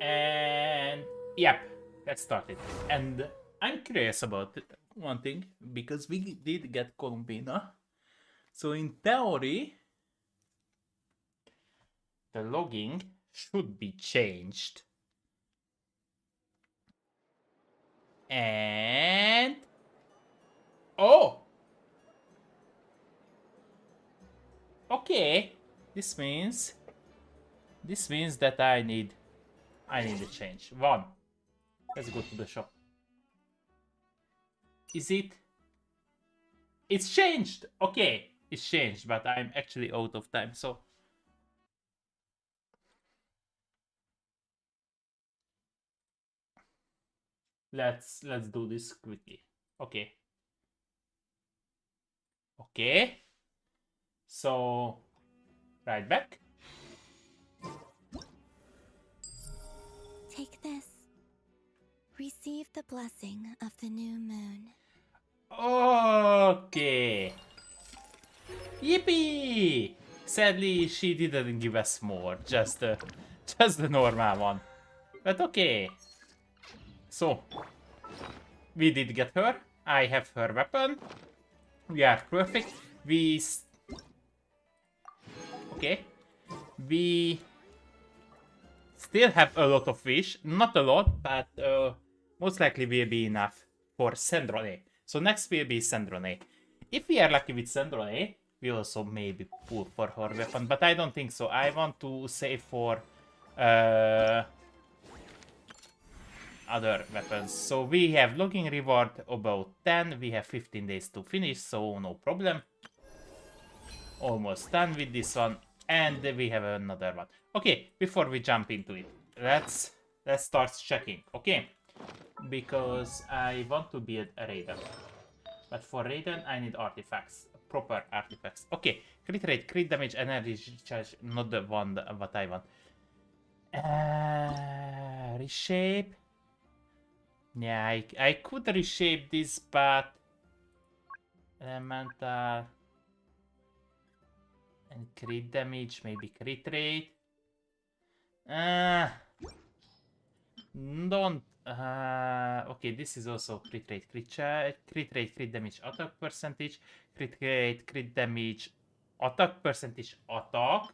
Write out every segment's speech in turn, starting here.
And yep, let's start it. And I'm curious about one thing because we did get Columbina. So in theory, the logging should be changed. And oh, okay. This means that I need a change. One. Let's go to the shop. Is it? It's changed. Okay, it's changed, but I'm actually out of time. So let's do this quickly. Okay. Okay. So right back. Take this. Receive the blessing of the new moon. Okay. Yippee! Sadly, she didn't give us more. Just the normal one. But okay. So we did get her. I have her weapon. We are perfect. Okay. We still have a lot of fish. Not a lot, but most likely will be enough for Sandrone. So next will be Sandrone. If we are lucky with Sandrone, we also maybe pull for her weapon, but I don't think so. I want to save for other weapons. So we have logging reward about 10. We have 15 days to finish, so no problem. Almost done with this one. And we have another one. Okay, before we jump into it, let's start checking, okay? Because I want to build a Raiden. But for Raiden, I need artifacts. Proper artifacts. Okay, crit rate, crit damage, energy charge, not the one what I want. Reshape. Yeah, I could reshape this, but elemental and crit damage, maybe crit rate. Don't. Okay, this is also crit rate, crit rate, crit damage, attack percentage, crit rate, crit damage, attack percentage, attack,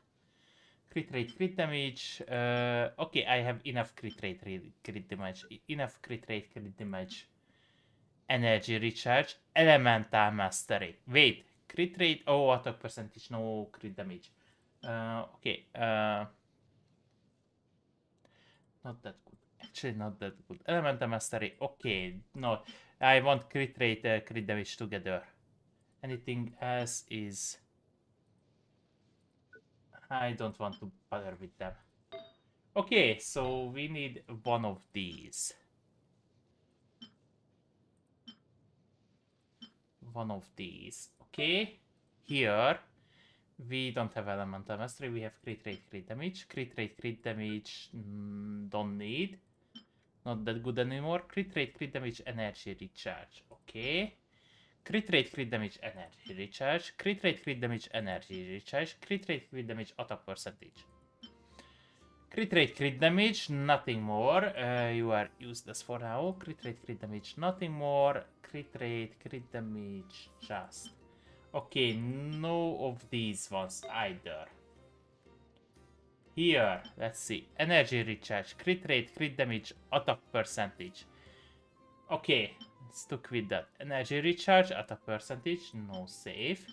crit rate, crit damage. Okay, I have enough crit rate, crit damage, enough crit rate, crit damage, energy recharge, elemental mastery. Wait, crit rate, oh, attack percentage, no crit damage. Okay, not that good. Actually, not that good. Elemental mastery, okay, no. I want crit rate, crit damage together. Anything else is... I don't want to bother with them. Okay, so we need one of these. One of these. Okay. Here, we don't have elemental mastery. We have crit rate, crit damage. Crit rate, crit damage, don't need. Not that good anymore. Crit rate, crit damage, energy recharge. Okay. Crit rate, crit damage, energy recharge. Crit rate, crit damage, energy recharge. Crit rate, crit damage, attack percentage. Crit rate, crit damage, nothing more. You are useless for now. Crit rate, crit damage, nothing more. Crit rate, crit damage, just. Okay, no of these ones either. Here, let's see. Energy recharge, crit rate, crit damage, attack percentage. Okay, stuck with that. Energy recharge, attack percentage, no save.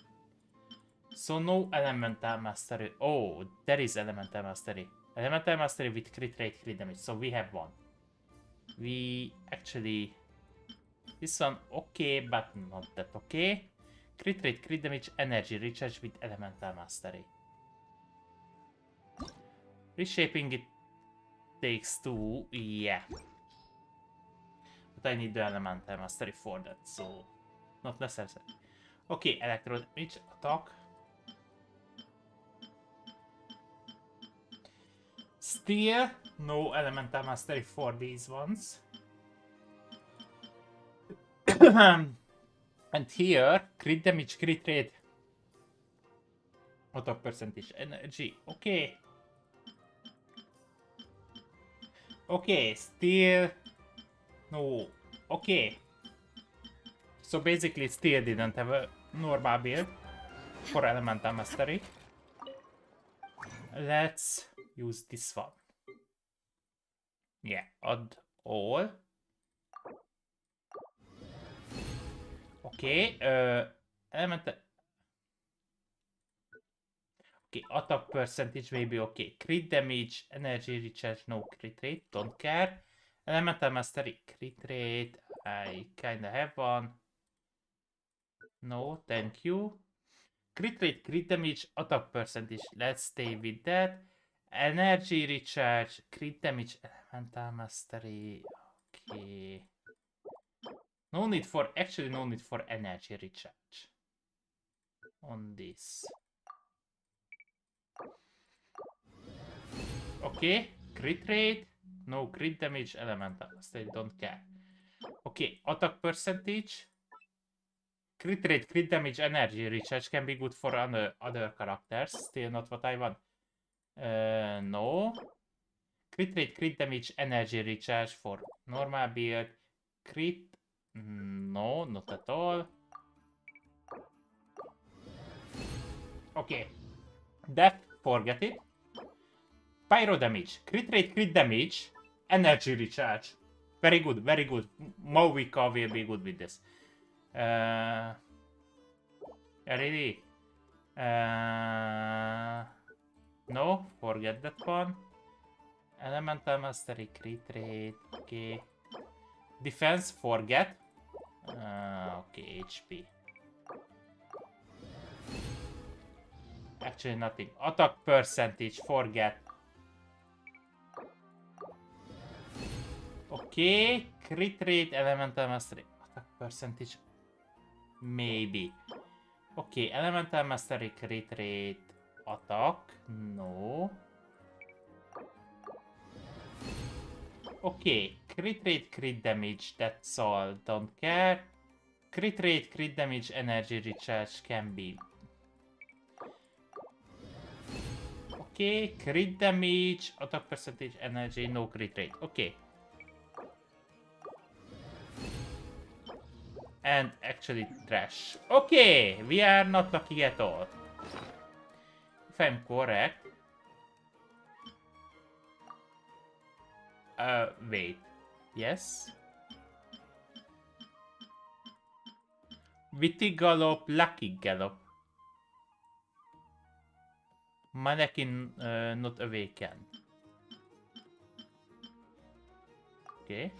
So no elemental mastery. Oh, there is elemental mastery. Elemental mastery with crit rate, crit damage. So we have one. We actually... This one okay, but not that okay. Crit rate, crit damage, energy recharge with elemental mastery. Reshaping it takes 2, yeah. But I need the elemental mastery for that, so not necessary. Okay, electro damage, attack. Still, no elemental mastery for these ones. And here, crit damage, crit rate, attack percentage, energy. Okay. Okay, still... No. Okay. So basically still didn't have a normal build for Elemental Mastery. Let's use this one. Yeah, add all. Okay, Elemental... Okay, attack percentage maybe okay. Crit damage, energy recharge, no crit rate, don't care. Elemental Mastery, crit rate, I kinda have one. No, thank you. Crit rate, crit damage, attack percentage, let's stay with that. Energy recharge, crit damage, Elemental Mastery, okay. No need for, actually no need for energy recharge on this. Okay, crit rate, no crit damage, elemental, still don't care. Okay, attack percentage, crit rate, crit damage, energy recharge can be good for other characters, still not what I want. No. Crit rate, crit damage, energy recharge for normal build, crit, no, not at all. Okay, death, forget it. Pyro damage, crit damage, energy recharge. Very good, very good. Mowika will be good with this. Ready? No, forget that one. Elemental Mastery, crit rate, okay. Defense, forget. Okay, HP. Actually nothing. Attack percentage, forget. Okay, crit rate, Elemental Mastery, attack percentage, maybe. Okay, Elemental Mastery, crit rate, attack, no. Okay, crit rate, crit damage, that's all, don't care. Crit rate, crit damage, energy recharge can be. Okay, crit damage, attack percentage, energy, no crit rate, okay. And actually trash. Okay, we are not lucky at all. If I'm correct. Wait. Yes? Witty Gallop, Lucky Gallop. Mannequin not awakened. Okay.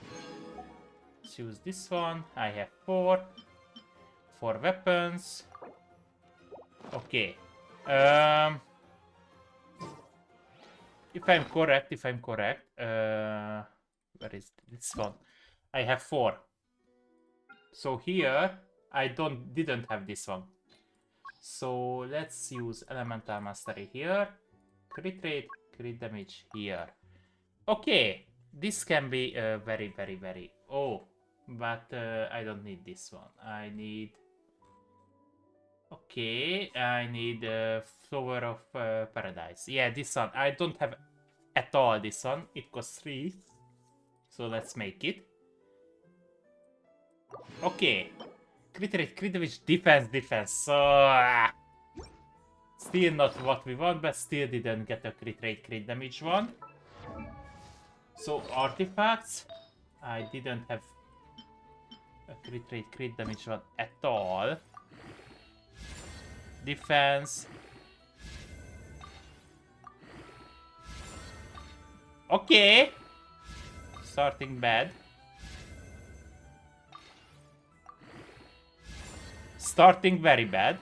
Let's use this one. I have 4. 4 weapons. Okay. If I'm correct, where is this one? I have 4. So here, I didn't have this one. So let's use Elemental Mastery here. Crit rate, crit damage here. Okay, this can be very, very, very... Oh, but I don't need this one. I need... Okay, I need Flower of Paradise. Yeah, this one. I don't have at all this one. It costs 3. So let's make it. Okay. Crit rate, crit damage, defense. So... still not what we want, but still didn't get a crit rate, crit damage one. So artifacts, I didn't have a crit rate, crit damage one at all. Defense. Okay. Starting bad. Starting very bad.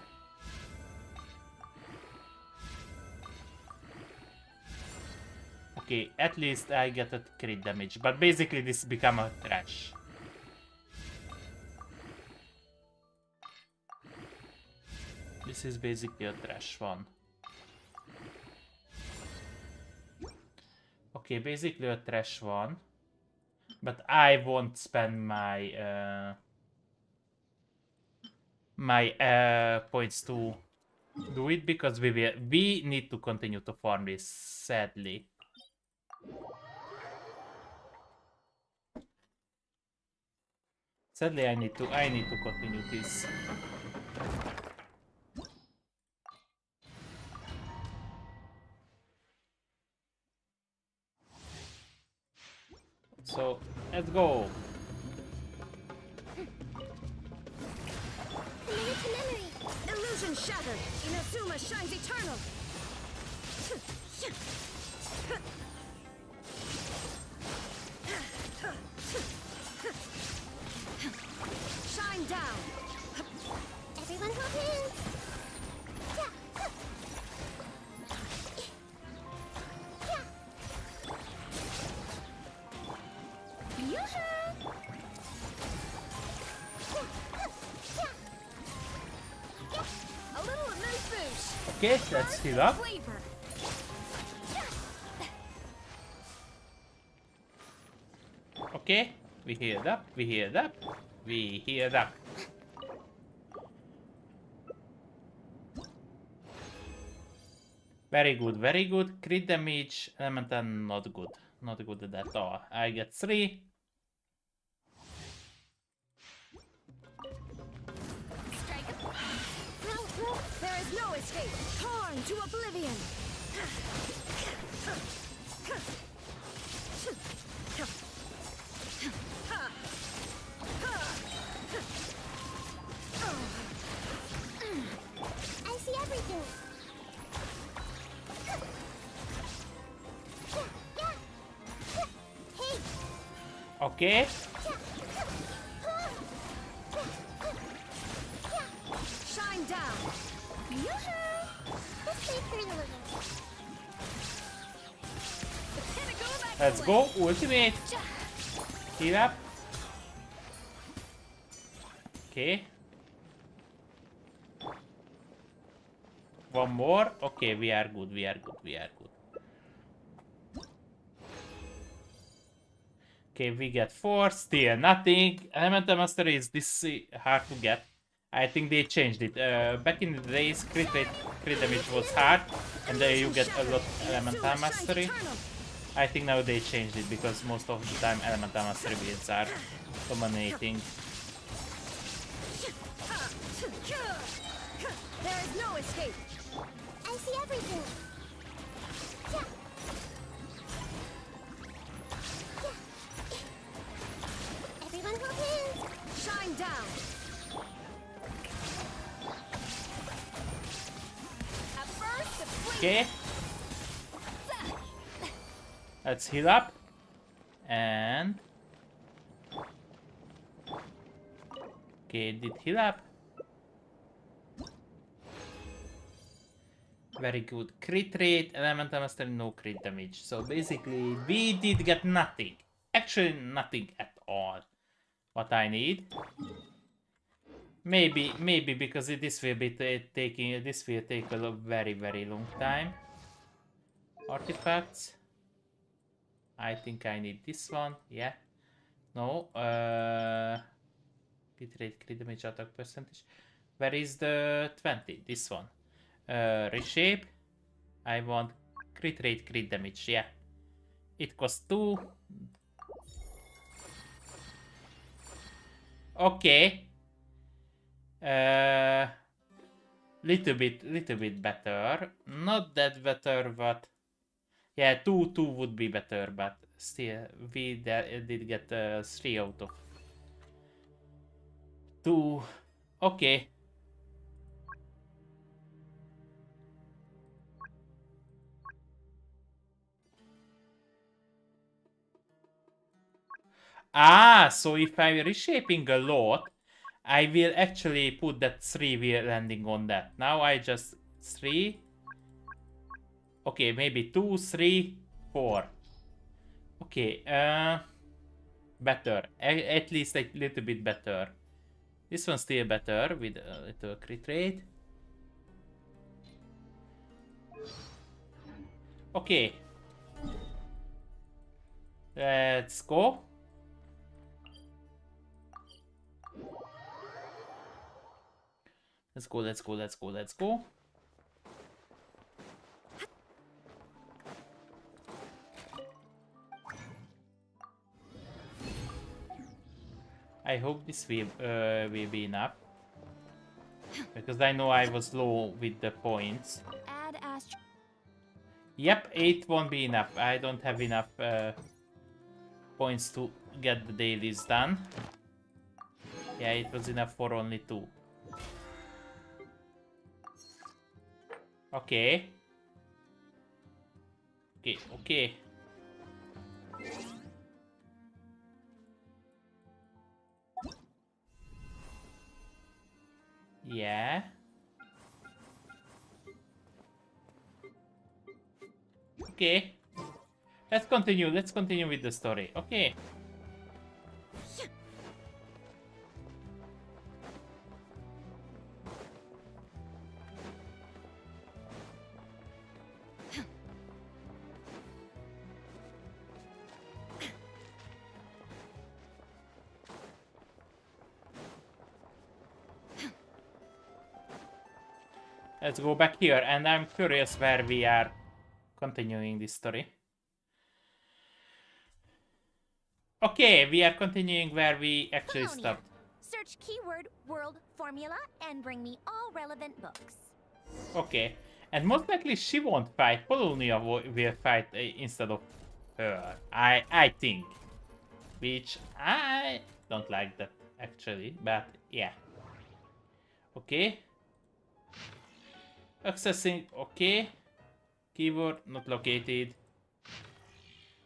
Okay, at least I get a crit damage, but basically this become a trash. This is basically a trash one. Okay, basically a trash one. But I won't spend my points to do it because we need to continue to farm this, sadly. Sadly, I need to continue this. So let's go. Memory to memory. Illusion shattered. Inazuma shines eternal. Shine down. Everyone hold hands. Yoo-hoo! A little immense boost. Okay, let's heal up. Flavor. Okay, we healed up. We healed up. We healed up. Very good, very good. Crit damage, elemental, not good. Not good at all. I get 3. Strike. There is no escape. Torn to oblivion. I see everything. Hey, Okay. Shine down. yoo-hoo! Let's play for a little. Pinnacle of Let's go. Ultimate. Heal up. Okay. One more. Okay, we are good. We are good. We are good. Okay, we get 4. Still nothing. Elemental Mastery is this hard to get. I think they changed it. Back in the days, crit damage was hard, and there you get a lot of Elemental Mastery. I think now they changed it because most of the time Elemental Mastery builds are dominating. There is no escape. I see everything. Everyone hold hands. Shine down. At first, the flame. Okay. Let's heal up. And... Okay, did heal up. Very good. Crit rate, elemental mastery, no crit damage. So basically, we did get nothing. Actually, nothing at all. What I need. Maybe because this will be taking. This will take a very long time. Artifacts. I think I need this one. Yeah. No. Crit rate, crit damage, attack percentage. Where is the 20? This one. Reshape. I want crit rate, crit damage. Yeah. It costs 2. Okay. Little bit better. Not that better, but yeah, 2 would be better, but still, we did get 3 out of 2. Okay. Ah, so if I'm reshaping a lot, I will actually put that 3 wheel landing on that. Now I just 3. Okay, maybe 2, 3, 4. Okay, better. At least a little bit better. This one's still better with a little crit rate. Okay. Let's go. Let's go, let's go, let's go, let's go. I hope this will be enough. Because I know I was low with the points. Add astro. Yep, 8 won't be enough. I don't have enough points to get the dailies done. Yeah, it was enough for only 2. Okay. Okay, okay. Yeah. Okay. Let's continue. Let's continue with the story. Okay. Let's go back here, and I'm curious where we are continuing this story. Okay, we are continuing where we actually Colonia. stopped. Search keyword world formula and bring me all relevant books. Okay, and most likely she won't fight. Polonia will fight instead of her. I think, which I don't like that actually, but yeah. Okay. Accessing. Okay. Keyword not located.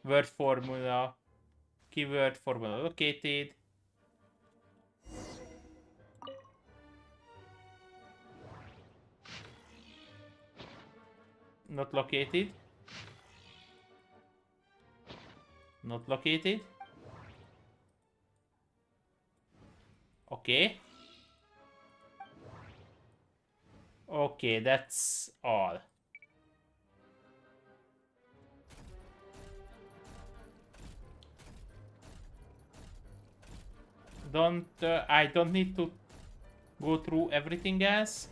Word formula. Keyword formula located. Not located. Not located. Okay. Okay, that's all. I don't need to go through everything else.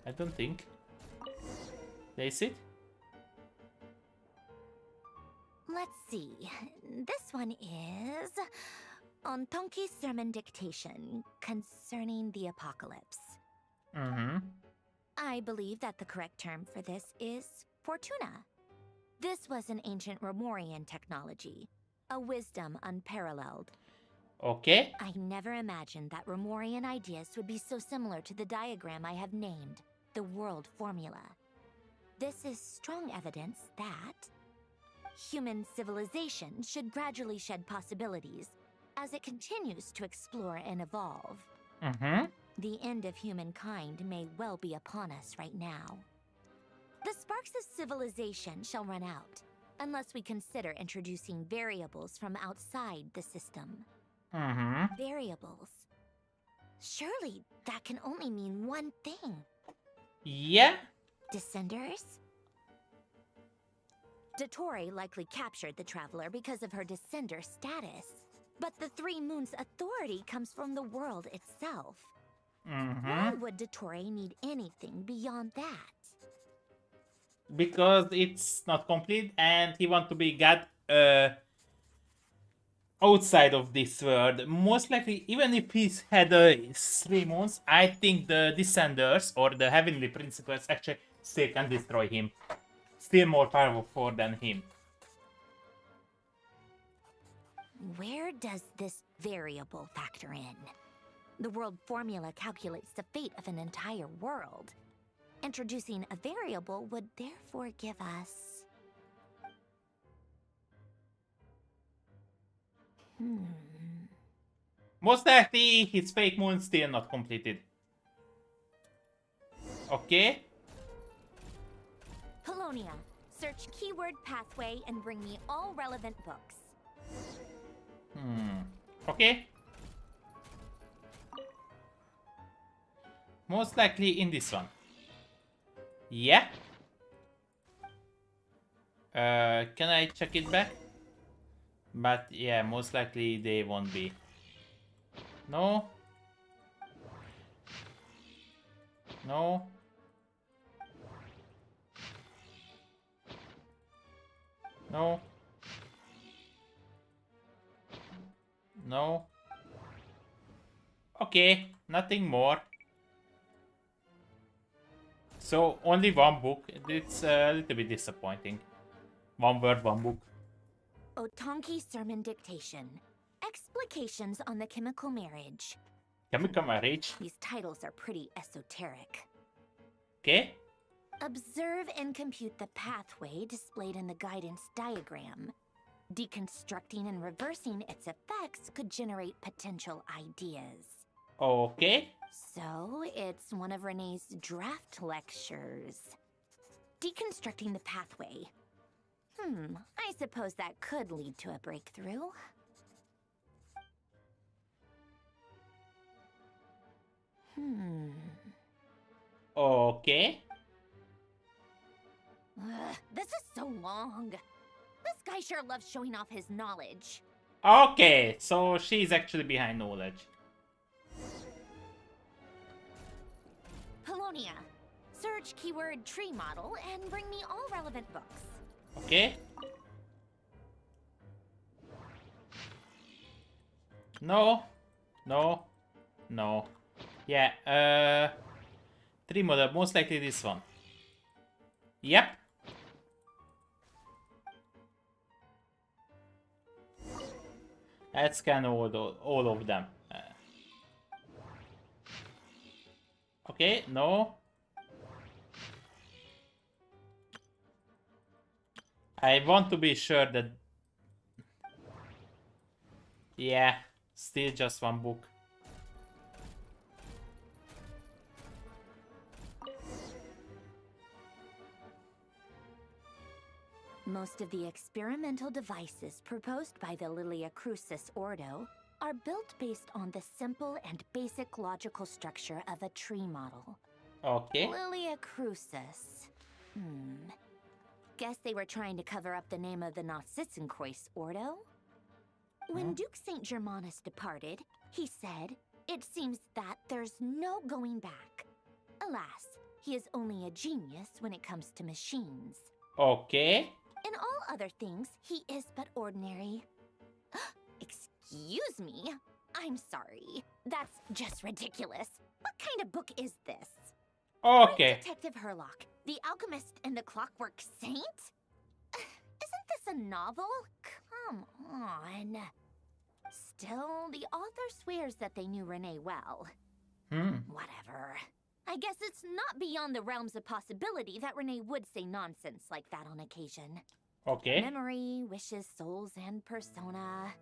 I don't think. That's it. Let's see. This one is on Tonki's sermon dictation concerning the apocalypse. Mm-hmm. I believe that the correct term for this is Fortuna. This was an ancient Romorian technology, a wisdom unparalleled. Okay. I never imagined that Romorian ideas would be so similar to the diagram I have named, the world formula. This is strong evidence that human civilization should gradually shed possibilities as it continues to explore and evolve. Mm-hmm. The end of humankind may well be upon us right now. The sparks of civilization shall run out, unless we consider introducing variables from outside the system. Mm-hmm. Variables. Surely that can only mean one thing. Yeah. Descenders? Dottore likely captured the traveler because of her descender status. But the Three Moons' authority comes from the world itself. Mm-hmm. Why would Dottore need anything beyond that? Because it's not complete and he wants to be God outside of this world. Most likely, even if he's had 3 months, I think the Descenders or the Heavenly Principles actually still can destroy him. Still more powerful than him. Where does this variable factor in? The world formula calculates the fate of an entire world. Introducing a variable would therefore give us... Most likely, his fake moon still not completed. Okay. Colonia, search keyword pathway and bring me all relevant books. Okay. Most likely in this one. Yeah. Can I check it back? But yeah, most likely they won't be. No. No. No. No. Okay, nothing more. So, only one book. It's a little bit disappointing. One word, one book. Otonki Sermon Dictation. Explications on the chemical marriage. Chemical marriage. These titles are pretty esoteric. Okay. Observe and compute the pathway displayed in the guidance diagram. Deconstructing and reversing its effects could generate potential ideas. Okay. So, it's one of Renee's draft lectures. Deconstructing the pathway. I suppose that could lead to a breakthrough. Okay. This is so long. This guy sure loves showing off his knowledge. Okay, so she's actually behind knowledge. Polonia. Search keyword tree model and bring me all relevant books. Okay. No. No. No. Yeah, tree model, most likely this one. Yep. Let's scan all of them. Okay, no. I want to be sure that... Yeah, still just one book. Most of the experimental devices proposed by the Lilia Crucis Ordo are built based on the simple and basic logical structure of a tree model. Okay. Lilia Crucis. Guess they were trying to cover up the name of the Nautitzenkreuz Ordo? When Duke St. Germanus departed, he said, "It seems that there's no going back." Alas, he is only a genius when it comes to machines. Okay. In all other things, he is but ordinary. Excuse me? I'm sorry. That's just ridiculous. What kind of book is this? Okay. Right, Detective Herlock, the alchemist and the clockwork saint? Isn't this a novel? Come on. Still, the author swears that they knew Renee well. Whatever. I guess it's not beyond the realms of possibility that Renee would say nonsense like that on occasion. Okay. Memory, wishes, souls, and persona.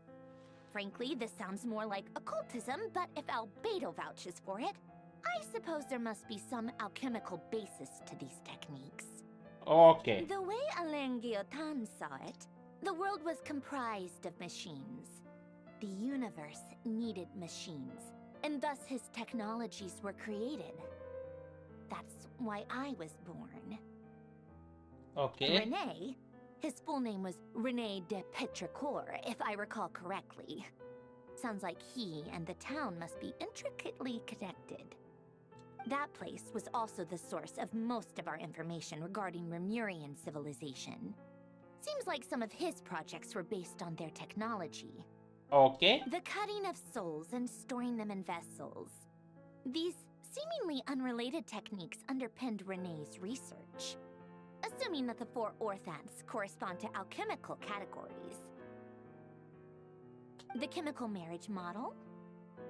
Frankly, this sounds more like occultism, but if Albedo vouches for it, I suppose there must be some alchemical basis to these techniques. Okay. The way Alain Guillotin saw it, the world was comprised of machines. The universe needed machines, and thus his technologies were created. That's why I was born. Okay. René, his full name was René de Petrichor, if I recall correctly. Sounds like he and the town must be intricately connected. That place was also the source of most of our information regarding Remurian civilization. Seems like some of his projects were based on their technology. Okay. The cutting of souls and storing them in vessels. These seemingly unrelated techniques underpinned René's research. Assuming that the 4 orthants correspond to alchemical categories. The chemical marriage model?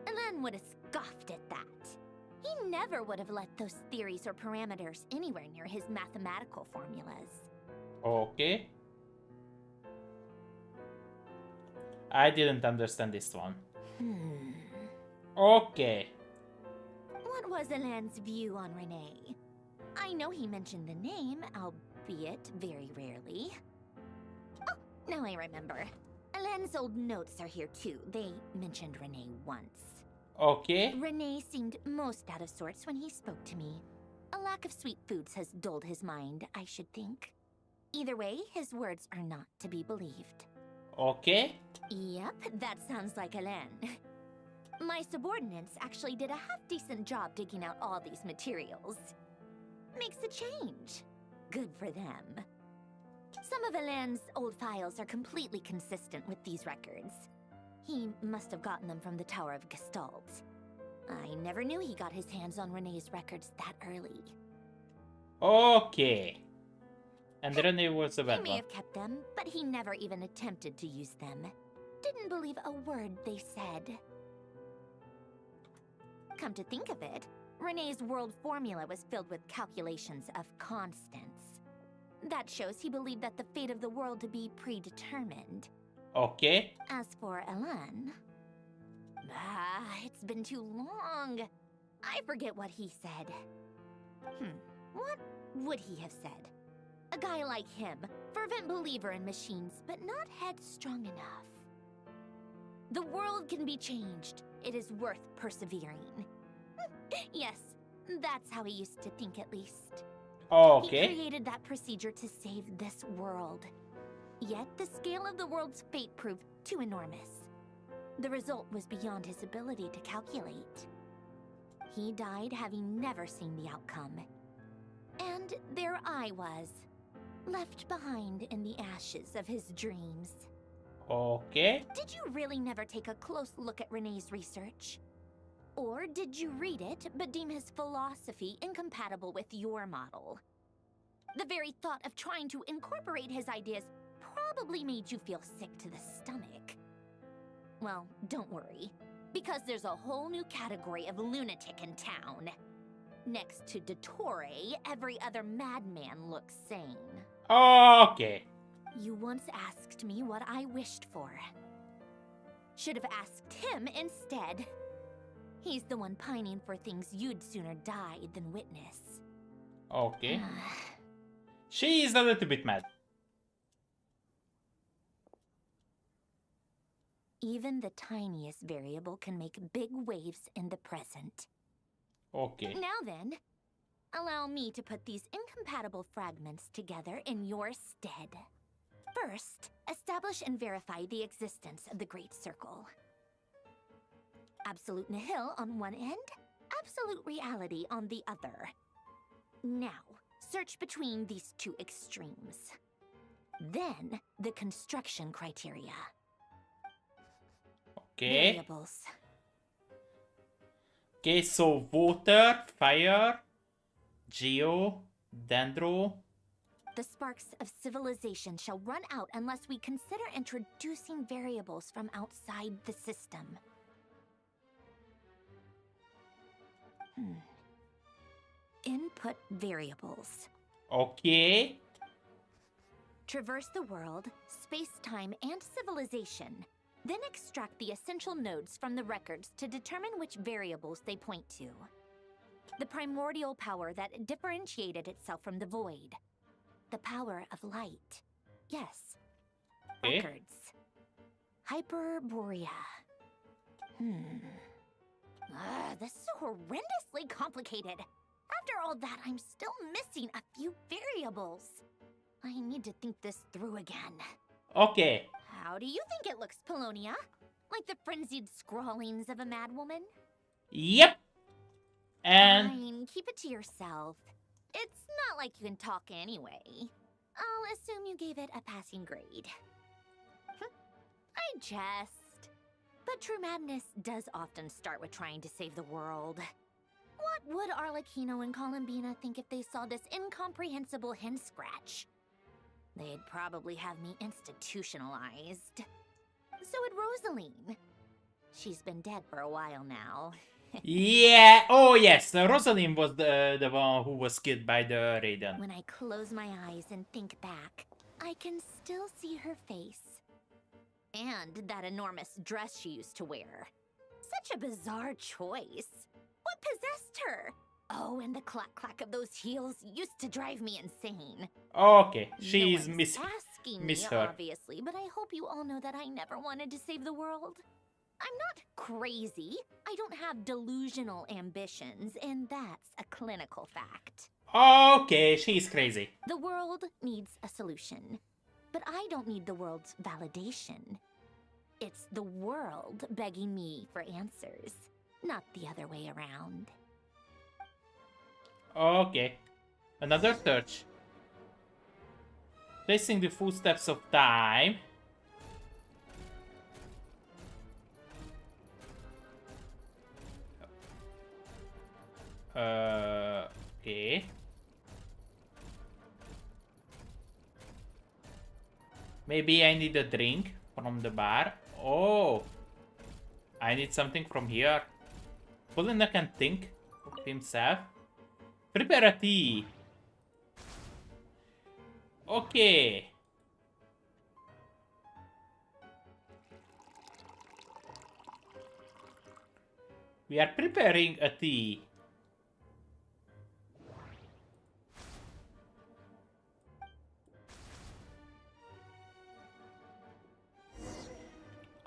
Alain would have scoffed at that. He never would have let those theories or parameters anywhere near his mathematical formulas. Okay. I didn't understand this one. Okay. What was Alain's view on René? I know he mentioned the name, albeit very rarely. Oh, now I remember. Alain's old notes are here too. They mentioned René once. Okay. René seemed most out of sorts when he spoke to me. A lack of sweet foods has dulled his mind, I should think. Either way, his words are not to be believed. Okay. Yep, that sounds like Alain. My subordinates actually did a half-decent job digging out all these materials. Makes a change. Good for them. Some of Alain's old files are completely consistent with these records. He must have gotten them from the Tower of Gestalt. I never knew he got his hands on Renee's records that early. Okay. And Renee was a He bad may one. have kept them, but he never even attempted to use them. Didn't believe a word they said. Come to think of it, Renee's world formula was filled with calculations of constants. That shows he believed that the fate of the world to be predetermined. Okay. As for Elan... it's been too long. I forget what he said. What would he have said? A guy like him, fervent believer in machines, but not headstrong enough. The world can be changed. It is worth persevering. Yes, that's how he used to think at least. Okay. He created that procedure to save this world. Yet the scale of the world's fate proved too enormous. The result was beyond his ability to calculate. He died having never seen the outcome. And there I was, left behind in the ashes of his dreams. Okay. Did you really never take a close look at Renee's research? Or did you read it but deem his philosophy incompatible with your model? The very thought of trying to incorporate his ideas probably made you feel sick to the stomach. Well, don't worry, because there's a whole new category of lunatic in town. Next to Dottore, every other madman looks sane. Okay. You once asked me what I wished for. Should have asked him instead. He's the one pining for things you'd sooner die than witness. Okay. She is a little bit mad. Even the tiniest variable can make big waves in the present. Okay. Now then, allow me to put these incompatible fragments together in your stead. First, establish and verify the existence of the Great Circle. Absolute nihil on one end, absolute reality on the other. Now, search between these two extremes. Then, the construction criteria. Okay. Variables. Okay, so water, fire, geo, dendro. The sparks of civilization shall run out unless we consider introducing variables from outside the system. Input variables. Okay. Traverse the world, space-time, and civilization. Then extract the essential nodes from the records to determine which variables they point to. The primordial power that differentiated itself from the void. The power of light. Yes. Okay. Records. Hyperborea. This is horrendously complicated. After all that, I'm still missing a few variables. I need to think this through again. Okay. How do you think it looks, Polonia? Like the frenzied scrawlings of a madwoman? Yep. And Fine, keep it to yourself. It's not like you can talk anyway. I'll assume you gave it a passing grade. I jest. But true madness does often start with trying to save the world. What would Arlecchino and Columbina think if they saw this incomprehensible hen scratch? They'd probably have me institutionalized. So would Rosaline. She's been dead for a while now. yeah. Oh yes, Rosalind was the one who was killed by the Raiden. When I close my eyes and think back, I can still see her face. And that enormous dress she used to wear. Such a bizarre choice. What possessed her? Oh, and the clack-clack of those heels used to drive me insane. Okay, No she's one's asking miss me, her. obviously, but I hope you all know that I never wanted to save the world. I'm not crazy. I don't have delusional ambitions, and that's a clinical fact. Okay, she's crazy. The world needs a solution, but I don't need the world's validation. It's the world begging me for answers, not the other way around. Okay. Another search. Placing the footsteps of time. Okay. Maybe I need a drink from the bar. Oh, I need something from here. Columbina can think of himself. Prepare a tea. Okay. We are preparing a tea.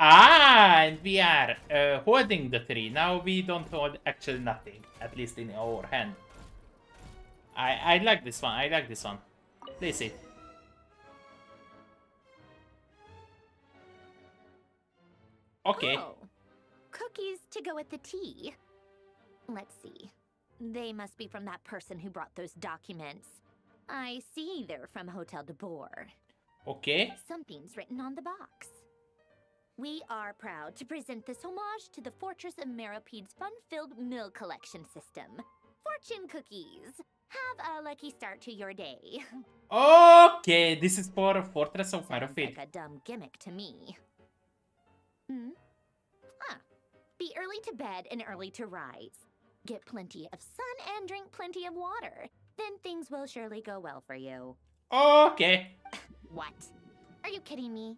Ah, and we are holding the tree. Now we don't hold actually nothing, at least in our hand. I like this one. I like this one. Place it. Okay. Oh, cookies to go with the tea. Let's see. They must be from that person who brought those documents. I see they're from Hotel de Boer. Okay. Something's written on the box. We are proud to present this homage to the Fortress of Merapede's fun-filled mill collection system. Fortune cookies. Have a lucky start to your day. Okay, this is for Fortress of Sounds Merofid. like a dumb gimmick to me. Be early to bed and early to rise. Get plenty of sun and drink plenty of water. Then things will surely go well for you. Okay. What? Are you kidding me?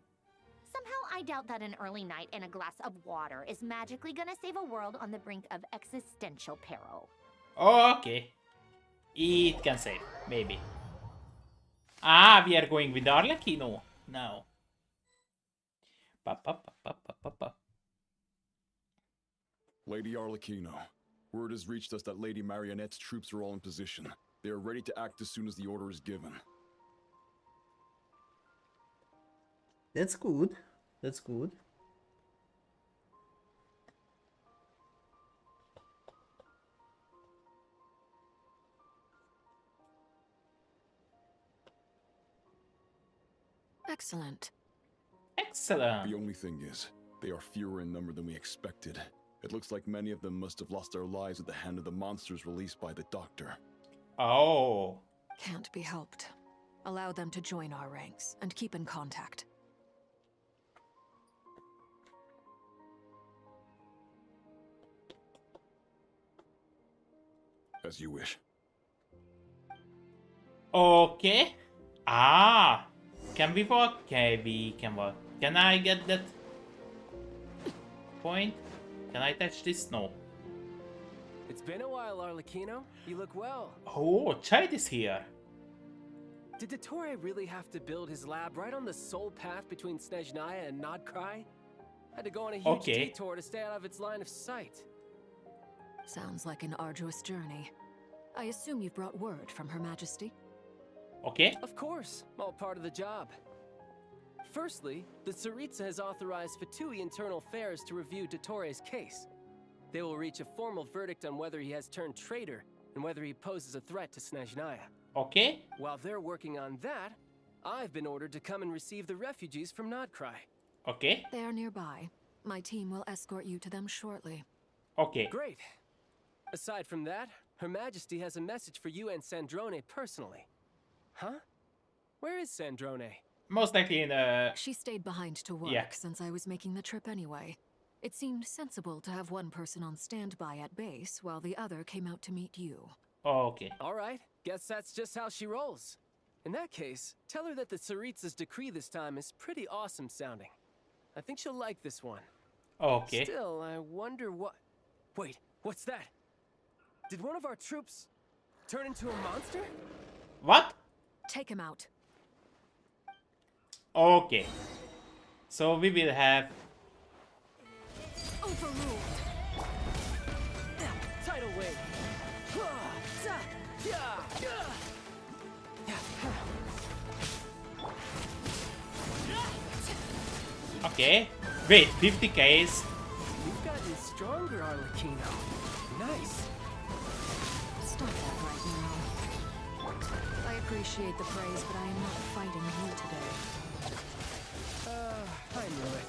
Somehow I doubt that an early night and a glass of water is magically gonna save a world on the brink of existential peril. Okay. It can save, maybe. Ah, we are going with Arlecchino now. Pa, pa, pa, pa, pa, pa, pa. Lady Arlecchino, word has reached us that Lady Marionette's troops are all in position. They are ready to act as soon as the order is given. That's good. That's good. Excellent. Excellent. The only thing is, they are fewer in number than we expected. It looks like many of them must have lost their lives at the hand of the monsters released by the Doctor. Oh. Can't be helped. Allow them to join our ranks and keep in contact. As you wish. Okay. Ah. Can we walk? Okay, we can walk. Can I get that point? Can I touch this? No. It's been a while, Arlecchino. You look well. Oh, Child is here. Did Dottore really have to build his lab right on the sole path between Snezhnaya and Nodcry? Had to go on a huge Okay. detour to stay out of its line of sight. Sounds like an arduous journey. I assume you've brought word from Her Majesty? Okay. Of course, all part of the job. Firstly, the Tsaritsa has authorized Fatui Internal Affairs to review Dottore's case. They will reach a formal verdict on whether he has turned traitor and whether he poses a threat to Snezhnaya. Okay. While they're working on that, I've been ordered to come and receive the refugees from Nodcry. Okay. They are nearby. My team will escort you to them shortly. Okay. Great. Aside from that, Her Majesty has a message for you and Sandrone personally. Huh? Where is Sandrone? Most likely in a... She stayed behind to work Yeah. since I was making the trip anyway. It seemed sensible to have one person on standby at base while the other came out to meet you. Okay. All right, guess that's just how she rolls. In that case, tell her that the Tsaritsa's decree this time is pretty awesome sounding. I think she'll like this one. Okay. Still, I wonder what... Wait, what's that? Did one of our troops turn into a monster? What? Take him out. Okay. So we will have... Overruled. Tidal wave. Okay. Wait, 50Ks. You've gotten stronger, Arlecchino. Nice. Stop that right now. I appreciate the praise, but I am not fighting you today. I knew it.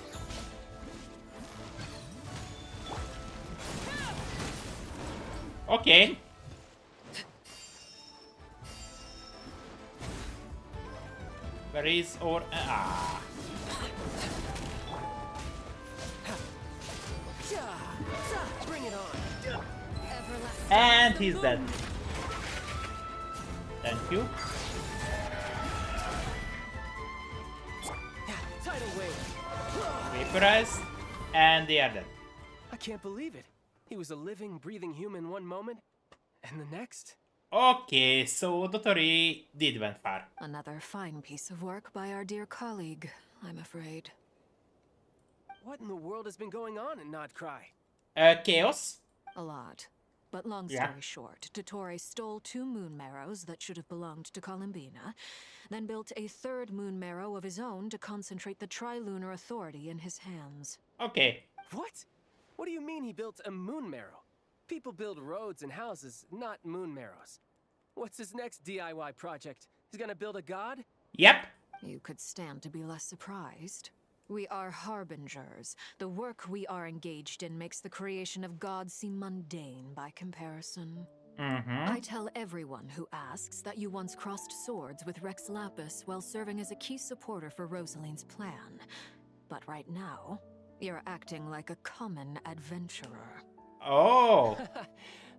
Okay. Raise or... Ah. Bring it on. And he's dead. Thank you. Tidal wave. Vaporized. And they are dead. I can't believe it. He was a living, breathing human one moment, and the next. Okay, so Dotori did went far. Another fine piece of work by our dear colleague, I'm afraid. What in the world has been going on in Nodcry? Chaos. A lot. But long Yeah. story short, Dottore stole 2 moon marrows that should have belonged to Columbina, then built a 3rd moon marrow of his own to concentrate the Trilunar Authority in his hands. Okay. What? What do you mean he built a moon marrow? People build roads and houses, not moon marrows. What's his next DIY project? He's gonna build a god? Yep. You could stand to be less surprised. We are harbingers. The work we are engaged in makes the creation of gods seem mundane by comparison. I tell everyone who asks that you once crossed swords with Rex Lapis while serving as a key supporter for Rosaline's plan. But right now, you're acting like a common adventurer. Oh.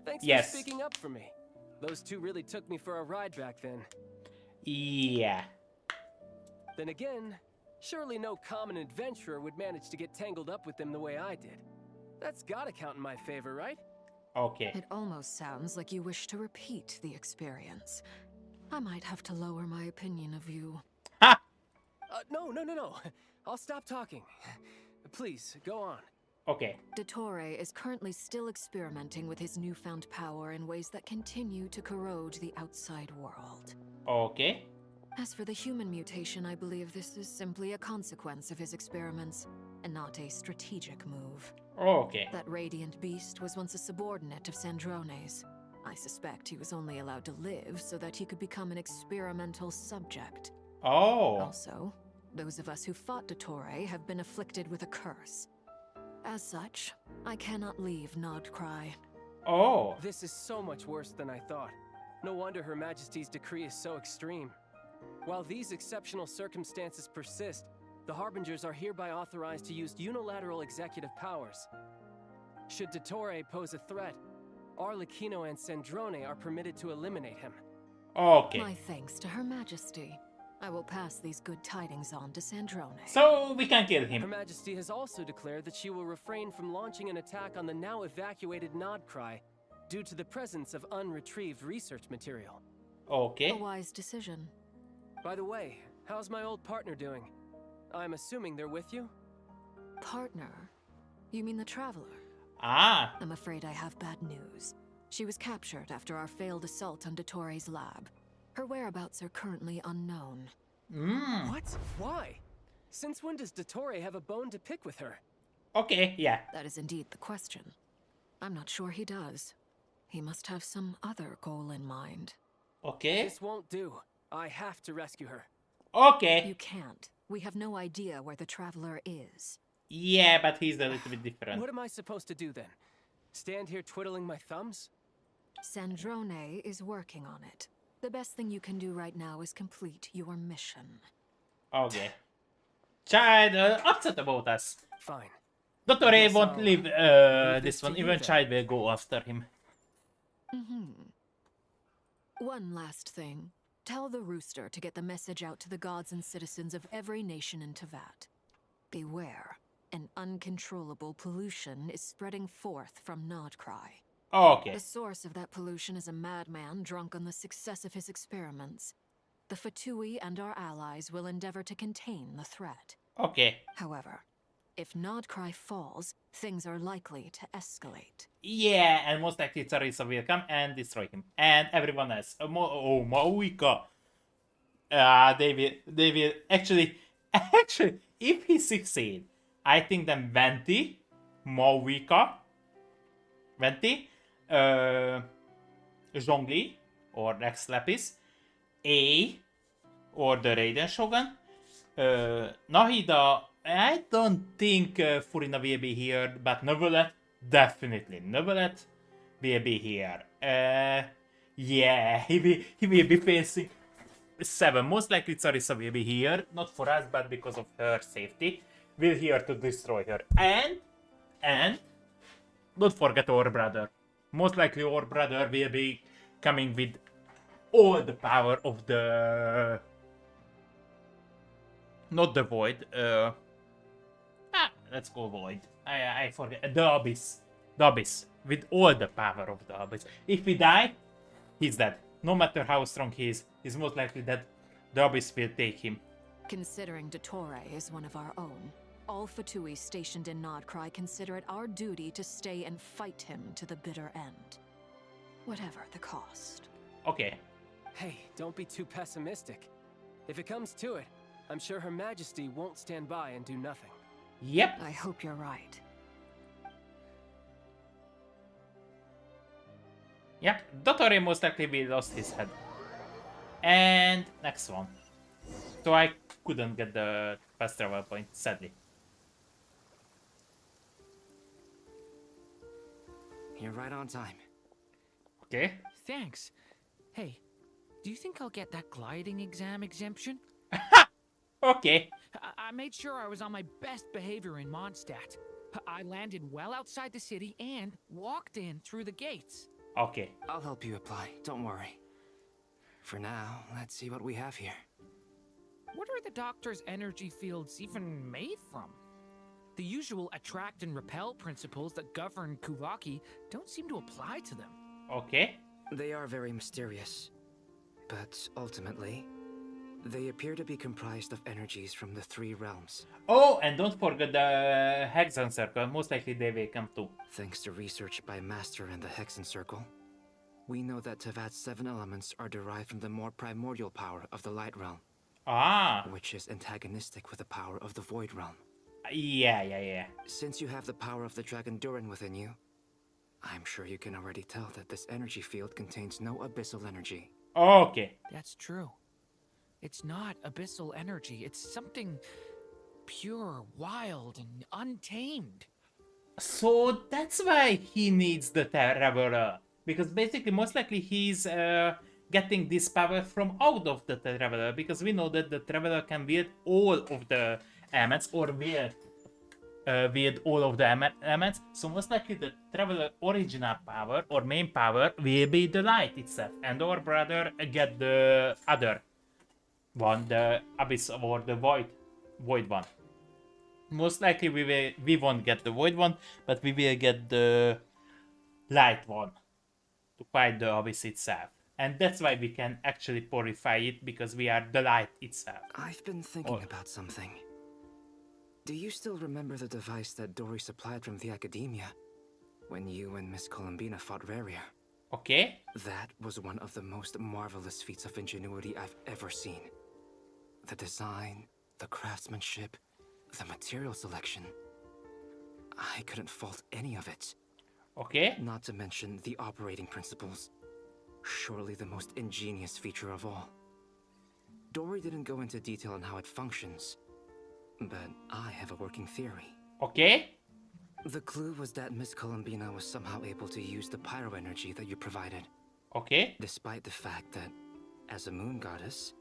Thanks Yes. for speaking up for me. Those two really took me for a ride back then. Yeah. Then again, surely no common adventurer would manage to get tangled up with them the way I did. That's gotta count in my favor, right? Okay. It almost sounds like you wish to repeat the experience. I might have to lower my opinion of you. Ha! No. I'll stop talking. Please, go on. Okay. Dottore is currently still experimenting with his newfound power in ways that continue to corrode the outside world. Okay. As for the human mutation, I believe this is simply a consequence of his experiments, and not a strategic move. Okay. That radiant beast was once a subordinate of Sandrone's. I suspect he was only allowed to live so that he could become an experimental subject. Oh. Also, those of us who fought Dottore have been afflicted with a curse. As such, I cannot leave Nodcry. Oh. This is so much worse than I thought. No wonder Her Majesty's decree is so extreme. While these exceptional circumstances persist, the Harbingers are hereby authorized to use unilateral executive powers. Should Dottore pose a threat, Arlecchino and Sandrone are permitted to eliminate him. Okay. My thanks to Her Majesty. I will pass these good tidings on to Sandrone. So we can kill Her him. Majesty has also declared that she will refrain from launching an attack on the now evacuated Nodcry due to the presence of unretrieved research material. Okay. A wise decision. By the way, how's my old partner doing? I'm assuming they're with you? Partner? You mean the Traveler? Ah. I'm afraid I have bad news. She was captured after our failed assault on Dottore's lab. Her whereabouts are currently unknown. What? Why? Since when does Dottore have a bone to pick with her? Okay. Yeah. That is indeed the question. I'm not sure he does. He must have some other goal in mind. Okay. This won't do. I have to rescue her. Okay. You can't. We have no idea where the Traveler is. Yeah, but he's a little bit different. What am I supposed to do then? Stand here twiddling my thumbs? Sandrone is working on it. The best thing you can do right now is complete your mission. Okay. Child, upset about us. Fine. Dottore Guess won't I'll leave leave this this one. to you Even then. Child will go after him. One last thing. Tell the Rooster to get the message out to the gods and citizens of every nation in Tevat. Beware. An uncontrollable pollution is spreading forth from Nodcry. Okay. The source of that pollution is a madman drunk on the success of his experiments. The Fatui and our allies will endeavor to contain the threat. Okay. However, if Nodcry falls, things are likely to escalate. Yeah, and most likely Tsarisa will come and destroy him. And everyone else. Maoika. They will actually, if he succeed, I think then Venti, Maoika, Zhongli, or Rex Lapis, A, or the Raiden Shogun, Nahida, I don't think Furina will be here, but Neuvillette, definitely. Neuvillette will be here. Yeah, he will be facing 7. Most likely Tsarisa will be here, not for us, but because of her safety. We're here to destroy her. And don't forget our brother. Most likely our brother will be coming with all the power of the... Not the Void. Let's go Void. I forget. The Abyss. The Abyss. With all the power of the Abyss. If we die, he's dead. No matter how strong he is, he's most likely dead. The Abyss will take him. Considering Dottore is one of our own, all Fatui stationed in Nodcry consider it our duty to stay and fight him to the bitter end. Whatever the cost. Okay. Hey, don't be too pessimistic. If it comes to it, I'm sure Her Majesty won't stand by and do nothing. Yep. I hope you're right. Yep. Dottore most likely will lost his head. And next one. So I couldn't get the fast travel point, sadly. You're right on time. Okay. Thanks. Hey, do you think I'll get that gliding exam exemption? Okay. I made sure I was on my best behavior in Mondstadt. I landed well outside the city and walked in through the gates. Okay. I'll help you apply, don't worry. For now, let's see what we have here. What are the doctor's energy fields even made from? The usual attract and repel principles that govern Kuvaki don't seem to apply to them. Okay. They are very mysterious. But ultimately, they appear to be comprised of energies from the 3 realms. Oh, and don't forget the Hexagon Circle. Most likely they will come too. Thanks to research by Master in the Hexen Circle, we know that Tevat's 7 elements are derived from the more primordial power of the Light Realm. Ah. Which is antagonistic with the power of the Void Realm. Yeah. Since you have the power of the Dragon Durin within you, I'm sure you can already tell that this energy field contains no abyssal energy. Okay. That's true. It's not abyssal energy. It's something pure, wild, and untamed. So that's why he needs the Traveler. Because basically, most likely he's getting this power from out of the Traveler. Because we know that the Traveler can wield all of the elements, or wield all of the elements. So most likely the Traveler original power, or main power, will be the light itself. And our brother get the other one, the Abyss or the Void one. Most likely we won't get the Void one, but we will get the light one to fight the Abyss itself. And that's why we can actually purify it, because we are the light itself. I've been thinking about something. Do you still remember the device that Dory supplied from the Academia when you and Miss Columbina fought Raria? Okay. That was one of the most marvelous feats of ingenuity I've ever seen. The design, the craftsmanship, the material selection. I couldn't fault any of it. Okay. Not to mention the operating principles. Surely the most ingenious feature of all. Dory didn't go into detail on how it functions, but I have a working theory. Okay. The clue was that Miss Columbina was somehow able to use the pyro energy that you provided. Okay. Despite the fact that, as a moon goddess,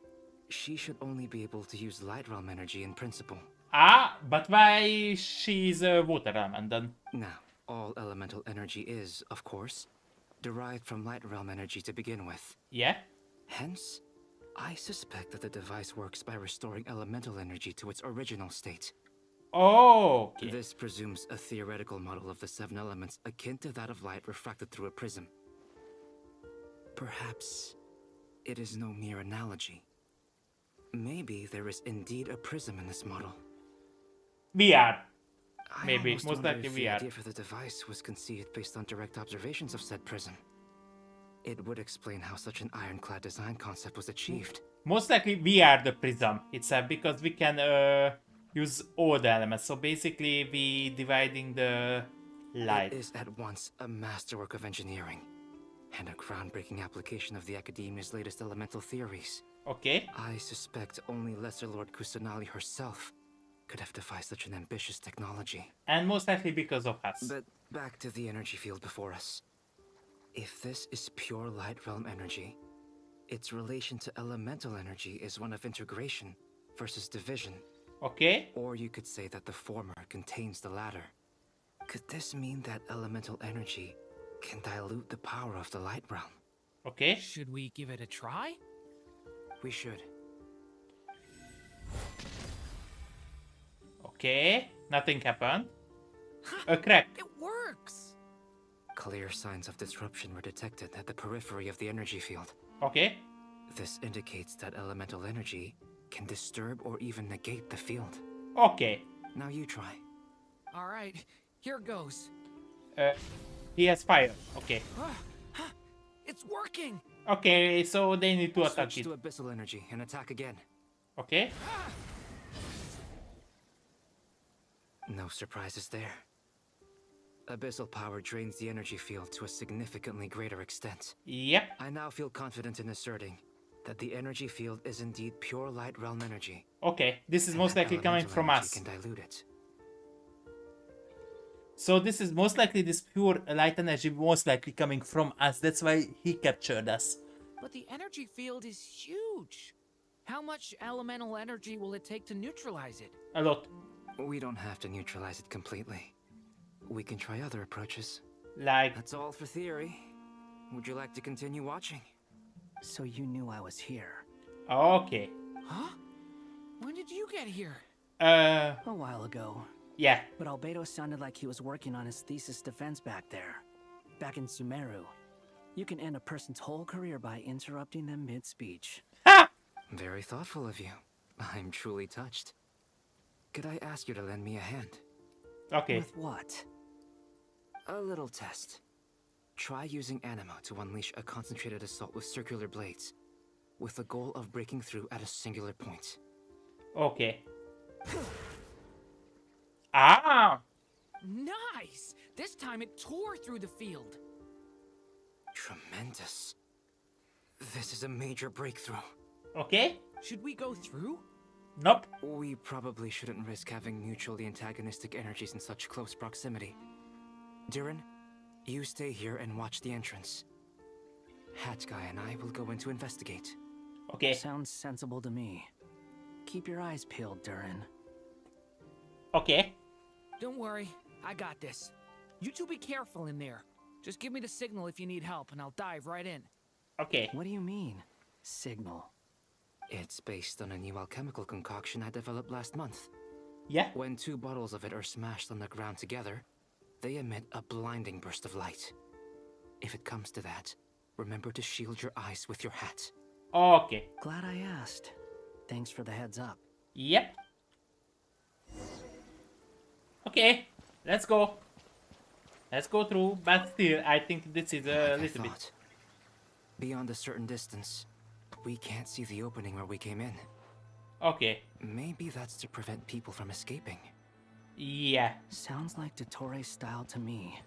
she should only be able to use light realm energy in principle. Ah, but why she's a water element then? Now, all elemental energy is, of course, derived from light realm energy to begin with. Yeah. Hence, I suspect that the device works by restoring elemental energy to its original state. Oh, okay. This presumes a theoretical model of the 7 elements akin to that of light refracted through a prism. Perhaps it is no mere analogy. Maybe there is indeed a prism in this model. VR. I Maybe, almost most wonder likely if the VR. idea for the device was conceived based on direct observations of said prism. It would explain how such an ironclad design concept was achieved. Most likely we are the prism itself, because we can use all the elements. So basically we dividing the light. It is at once a masterwork of engineering and a groundbreaking application of the Academia's latest elemental theories. Okay. I suspect only Lesser Lord Kusanali herself could have devised such an ambitious technology. And most likely because of us. But back to the energy field before us. If this is pure light realm energy, its relation to elemental energy is one of integration versus division. Okay. Or you could say that the former contains the latter. Could this mean that elemental energy can dilute the power of the light realm? Okay. Should we give it a try? We should. Okay. Nothing happened. A crack. It works! Clear signs of disruption were detected at the periphery of the energy field. Okay. This indicates that elemental energy can disturb or even negate the field. Okay. Now you try. All right, here goes. He has fire. Okay. It's working! Okay, so they need to attack Switch it. to abyssal energy and attack again. Okay. No surprises there. Abyssal power drains the energy field to a significantly greater extent. Yep. I now feel confident in asserting that the energy field is indeed pure light realm energy. Okay. This is and most that likely coming elemental from energy us. can dilute it. So this is most likely this pure light energy most likely coming from us. That's why he captured us. But the energy field is huge. How much elemental energy will it take to neutralize it? A lot. We don't have to neutralize it completely. We can try other approaches. Like, That's all for theory. Would you like to continue watching? So you knew I was here. okay. Huh? When did you get here? A while ago. Yeah. But Albedo sounded like he was working on his thesis defense back there. Back in Sumeru. You can end a person's whole career by interrupting them mid-speech. Ha! Very thoughtful of you. I'm truly touched. Could I ask you to lend me a hand? Okay. With what? A little test. Try using Animo to unleash a concentrated assault with circular blades, with the goal of breaking through at a singular point. Okay. Ah! Nice! This time it tore through the field. Tremendous. This is a major breakthrough. Okay. Should we go through? Nope. We probably shouldn't risk having mutually antagonistic energies in such close proximity. Durin, you stay here and watch the entrance. Hat Guy and I will go in to investigate. Okay. Sounds sensible to me. Keep your eyes peeled, Durin. Okay. Don't worry, I got this. You two be careful in there. Just give me the signal if you need help and I'll dive right in. Okay. What do you mean? Signal. It's based on a new alchemical concoction I developed last month. Yeah. When 2 bottles of it are smashed on the ground together, they emit a blinding burst of light. If it comes to that, remember to shield your eyes with your hat. Okay. Glad I asked. Thanks for the heads up. Yep. Okay. Let's go. Let's go through, but still, I think this is a Like I little bit... thought. Beyond a certain distance, we can't see the opening where we came in. Okay. Maybe that's to prevent people from escaping. Yeah. Sounds like Dottore style to me.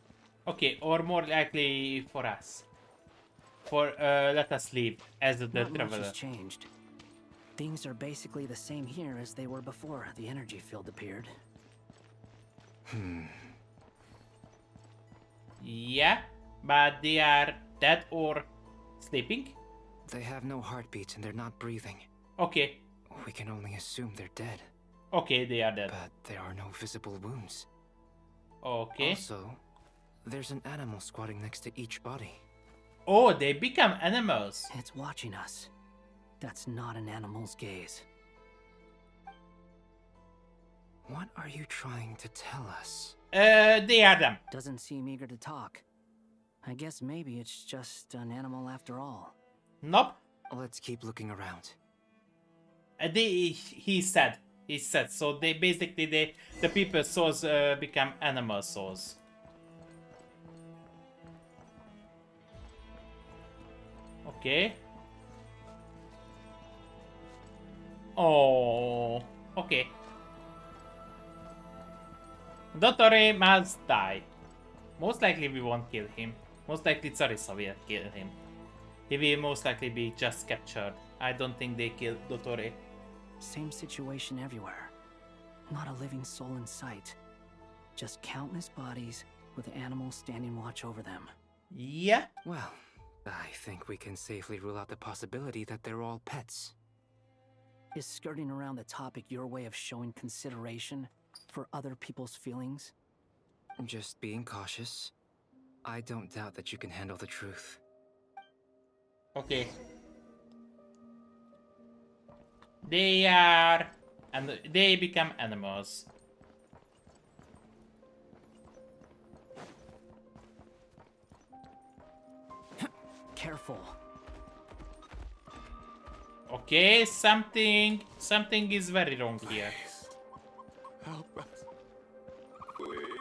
Okay, or more likely for us. For, let us leave as the Not much traveler. has changed. Things are basically the same here as they were before the energy field appeared. Yeah, but they are dead or sleeping? They have no heartbeat and they're not breathing. Okay. We can only assume they're dead. Okay, they are dead. But there are no visible wounds. Okay. Also, there's an animal squatting next to each body. Oh, they become animals. It's watching us. That's not an animal's gaze. What are you trying to tell us? They are them. Doesn't seem eager to talk. I guess maybe it's just an animal after all. Nope. Let's keep looking around. He said. So they basically, the people souls become animal souls. Okay. Oh. Okay. Dottore must die. Most likely we won't kill him. Most likely Tsarisa will kill him. He will most likely be just captured. I don't think they killed Dottore. Same situation everywhere. Not a living soul in sight. Just countless bodies with animals standing watch over them. Yeah. Well, I think we can safely rule out the possibility that they're all pets. Is skirting around the topic your way of showing consideration for other people's feelings? Just being cautious. I don't doubt that you can handle the truth. Okay. They are... and they become animals. Careful. Okay, something is very wrong here. Help us. Please.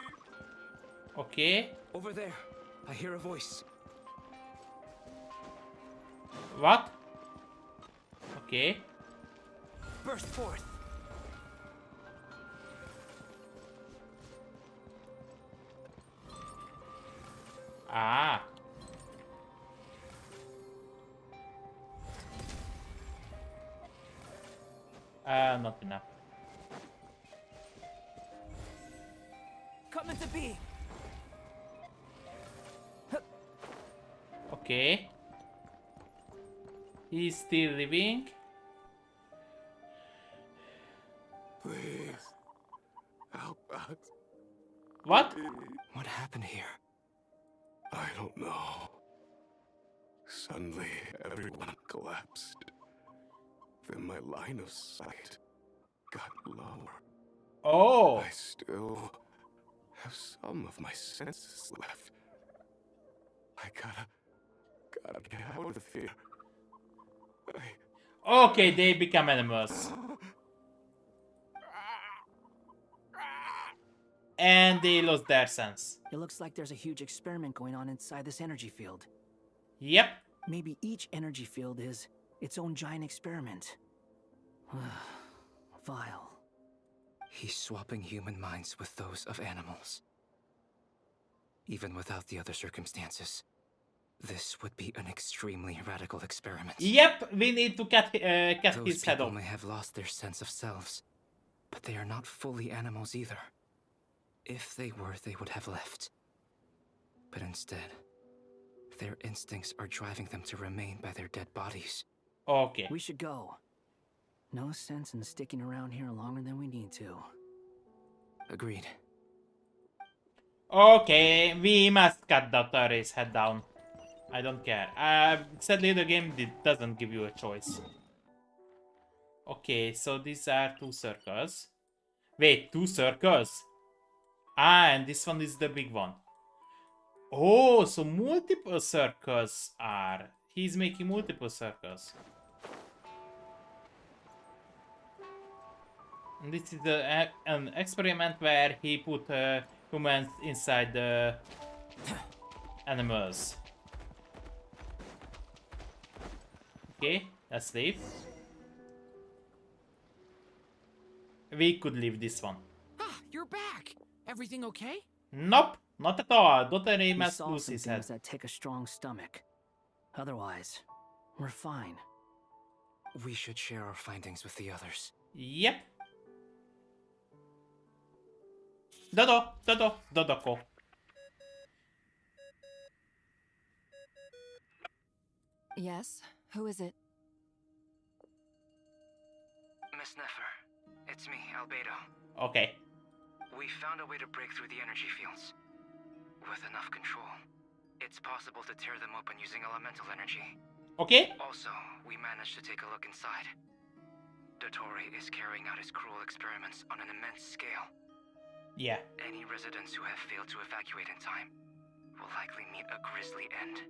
Okay. Over there, I hear a voice. What? Okay. Burst forth. Ah. Not enough. Come into being. Okay. He's still living. Please. Help us. What? What happened here? I don't know. Suddenly, everyone collapsed. Then my line of sight got lower. Oh. I still have some of my senses left. I gotta get out of here. Okay, they become animals. And they lost their sense. It looks like there's a huge experiment going on inside this energy field. Yep. Maybe each energy field is its own giant experiment. Vile. He's swapping human minds with those of animals. Even without the other circumstances, this would be an extremely radical experiment. Yep, we need to cut Those his head people off. may have lost their sense of selves, but they are not fully animals either. If they were, they would have left. But instead, their instincts are driving them to remain by their dead bodies. Okay. We should go. No sense in sticking around here longer than we need to. Agreed. Okay, we must cut the terrorist's head down. I don't care. Sadly, the game doesn't give you a choice. Okay, so these are 2 circles. Wait, 2 circles? Ah, and this one is the big one. Oh, so multiple circles are... He's making multiple circles. And this is an experiment where he put humans inside the animals. Okay, let's leave. We could leave this one. Ah, you're back. Everything okay? Nope, not at all. Dr. We must saw lose some his head. things that take a strong stomach. Otherwise, we're fine. We should share our findings with the others. Yep. Dodoko. Yes? Who is it? Miss Nefer, it's me, Albedo. Okay. We found a way to break through the energy fields. With enough control, it's possible to tear them open using elemental energy. Okay. Also, we managed to take a look inside. Dottore is carrying out his cruel experiments on an immense scale. Yeah. Any residents who have failed to evacuate in time will likely meet a grisly end.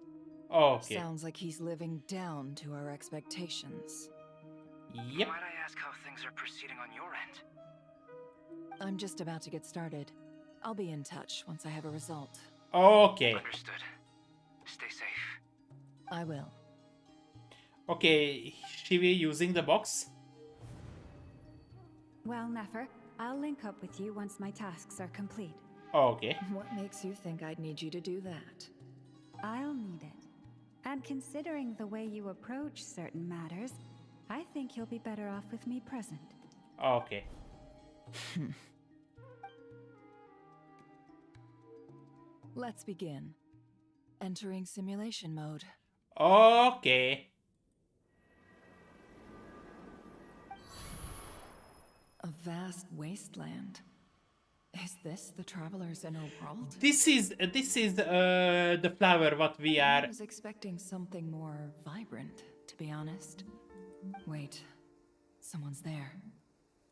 Okay. Sounds like he's living down to our expectations. Yep. Might I ask how things are proceeding on your end? I'm just about to get started. I'll be in touch once I have a result. Okay. Understood. Stay safe. I will. Okay, she be using the box? Well, Nefer, I'll link up with you once my tasks are complete. Okay. What makes you think I'd need you to do that? I'll need it. And considering the way you approach certain matters, I think you'll be better off with me present. Okay. Let's begin. Entering simulation mode. Okay. A vast wasteland. Is this the traveler's inner world? This is the flower what we I are. was expecting something more vibrant, to be honest. Wait, someone's there.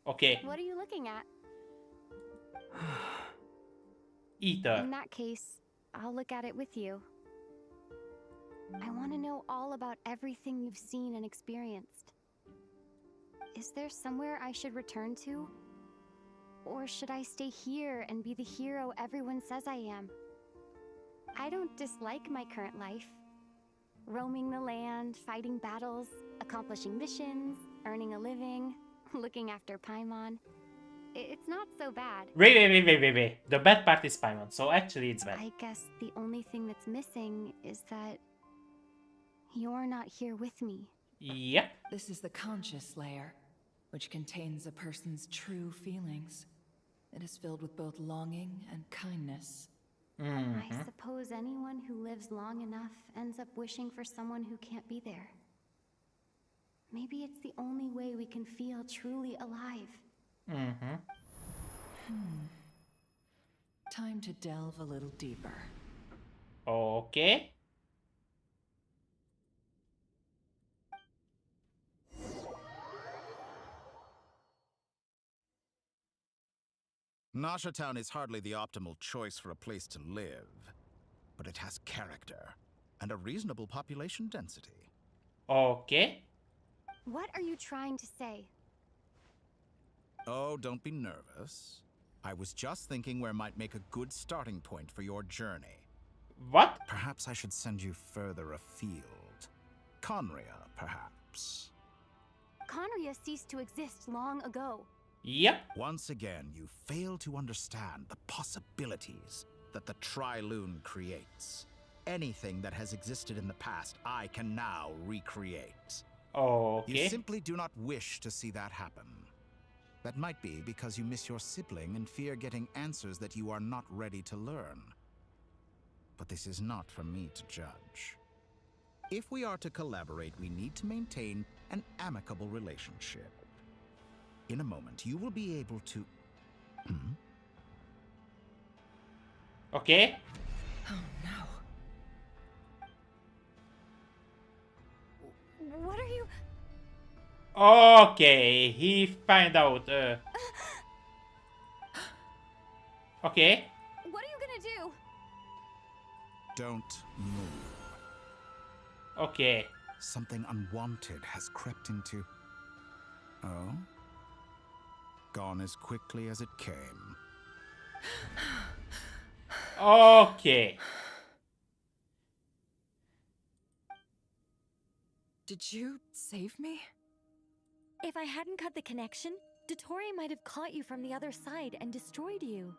Okay. What are you looking at? Ether. In that case, I'll look at it with you. I want to know all about everything you've seen and experienced. Is there somewhere I should return to? Or should I stay here and be the hero everyone says I am? I don't dislike my current life. Roaming the land, fighting battles, accomplishing missions, earning a living, looking after Paimon. It's not so bad. Wait. The bad part is Paimon, so actually it's bad. I guess the only thing that's missing is that you're not here with me. Yep. This is the conscious layer, which contains a person's true feelings. It is filled with both longing and kindness. I suppose anyone who lives long enough ends up wishing for someone who can't be there. Maybe it's the only way we can feel truly alive. Time to delve a little deeper. Okay. Nasha Town is hardly the optimal choice for a place to live, but it has character and a reasonable population density. Okay. What are you trying to say? Oh, don't be nervous. I was just thinking where might make a good starting point for your journey. What? Perhaps I should send you further afield. Conria, perhaps. Conria ceased to exist long ago. Yep. Once again, you fail to understand the possibilities that the Tri-Lune creates. Anything that has existed in the past, I can now recreate. Okay. You simply do not wish to see that happen. That might be because you miss your sibling and fear getting answers that you are not ready to learn. But this is not for me to judge. If we are to collaborate, we need to maintain an amicable relationship. In a moment, you will be able to... Okay. Oh no. What are you... Okay, he find out. Okay. What are you gonna do? Don't move. Okay. Something unwanted has crept into... Oh? Gone as quickly as it came. Okay. Did you save me? If I hadn't cut the connection, Dottore might have caught you from the other side and destroyed you.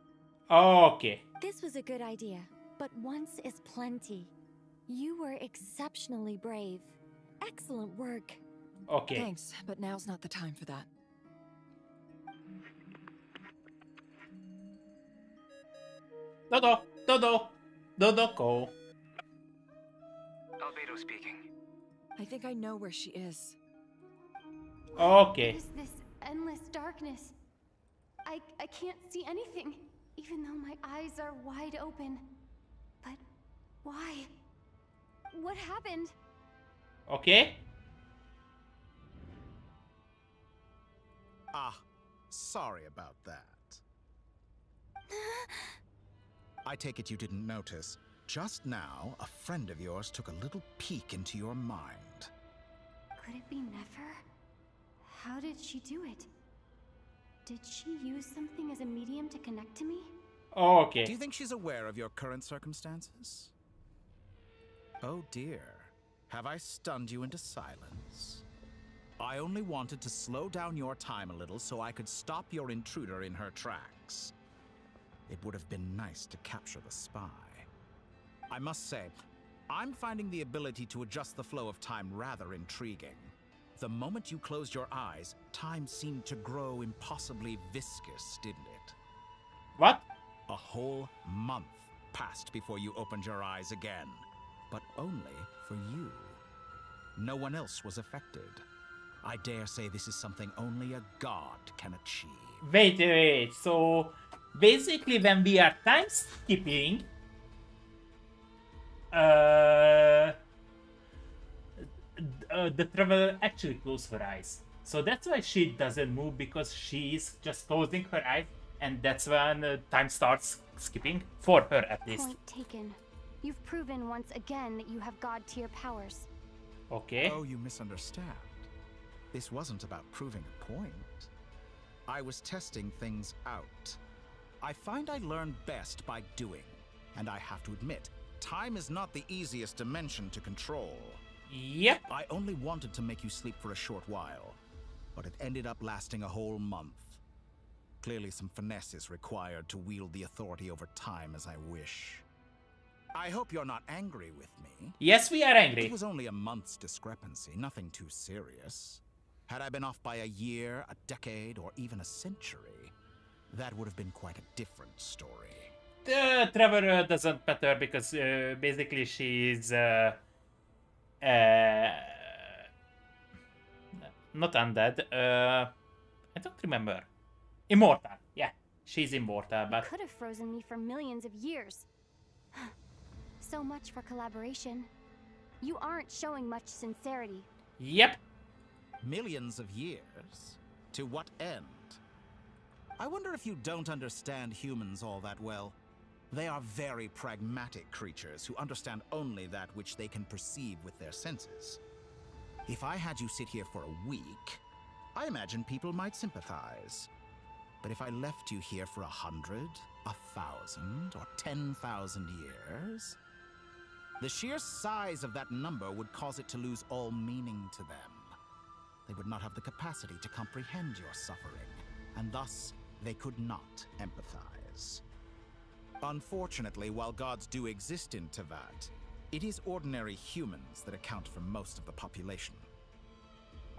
Okay. This was a good idea, but once is plenty. You were exceptionally brave. Excellent work. Okay. Thanks, but now's not the time for that. Dodo, go. Albedo speaking. I think I know where she is. Okay. What is this endless darkness? I can't see anything, even though my eyes are wide open. But why? What happened? Okay. Ah, sorry about that. I take it you didn't notice. Just now, a friend of yours took a little peek into your mind. Could it be Nefer? How did she do it? Did she use something as a medium to connect to me? Okay. Do you think she's aware of your current circumstances? Oh dear. Have I stunned you into silence? I only wanted to slow down your time a little so I could stop your intruder in her tracks. It would have been nice to capture the spy. I must say, I'm finding the ability to adjust the flow of time rather intriguing. The moment you closed your eyes, time seemed to grow impossibly viscous, didn't it? What? A whole month passed before you opened your eyes again. But only for you. No one else was affected. I dare say this is something only a god can achieve. Wait. So basically, when we are time skipping, the traveler actually closes her eyes. So that's why she doesn't move, because she is just closing her eyes, and that's when time starts skipping for her at least. Point taken. You've proven once again that you have god-tier powers. Okay. Oh, you misunderstand. This wasn't about proving a point. I was testing things out. I find I learn best by doing, and I have to admit, time is not the easiest dimension to control. Yep. I only wanted to make you sleep for a short while, but it ended up lasting a whole month. Clearly some finesse is required to wield the authority over time as I wish. I hope you're not angry with me. Yes, we are angry. It was only a month's discrepancy, nothing too serious. Had I been off by a year, a decade, or even a century, that would have been quite a different story. Trevor doesn't matter because basically she's not undead. I don't remember. Immortal. Yeah, she's immortal. You But could have frozen me for millions of years. So much for collaboration. You aren't showing much sincerity. Yep. Millions of years? To what end? I wonder if you don't understand humans all that well. They are very pragmatic creatures who understand only that which they can perceive with their senses. If I had you sit here for a week, I imagine people might sympathize. But if I left you here for 100, 1,000, or 10,000 years, the sheer size of that number would cause it to lose all meaning to them. They would not have the capacity to comprehend your suffering, and thus they could not empathize. Unfortunately, while gods do exist in Tevat, it is ordinary humans that account for most of the population.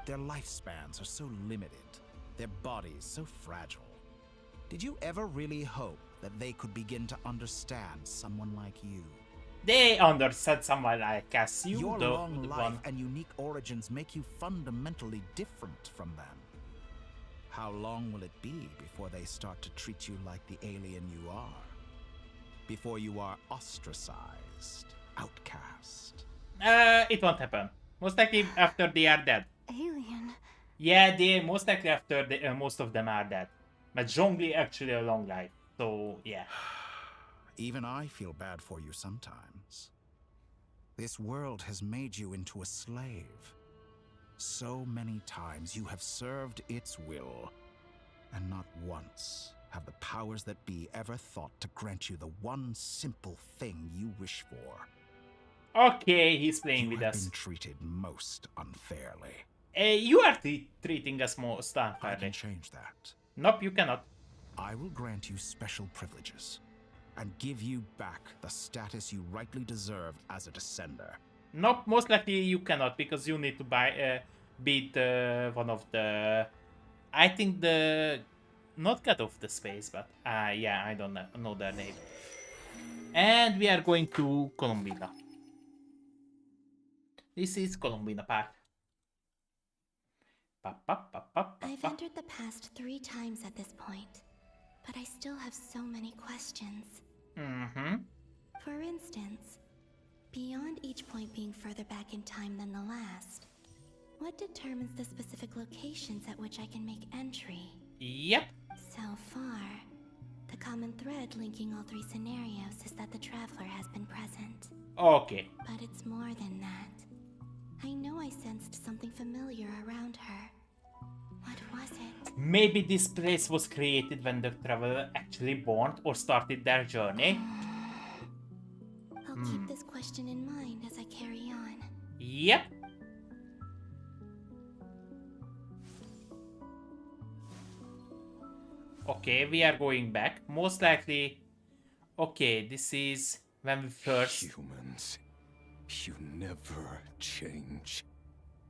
Their lifespans are so limited, their bodies so fragile. Did you ever really hope that they could begin to understand someone like you? they understand someone like us. Your the long life one. and unique origins make you fundamentally different from them. How long will it be before they start to treat you like the alien you are? Before you are ostracized, outcast? It won't happen. Most likely after they are dead. Alien? Yeah, they most likely after most of them are dead. But Zhongli actually a long life. So yeah. Even I feel bad for you sometimes. This world has made you into a slave. So many times you have served its will, and not once have the powers that be ever thought to grant you the one simple thing you wish for. Okay, he's playing with You have us. been treated most unfairly. You are treating us most I unfairly. can change that. Nope, you cannot. I will grant you special privileges and give you back the status you rightly deserve as a descender. Nope, most likely you cannot because you need to beat one of the... I think the... Not God of the Space, but yeah, I don't know their name. And we are going to Columbina. This is Columbina part. I've entered the past 3 times at this point, but I still have so many questions. For instance, beyond each point being further back in time than the last, what determines the specific locations at which I can make entry? Yep. So far, the common thread linking all 3 scenarios is that the Traveler has been present. Okay. But it's more than that. I know I sensed something familiar around her. What was it? Maybe this place was created when the Traveler actually born or started their journey. I'll keep this question in mind as I carry on. Yep. Okay, we are going back. Most likely... Okay, this is when we first... Humans, you never change.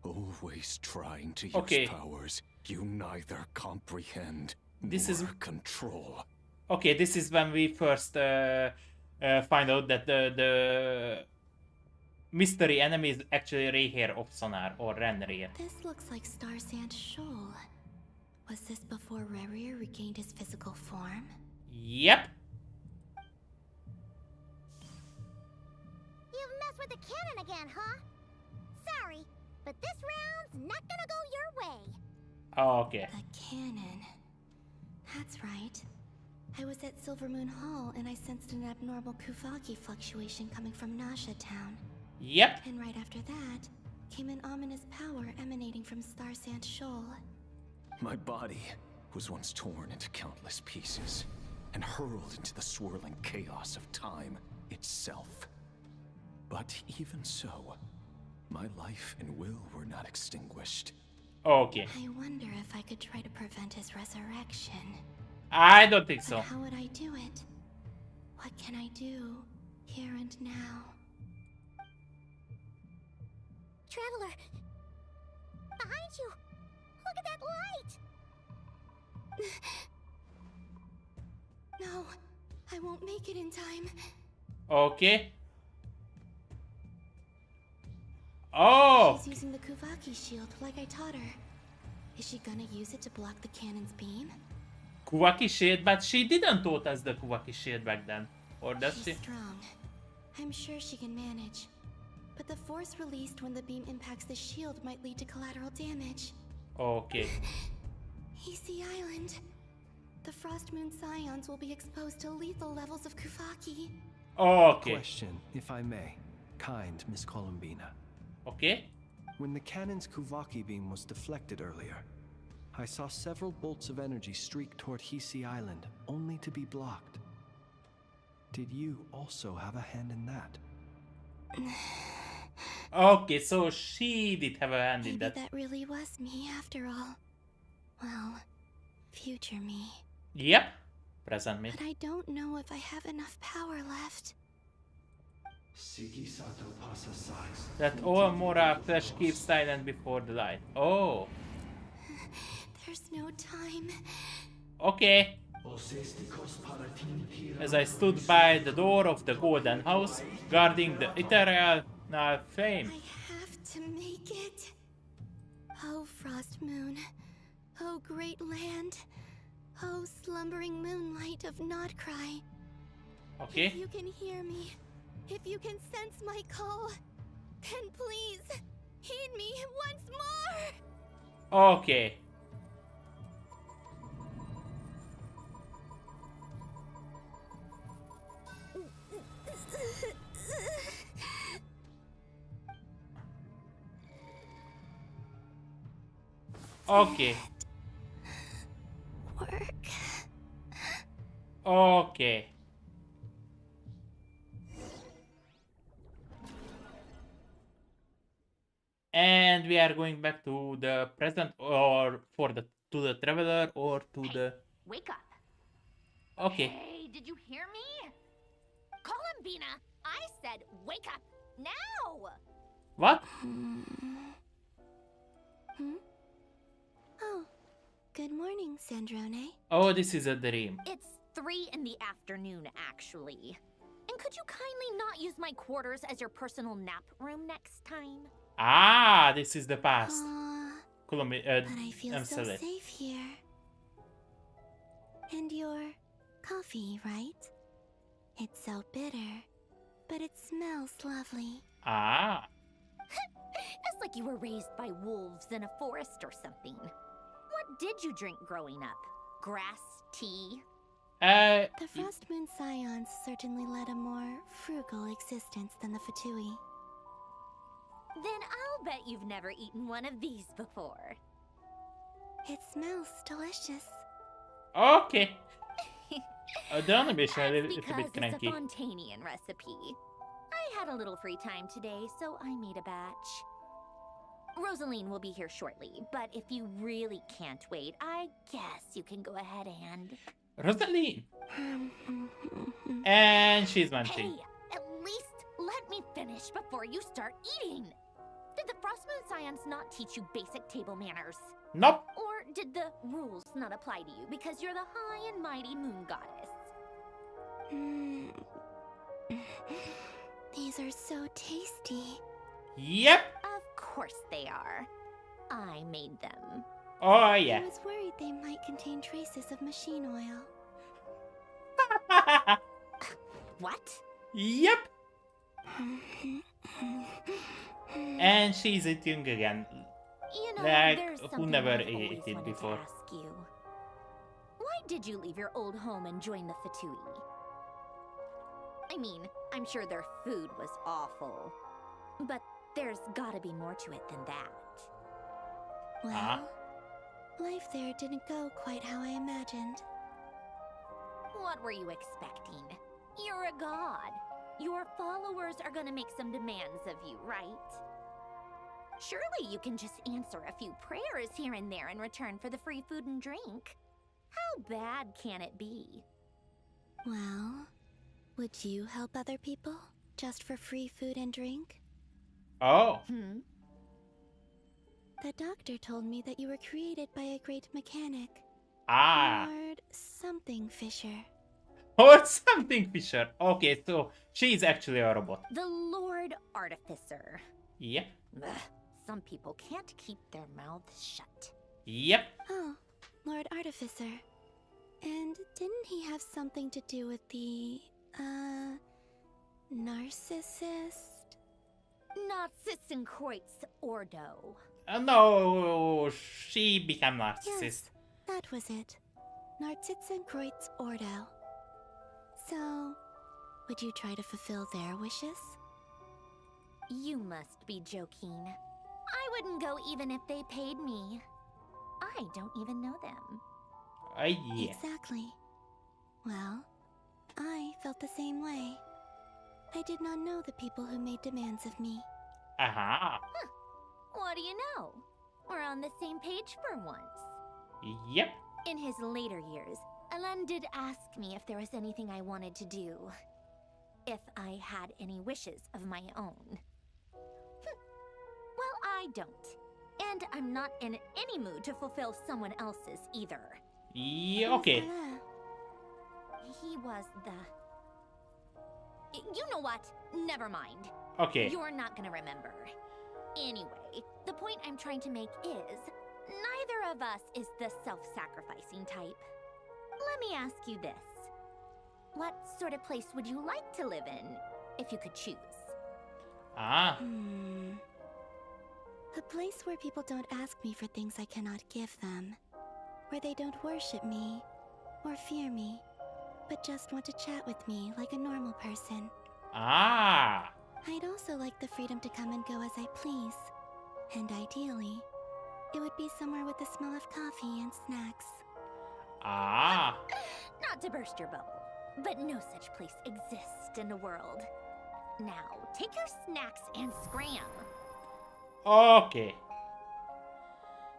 Always trying to use powers you neither comprehend nor control. Okay, this is when we first find out that mystery enemy is actually Rehair of Sonar or Renrir. This looks like Star Sand Shoal. Was this before Renrir regained his physical form? Yep. You've messed with the cannon again, huh? Sorry, but this round's not gonna go your way. Oh, okay. The cannon. That's right. I was at Silver Moon Hall and I sensed an abnormal Kuvaki fluctuation coming from Nasha Town. Yep. And right after that, came an ominous power emanating from Star Sand Shoal. My body was once torn into countless pieces and hurled into the swirling chaos of time itself. But even so, my life and will were not extinguished. Okay. I wonder if I could try to prevent his resurrection. I don't think so. But how would I do it? What can I do here and now? Traveler! Behind you! Look at that light! No, I won't make it in time. Okay. Oh! She's using the Kuvaki shield like I taught her. Is she gonna use it to block the cannon's beam? Kuvaki shield, but she didn't taught us the Kuvaki shield back then. Or does she? She's strong. I'm sure she can manage. But the force released when the beam impacts the shield might lead to collateral damage. Okay. Easy Island. The Frost Moon Scions will be exposed to lethal levels of Kuvaki. Okay. Question, if I may. Kind Miss Columbina. Okay. When the cannon's Kuvaki beam was deflected earlier, I saw several bolts of energy streak toward Hisi Island, only to be blocked. Did you also have a hand in that? Okay, so she did have a hand in Maybe that. that really was me after all. Well, future me. Yep. Present me. But I don't know if I have enough power left. That all Mora flesh keeps silent before the light. Oh. There's no time. Okay. As I stood by the door of the golden house, guarding the eternal flame. I have to make it. Oh, Frost Moon. Oh, great land. Oh, slumbering moonlight of Nodcry. Okay. If you can hear me, if you can sense my call, then please, heed me once more! Okay. Okay. Work. Okay. And we are going back to the present, or to the traveler, or to the. Wake up. Okay. Hey, did you hear me? Columbina, I said wake up now. What? Oh, good morning, Sandrone. Oh, this is a dream. It's 3 in the afternoon, actually. And could you kindly not use my quarters as your personal nap room next time? Ah, this is the past. But I feel I'm so sorry. safe here. And your coffee, right? It's so bitter, but it smells lovely. Ah. It's like you were raised by wolves in a forest or something. What did you drink growing up? Grass tea? The Frost Moon Scions certainly led a more frugal existence than the Fatui. Then I'll bet you've never eaten one of these before. It smells delicious. Okay. The animation a That's little because bit cranky. it's a Fontanian recipe. I had a little free time today, so I made a batch. Rosaline will be here shortly, but if you really can't wait, I guess you can go ahead and... Rosaline! And she's munching. Hey, at least let me finish before you start eating. Did the Frost Moon Scions not teach you basic table manners? Nope. Or did the rules not apply to you because you're the high and mighty moon goddess? The These are so tasty. Yep. Of course they are. I made them. Oh, yeah. I was worried they might contain traces of machine oil. What? Yep. And she's eating again. You know, Like, there's who something never I've ate always it wanted before. to ask you. Why did you leave your old home and join the Fatui? I mean, I'm sure their food was awful. But there's gotta be more to it than that. Well, life there didn't go quite how I imagined. What were you expecting? You're a god. Your followers are gonna make some demands of you, right? Surely you can just answer a few prayers here and there in return for the free food and drink. How bad can it be? Well, would you help other people just for free food and drink? Oh. The doctor told me that you were created by a great mechanic. Lord something Fisher. Or something Fisher. Okay, so she's actually a robot. The Lord Artificer. Yep. Ugh, some people can't keep their mouths shut. Yep. Oh, Lord Artificer. And didn't he have something to do with the, narcissist? Narcissenkreuz Ordo. No, she became narcissist. Yes, that was it. Narcissenkreuz Ordo. So, would you try to fulfill their wishes? You must be joking. I wouldn't go even if they paid me. I don't even know them. Yeah. Exactly. Well, I felt the same way. I did not know the people who made demands of me. Aha. Huh. What do you know? We're on the same page for once. Yep. In his later years, Alan did ask me if there was anything I wanted to do. If I had any wishes of my own. Well, I don't. And I'm not in any mood to fulfill someone else's either. Yeah, okay. He was the... You know what? Never mind. Okay. You're not gonna remember. Anyway, the point I'm trying to make is, neither of us is the self-sacrificing type. Let me ask you this. What sort of place would you like to live in, if you could choose? Ah. A place where people don't ask me for things I cannot give them. Where they don't worship me, or fear me, but just want to chat with me like a normal person. Ah. I'd also like the freedom to come and go as I please. And ideally, it would be somewhere with the smell of coffee and snacks. Ah. Not to burst your bubble, but no such place exists in the world. Now, take your snacks and scram. Okay.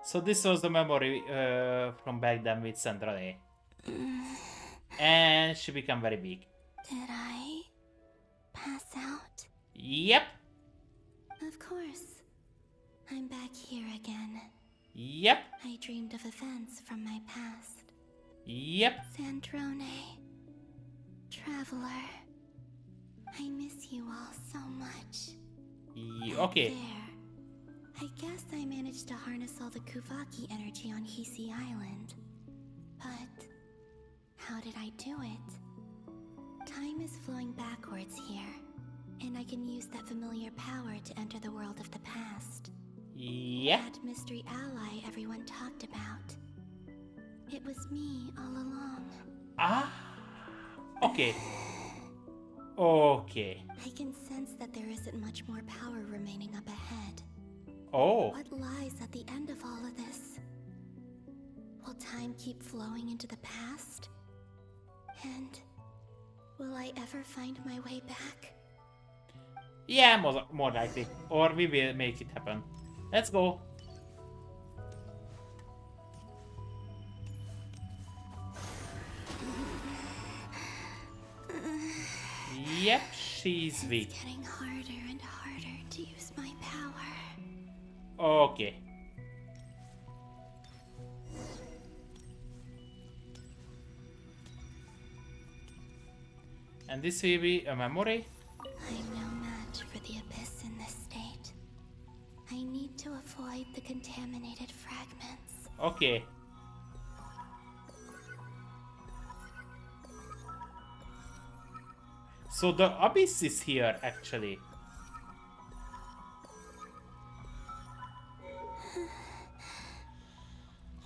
So this was the memory from back then with Sandra Day. And she became very big. Did I pass out? Yep. Of course. I'm back here again. Yep. I dreamed of events from my past. Yep. Sandrone. Traveler. I miss you all so much. Okay. There. I guess I managed to harness all the Kuvaki energy on Hisi Island. But how did I do it? Time is flowing backwards here, and I can use that familiar power to enter the world of the past. Yeah. That mystery ally everyone talked about. It was me all along. Ah. Okay. Okay. I can sense that there isn't much more power remaining up ahead. Oh. What lies at the end of all of this? Will time keep flowing into the past? And will I ever find my way back? Yeah, more likely. Or we will make it happen. Let's go. Yep, she's weak. It's getting harder and harder to use my power. Okay. And this will be a memory. I'm no match much for the Abyss in this state. I need to avoid the contaminated fragments. Okay. So the Abyss is here, actually.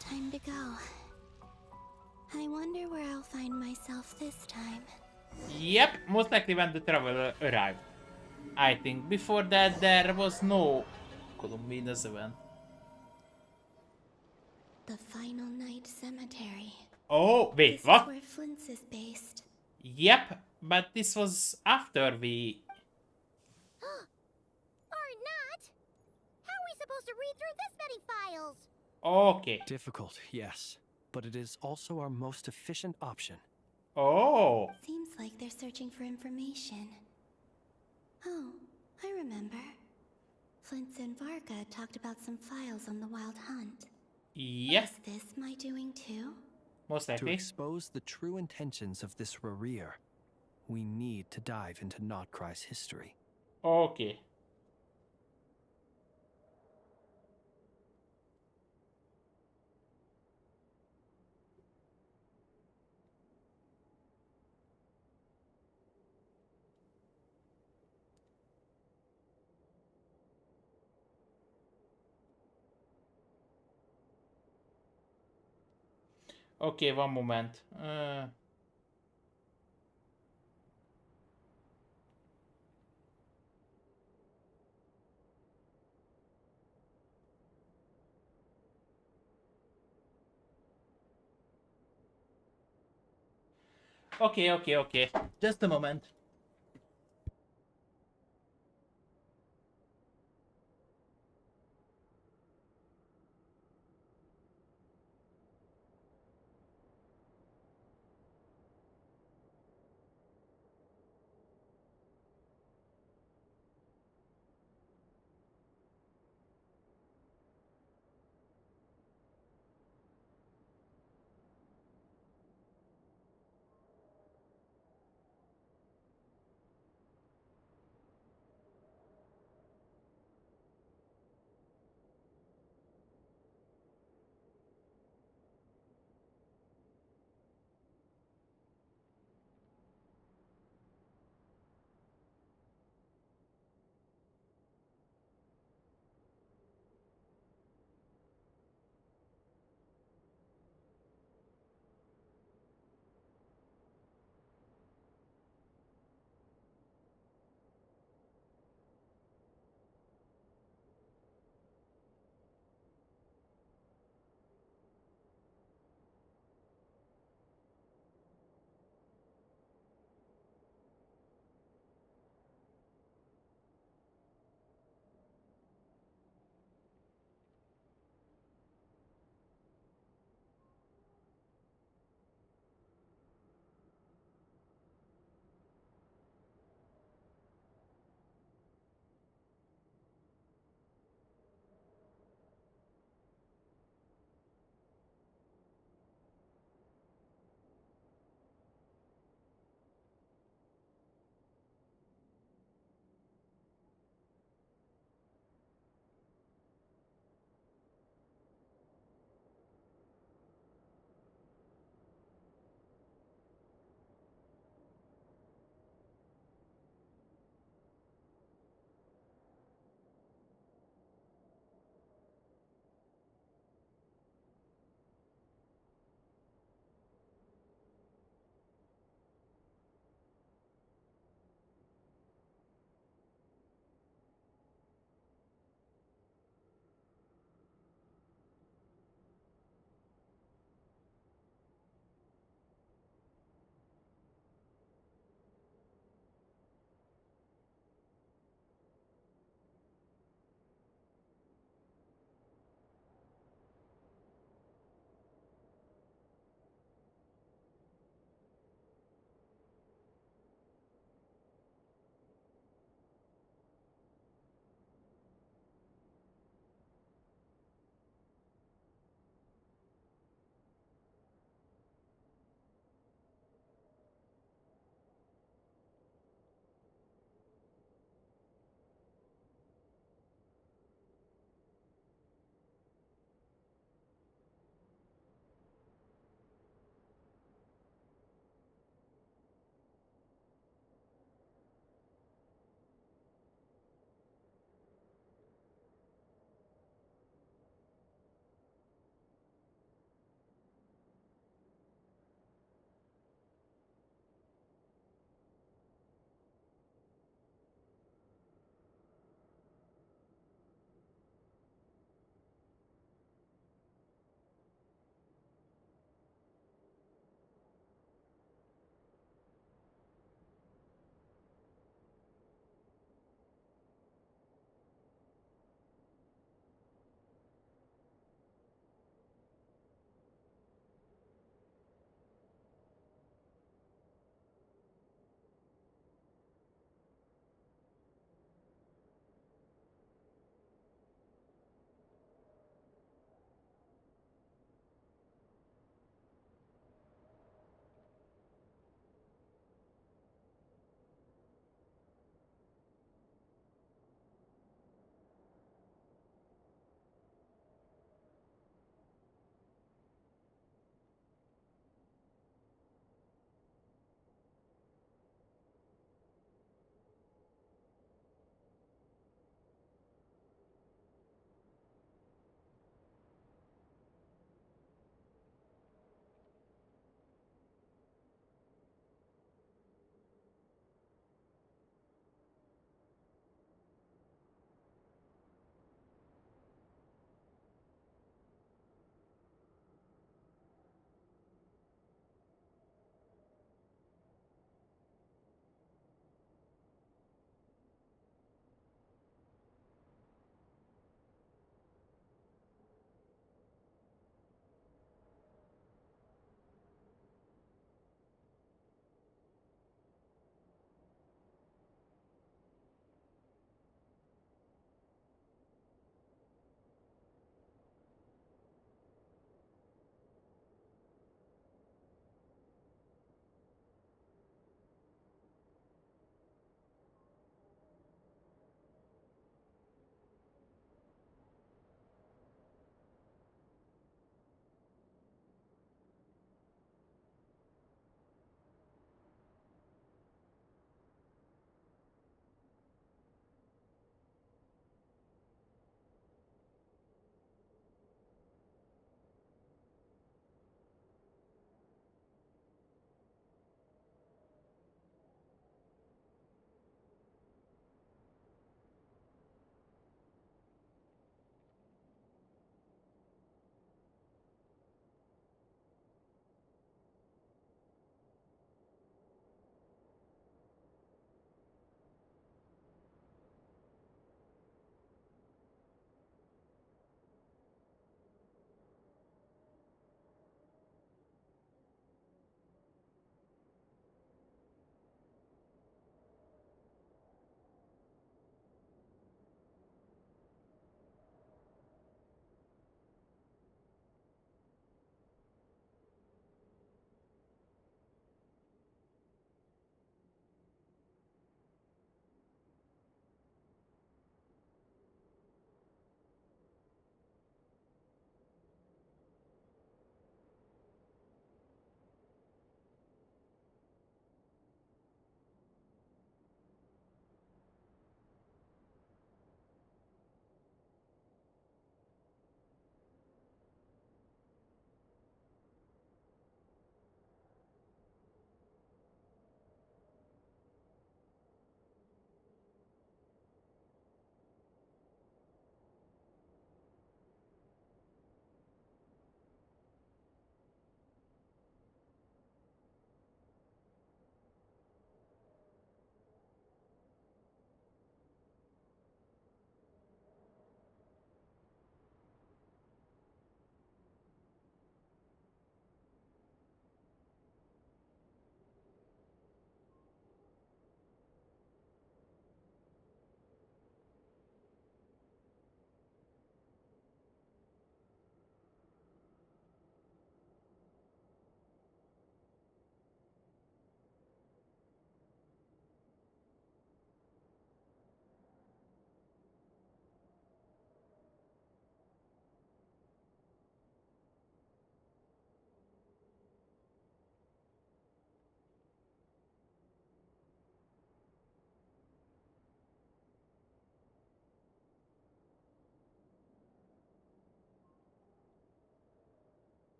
Time to go. I wonder where I'll find myself this time. Yep, most likely when the traveler arrived. I think before that there was no Columbinas event. The Final Night Cemetery. Oh, wait, This what? is where Flint's is based. Yep, but this was after we... Or not! How are we supposed to read through this many files? Okay. Difficult, yes. But it is also our most efficient option. Oh. Seems like they're searching for information. Oh, I remember. Flint's and Varga talked about some files on the Wild Hunt. Yes. Is this my doing too? Most To likely. expose the true intentions of this Rarir, we need to dive into Notcry's history. Okay. Okay, one moment. Okay. Just a moment.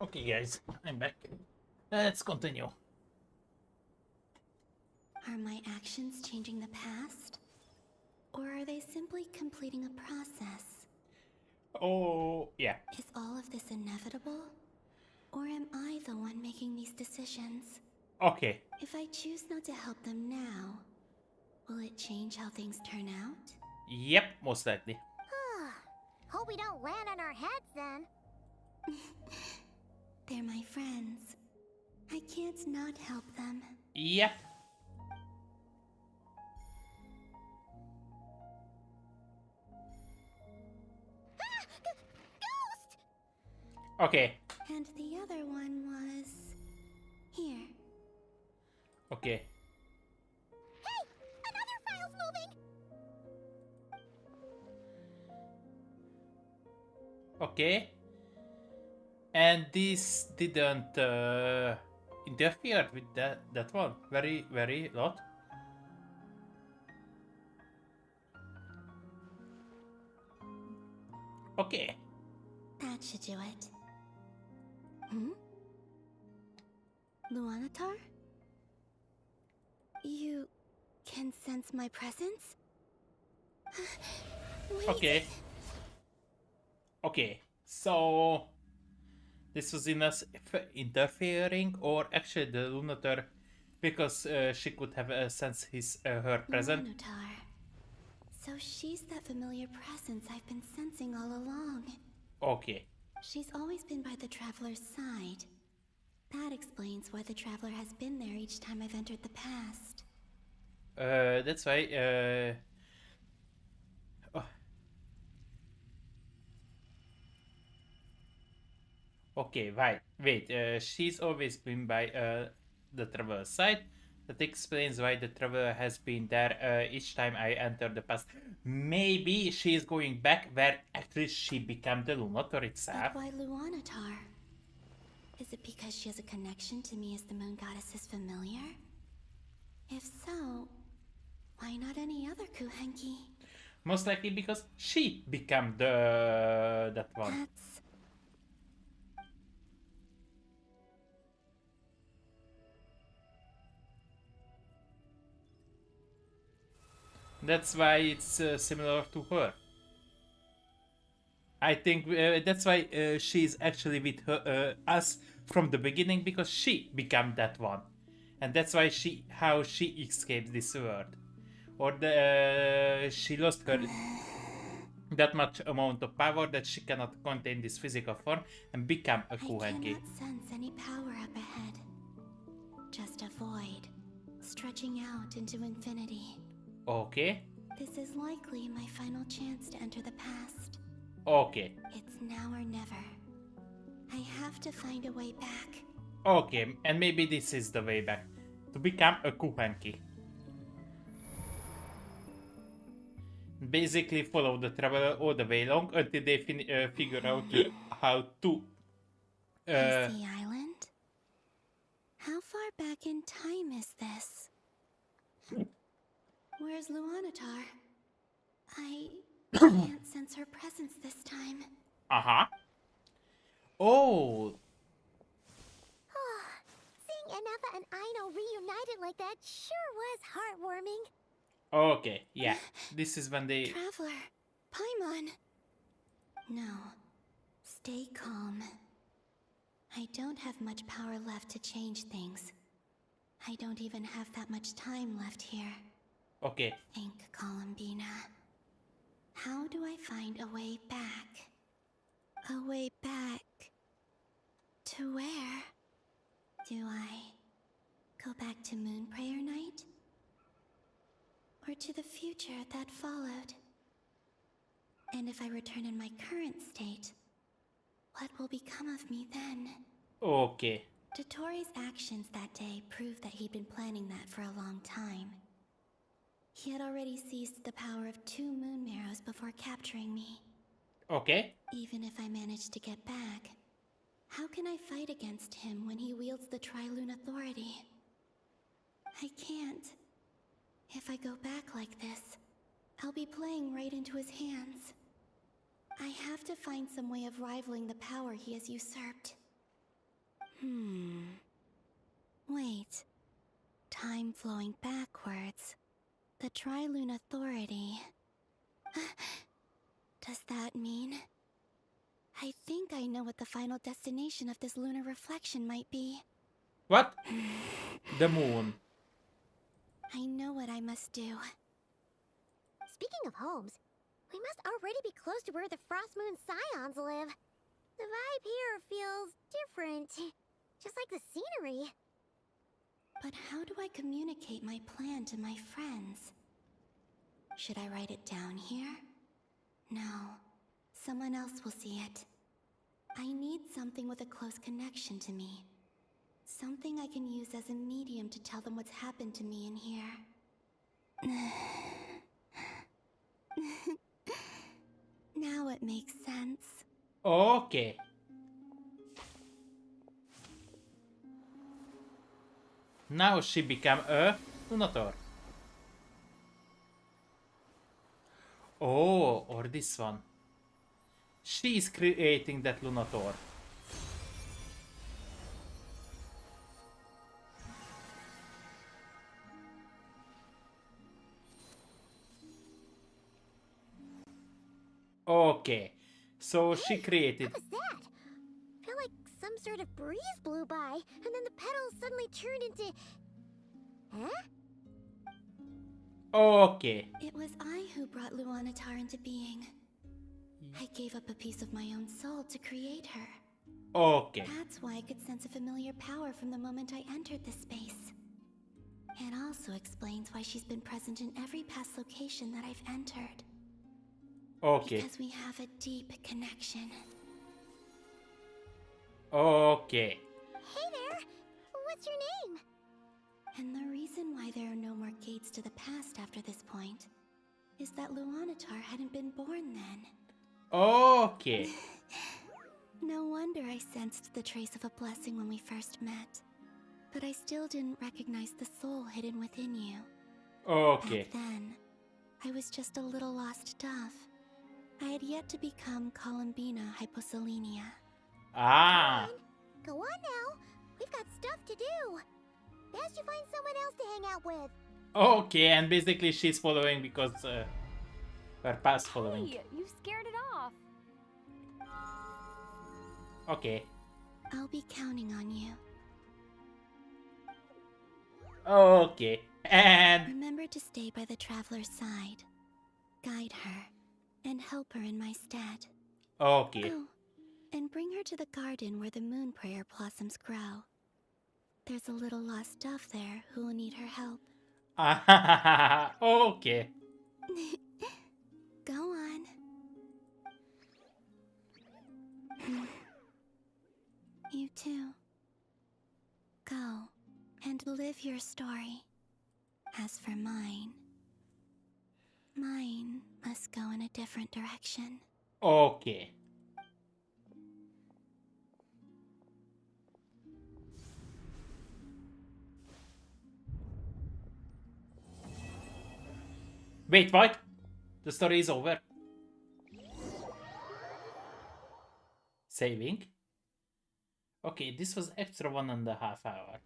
Okay, guys, I'm back. Let's continue. Are my actions changing the past? Or are they simply completing a process? Oh, yeah. Is all of this inevitable? Or am I the one making these decisions? Okay. If I choose not to help them now, will it change how things turn out? Yep, most likely. Hope we don't land on our heads then. They're my friends. I can't not help them. Yep. Ghost! Okay. And the other one was... here. Okay. Hey! Another file's moving! Okay. And this didn't interfere with that one. Very lot. Okay. That should do it. Luanatar? You can sense my presence? Wait. Okay. Okay. So this was in us interfering, or actually the Lunator, because she could have sensed her presence. Luanatar. So she's that familiar presence I've been sensing all along. Okay. She's always been by the Traveler's side. That explains why the Traveler has been there each time I've entered the past. That's why. Oh. Okay, right. Wait. She's always been by the Traveler's side. That explains why the Traveler has been there each time I enter the past. Maybe she is going back where actually she became the Lunator itself. But why Luanatar? Is it because she has a connection to me as the Moon Goddess's familiar? If so, why not any other Kuhenki? Most likely because she became that one. That's why it's similar to her. I think that's why she's actually with us from the beginning, because she became that one, and that's why how she escaped this world, or she lost her that much amount of power that she cannot contain this physical form and become a Kuhenki. I cannot sense any power up ahead. Just a void, stretching out into infinity. Okay. This is likely my final chance to enter the past. Okay. It's now or never. I have to find a way back. Okay, and maybe this is the way back. To become a Kuhenki. Basically follow the Traveler all the way along until they figure out how to... Icy Island? How far back in time is this? Where's Luanatar? I can't sense her presence this time. Uh-huh. Oh. Seeing Anafa and Aino reunited like that sure was heartwarming. Okay, yeah. This is when they... Traveler, Paimon. No. Stay calm. I don't have much power left to change things. I don't even have that much time left here. Okay. Think, Columbina. How do I find a way back? A way back... to where? Do I go back to Moon Prayer Night? Or to the future that followed? And if I return in my current state, what will become of me then? Okay. Dotori's actions that day proved that he'd been planning that for a long time. He had already seized the power of 2 moon marrows before capturing me. Okay. Even if I managed to get back, how can I fight against him when he wields the Tri-Lune Authority? I can't. If I go back like this, I'll be playing right into his hands. I have to find some way of rivaling the power he has usurped. Wait. Time flowing backwards. The Trilune Authority. Does that mean... I think I know what the final destination of this lunar reflection might be. What? The moon. I know what I must do. Speaking of homes, we must already be close to where the Frost Moon Scions live. The vibe here feels different, just like the scenery. But how do I communicate my plan to my friends? Should I write it down here? No. Someone else will see it. I need something with a close connection to me. Something I can use as a medium to tell them what's happened to me in here. Now it makes sense. Okay. Now she became a Lunator. Oh, or this one. She is creating that Lunator. Okay, so she created... What was that? I feel like some sort of breeze blew by, and then the petals suddenly turned into... Huh? Okay. It was I who brought Luanatar into being. I gave up a piece of my own soul to create her. Okay. That's why I could sense a familiar power from the moment I entered this space. It also explains why she's been present in every past location that I've entered. Okay. Because we have a deep connection. Okay. Hey there! What's your name? And the reason why there are no more gates to the past after this point is that Luanatar hadn't been born then. Okay. No wonder I sensed the trace of a blessing when we first met. But I still didn't recognize the soul hidden within you. Okay. Back then, I was just a little lost dove. I had yet to become Columbina Hyposelenia. Ah. Go on now. We've got stuff to do. Best you find someone else to hang out with. Okay, and basically she's following because her past following. Hey, you scared it off. Okay. I'll be counting on you. Okay. And remember to stay by the traveler's side. Guide her and help her in my stead. okay. Oh, and bring her to the garden where the moon prayer blossoms grow. There's a little lost dove there who will need her help. Okay. Go on. You too. Go and live your story. As for mine must go in a different direction. Okay. Wait, what? The story is over. Saving. Okay, this was extra 1.5 hours.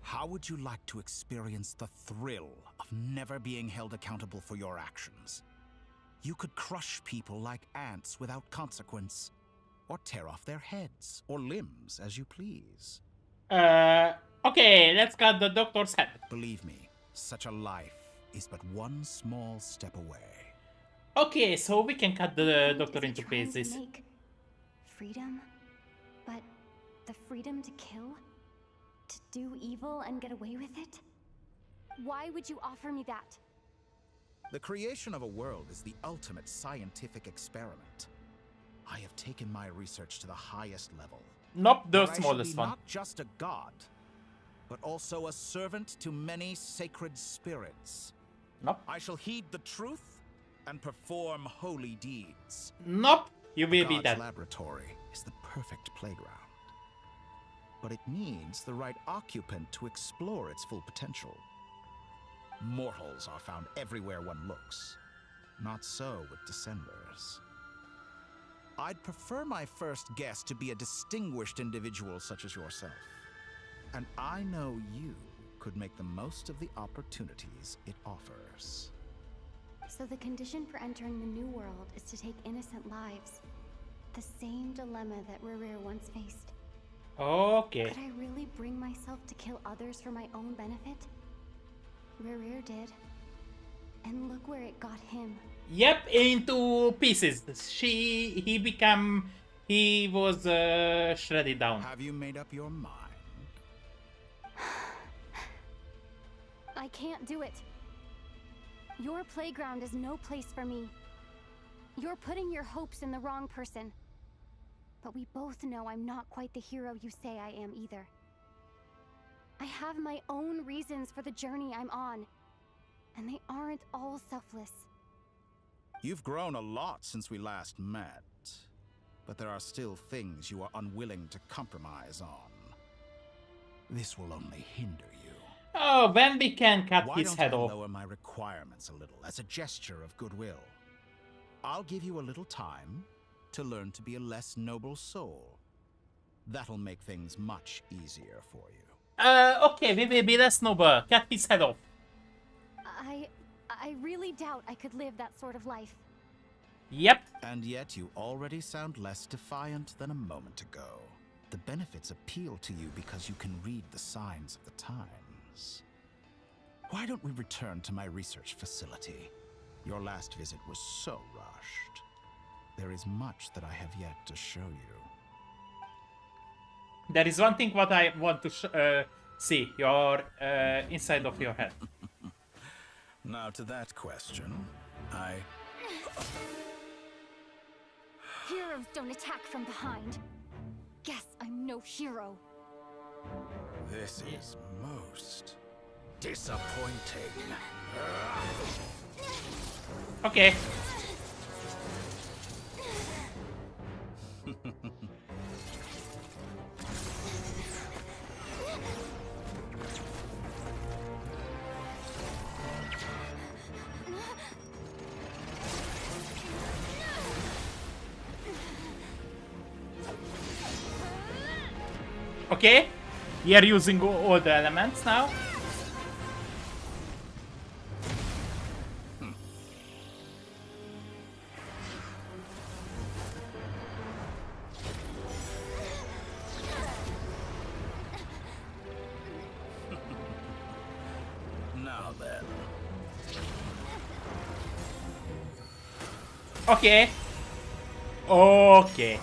How would you like to experience the thrill of never being held accountable for your actions? You could crush people like ants without consequence, or tear off their heads or limbs as you please. Okay, let's cut the doctor's head. Believe me, such a life is but one small step away. Okay, so we can cut the doctor into pieces. Freedom? But the freedom to kill? To do evil and get away with it? Why would you offer me that? The creation of a world is the ultimate scientific experiment. I have taken my research to the highest level. Not the where smallest I shall be one. Not just a god, but also a servant to many sacred spirits. Nope. I shall heed the truth and perform holy deeds. Nope. You will be God's dead. laboratory is the perfect playground. But it needs the right occupant to explore its full potential. Mortals are found everywhere one looks. Not so with Descenders. I'd prefer my first guest to be a distinguished individual such as yourself. And I know you could make the most of the opportunities it offers. So the condition for entering the new world is to take innocent lives. The same dilemma that Rerir once faced. Okay. Could I really bring myself to kill others for my own benefit? Rerir did. And look where it got him. Yep, into pieces. He was shredded down. Have you made up your mind? I can't do it. Your playground is no place for me. You're putting your hopes in the wrong person. But we both know I'm not quite the hero you say I am either. I have my own reasons for the journey I'm on. And they aren't all selfless. You've grown a lot since we last met. But there are still things you are unwilling to compromise on. This will only hinder you. Oh, then we can cut Why his don't head I off. lower my requirements a little as a gesture of goodwill? I'll give you a little time to learn to be a less noble soul. That'll make things much easier for you. Okay, we will be less noble. Cut his head off. I really doubt I could live that sort of life. Yep. And yet you already sound less defiant than a moment ago. The benefits appeal to you because you can read the signs of the times. Why don't we return to my research facility? Your last visit was so rushed. There is much that I have yet to show you. There is one thing what I want to see. Your inside of your head. Now to that question, Heroes don't attack from behind. Guess I'm no hero. This is most disappointing. Okay. Okay, we are using all the elements now. Now then. Okay. Okay.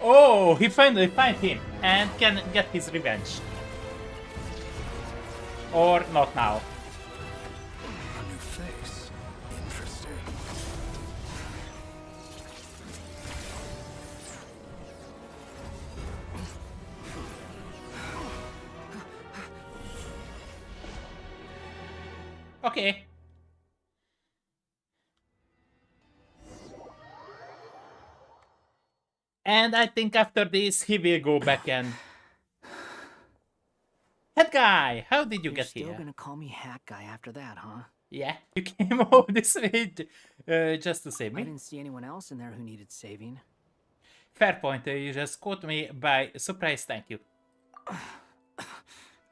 Oh, he finally find him and can get his revenge. Or not now. A new face. Interesting. Okay. And I think after this, he will go back and... Head guy, how did you get here? You're still gonna call me Hat Guy after that, huh? Yeah, you came over this way just to save me. I didn't see anyone else in there who needed saving. Fair point, you just caught me by surprise, thank you.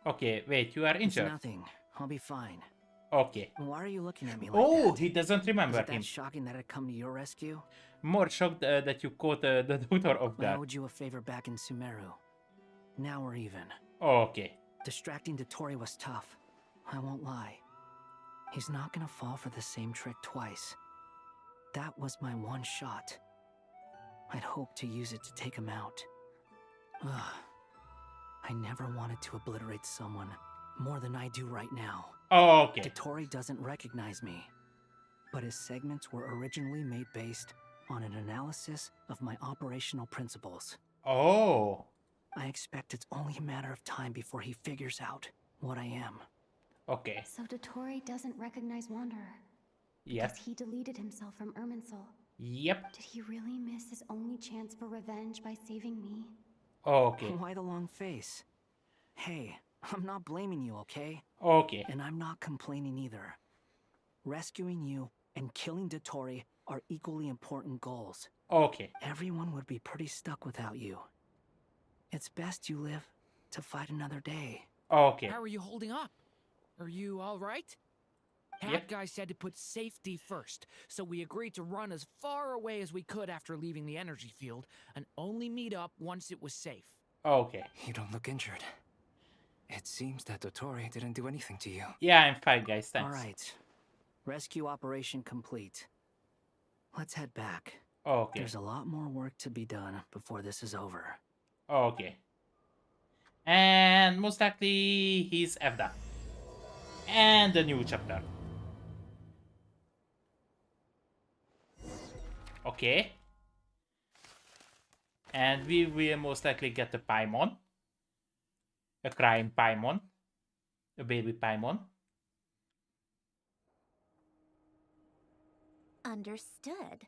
Okay, wait, you are injured. It's nothing. I'll be fine. Okay. Why are you looking at me like Oh, that? he doesn't remember Is it him. that shocking that I'd come to your rescue? More shocked that you caught the daughter of I God. owed you a favor back in Sumeru. Now we're even. Okay. Distracting Dotori was tough. I won't lie. He's not gonna fall for the same trick twice. That was my one shot. I'd hoped to use it to take him out. Ugh. I never wanted to obliterate someone more than I do right now. Oh, okay. Dotori doesn't recognize me. But his segments were originally made based on an analysis of my operational principles. Oh. I expect it's only a matter of time before he figures out what I am. Okay. So Dotori doesn't recognize Wanderer. Yep. Because he deleted himself from Irminsul. Yep. Did he really miss his only chance for revenge by saving me? Okay. Why the long face? Hey, I'm not blaming you, okay? Okay. And I'm not complaining either. Rescuing you and killing Dottore are equally important goals. Okay. Everyone would be pretty stuck without you. It's best you live to fight another day. Okay. How are you holding up? Are you all right? Hat Guy said to put safety first, so we agreed to run as far away as we could after leaving the energy field and only meet up once it was safe. Okay. You don't look injured. It seems that Dottore didn't do anything to you. Yeah, I'm fine, guys. Thanks. All right. Rescue operation complete. Let's head back. Okay. There's a lot more work to be done before this is over. Okay. And most likely he's Evda. And the new chapter. Okay. And we will most likely get a Paimon. A crying Paimon. A baby Paimon. Understood.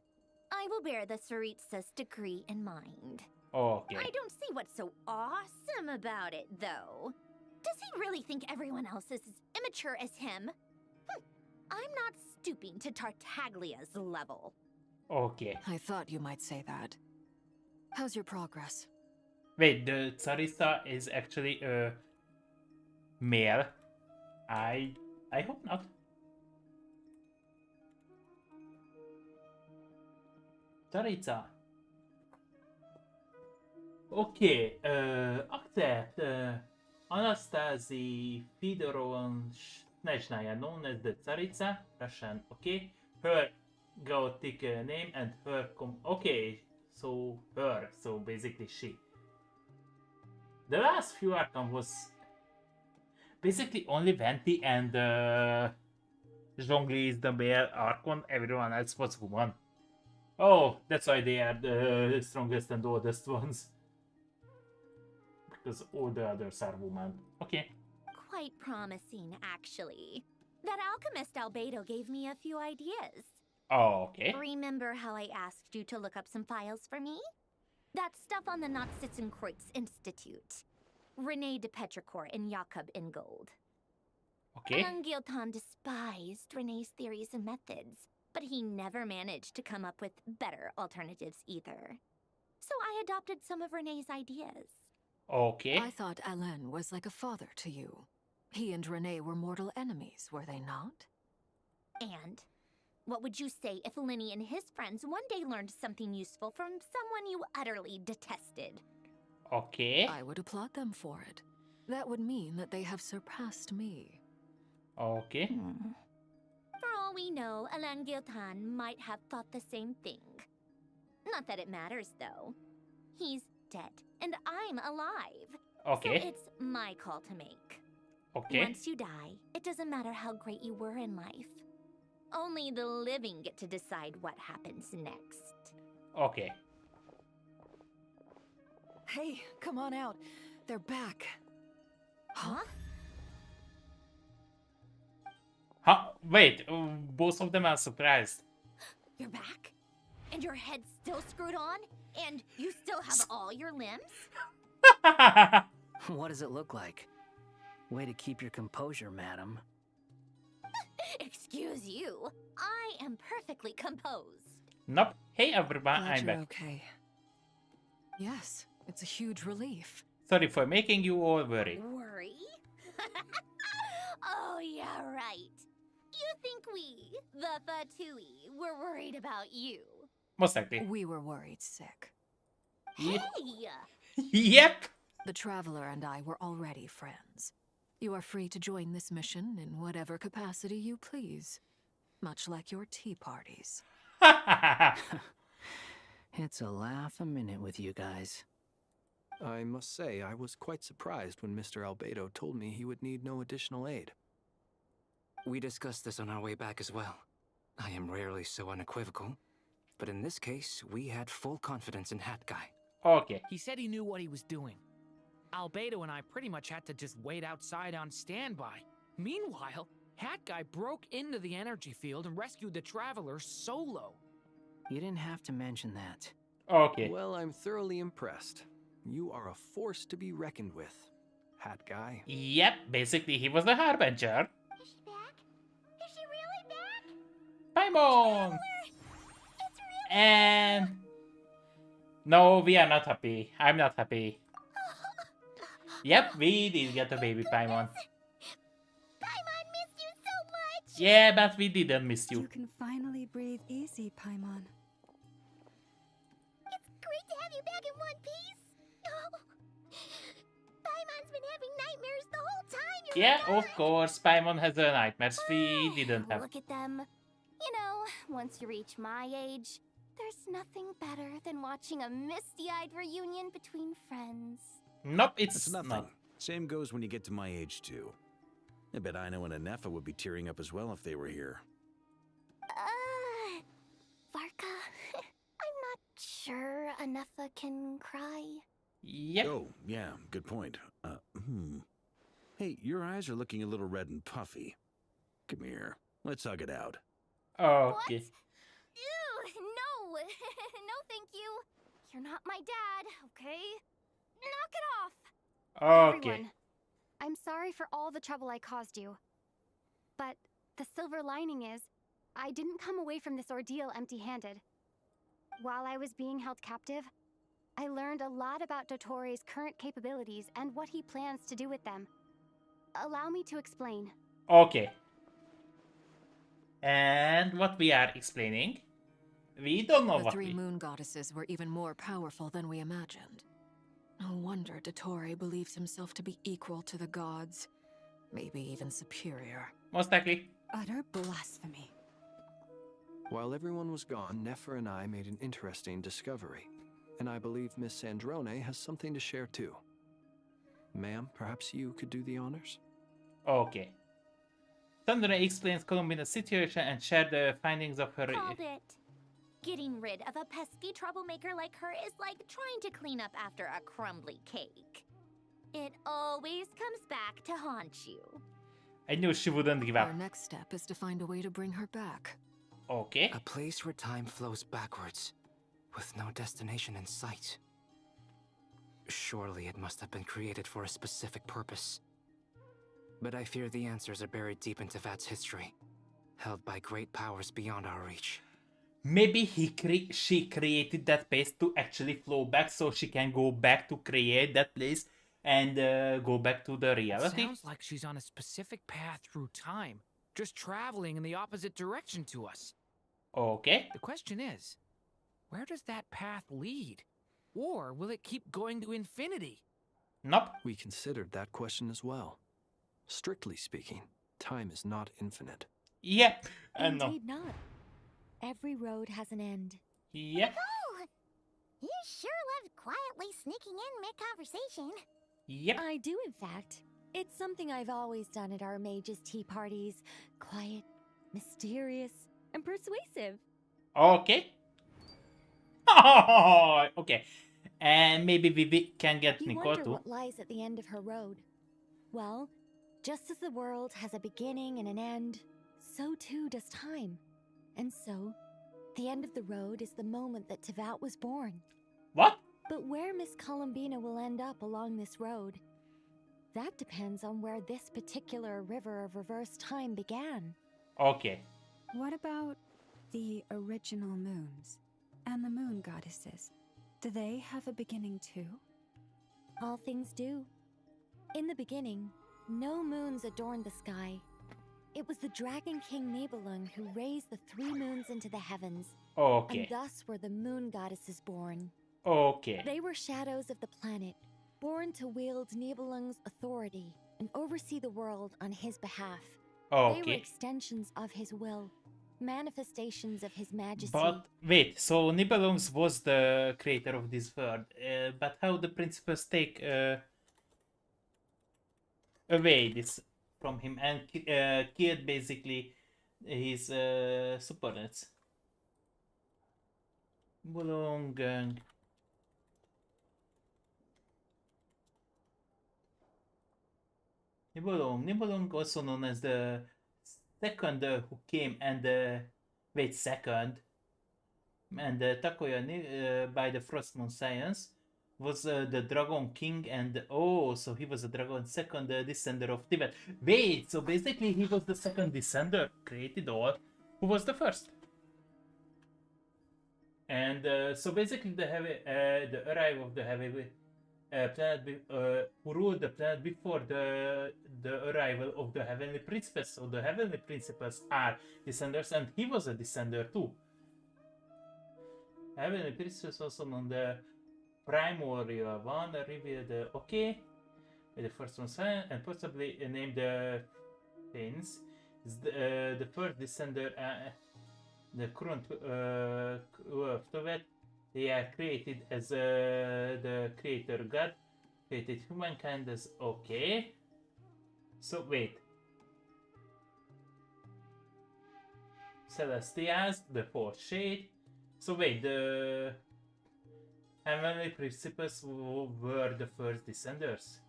I will bear the Tsaritsa's decree in mind. Okay. I don't see what's so awesome about it, though. Does he really think everyone else is as immature as him? I'm not stooping to Tartaglia's level. Okay. I thought you might say that. How's your progress? Wait, the Tsaritsa is actually a male. I hope not. Tsaritsa. Okay, accept Anastasia Fedorovna, known as the Tsaritsa, Russian, okay? Her chaotic name and her okay, so her, so basically she. The last few Arkham was basically only Venti and Zhongli is the male Archon, everyone else was woman. Oh, that's why they are the strongest and oldest ones. Because all the others are women. Okay. Quite promising, actually. That alchemist Albedo gave me a few ideas. Oh, okay. Remember how I asked you to look up some files for me? That stuff on the Nazi-Kreuz Institute. René de Petrichor and Jakob Ingold. Okay. Angilton despised René's theories and methods, but he never managed to come up with better alternatives either. So I adopted some of René's ideas. Okay. I thought Alain was like a father to you. He and René were mortal enemies, were they not? And what would you say if Lenny and his friends one day learned something useful from someone you utterly detested? Okay. I would applaud them for it. That would mean that they have surpassed me. Okay. For all we know, Alain Giltan might have thought the same thing. Not that it matters, though. He's dead, and I'm alive. Okay. So it's my call to make. Okay. Once you die, it doesn't matter how great you were in life. Only the living get to decide what happens next. Okay. Hey, come on out. They're back. Huh? Huh? Wait, both of them are surprised. You're back? And your head's still screwed on? And you still have all your limbs? What does it look like? Way to keep your composure, madam. Excuse you. I am perfectly composed. Nope. Hey everyone, Glad I'm you're back. okay. Yes, it's a huge relief. Sorry for making you all worried. Worry? Oh, yeah, right. You think we, the Fatui, were worried about you? Most likely. We were worried sick. Hey! Yep! The Traveler and I were already friends. You are free to join this mission in whatever capacity you please. Much like your tea parties. It's a laugh a minute with you guys. I must say, I was quite surprised when Mr. Albedo told me he would need no additional aid. We discussed this on our way back as well. I am rarely so unequivocal, but in this case, we had full confidence in Hat Guy. Okay. He said he knew what he was doing. Albedo and I pretty much had to just wait outside on standby. Meanwhile, Hat Guy broke into the energy field and rescued the Traveler solo. You didn't have to mention that. Okay. Well, I'm thoroughly impressed. You are a force to be reckoned with, Hat Guy. Yep, basically he was the Harbinger. Is she back? Is she really back? Paimon! And no, we are not happy. I'm not happy. Yep, we did get a baby Paimon. Paimon missed you so much! Yeah, but we didn't miss you. You can finally breathe easy, Paimon. It's great to have you back in one piece. Oh, Paimon's been having nightmares the whole time you Yeah, were of course, Paimon has a nightmares. We didn't have. Look at them. You know, once you reach my age, there's nothing better than watching a misty-eyed reunion between friends. Nope, it's It's nothing. not. Same goes when you get to my age, too. I bet Ino and Anefa would be tearing up as well if they were here. Varka, I'm not sure Anefa can cry. Yep. Oh, yeah, good point. Hey, your eyes are looking a little red and puffy. Come here. Let's hug it out. Okay. Ew, no. No, thank you. You're not my dad, okay? Knock it off. Okay. Everyone, I'm sorry for all the trouble I caused you. But the silver lining is, I didn't come away from this ordeal empty-handed. While I was being held captive, I learned a lot about Dottoro's current capabilities and what he plans to do with them. Allow me to explain. Okay. And what we are explaining, we don't know The what three we... moon goddesses were even more powerful than we imagined. No wonder Dottore believes himself to be equal to the gods. Maybe even superior. Most likely. Utter blasphemy. While everyone was gone, Nefer and I made an interesting discovery. And I believe Miss Sandrone has something to share too. Ma'am, perhaps you could do the honors? Okay. Sandra explains Columbina's situation and shared the findings of her... Called it. Getting rid of a pesky troublemaker like her is like trying to clean up after a crumbly cake. It always comes back to haunt you. I knew she wouldn't give up. Our next step is to find a way to bring her back. Okay. A place where time flows backwards, with no destination in sight. Surely it must have been created for a specific purpose. But I fear the answers are buried deep into Vat's history, held by great powers beyond our reach. Maybe she created that place to actually flow back so she can go back to create that place and go back to the reality. Sounds like she's on a specific path through time, just traveling in the opposite direction to us. Okay. The question is, where does that path lead? Or will it keep going to infinity? Nope. We considered that question as well. Strictly speaking, time is not infinite. Yep. Indeed not. Every road has an end. Yep. Oh, you sure loved quietly sneaking in mid-conversation. Yep. I do, in fact. It's something I've always done at our mages' tea parties. Quiet, mysterious, and persuasive. Okay. Okay. And maybe we can get You Nicole wonder too. what lies at the end of her road. Well, just as the world has a beginning and an end, so too does time. And so, the end of the road is the moment that Teyvat was born. What? But where Miss Columbina will end up along this road, that depends on where this particular river of reverse time began. Okay. What about the original moons and the moon goddesses? Do they have a beginning too? All things do. In the beginning, no moons adorned the sky. It was the Dragon King Nibelung who raised the 3 moons into the heavens. Okay. And thus were the moon goddesses born. Okay. They were shadows of the planet, born to wield Nibelung's authority and oversee the world on his behalf. They were Okay. extensions of his will, manifestations of his majesty. But wait, so Nibelungs was the creator of this world, but how the principals take away this from him and killed basically his subordinates? Nibelung. Nibelung also known as the second who came and wait second and Takoya by the Frost Moon Science was the Dragon King and oh, so he was a dragon second descender of Tibet. Wait, so basically he was the second descender created, or who was the first? And so basically the arrival of the heavy planet who ruled the planet before the arrival of the heavenly principles. So the heavenly principles are descenders, and he was a descender too. Heavenly principles also on the primordial one revealed okay, the first one and possibly named the Fins is the first descender. The current crew of Vtuber, they are created as the creator god created humankind as okay. So wait, Celestials, the fourth shade. So wait, the heavenly principles were the first descenders.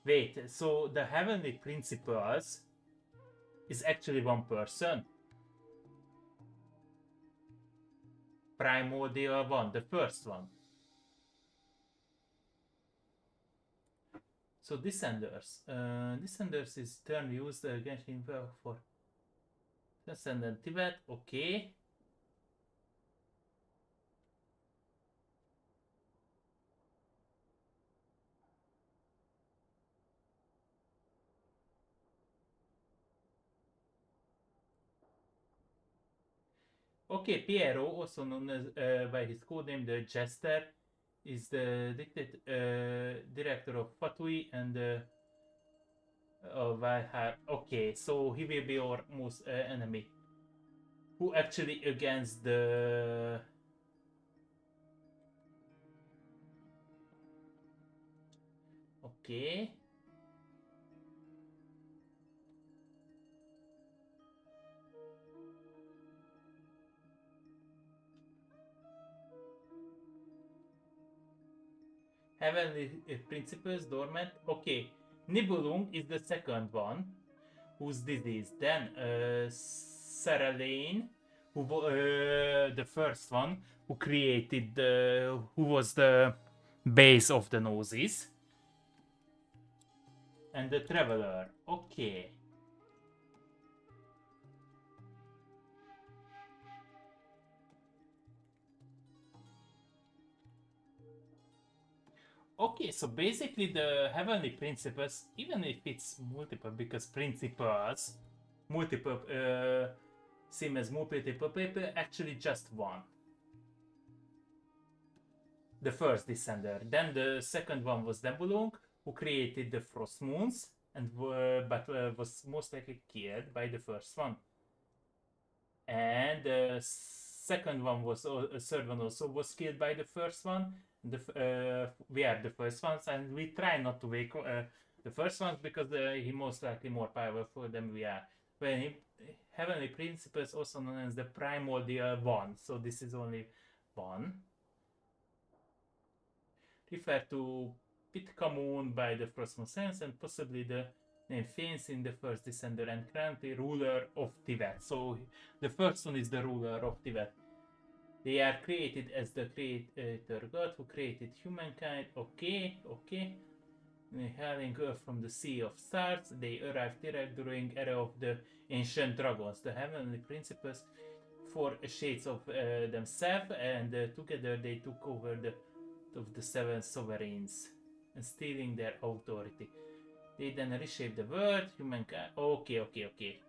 Wait, so the heavenly principles is actually one person. Primordial one, the first one. So Descenders. Descenders is term used GenshinImpact for Transcendent Tibet. Okay. Okay, Piero, also known as by his codename the Jester, is the director of Fatui and Valhalla. Okay, so he will be our most enemy. Who actually against the okay. Heavenly Principles Dormant. Okay, Nibelung is the second one, who's disease. Then Sarah Lane, who the first one, who created who was the base of the noses. And the Traveler. Okay. Okay, so basically the heavenly principles, even if it's multiple, because principles, multiple, same as multiple paper, actually just one. The first descender. Then the second one was Nebulung, who created the Frost Moons, and was most likely killed by the first one. And the second one was, third one also was killed by the first one. We are the first ones, and we try not to wake the first ones because he most likely more powerful than we are. When he, heavenly principles, also known as the primordial one, so this is only one. Refer to Pitcamoon by the first moon sense, and possibly the name Fins in the first descender and currently ruler of Tibet. So the first one is the ruler of Tibet. They are created as the creator god who created humankind. Okay, okay. Hailing Earth from the Sea of Stars, they arrived direct during era of the ancient dragons, the heavenly principles, four shades of themselves, and together they took over of the seven sovereigns and stealing their authority. They then reshaped the world, humankind. Okay, okay, okay.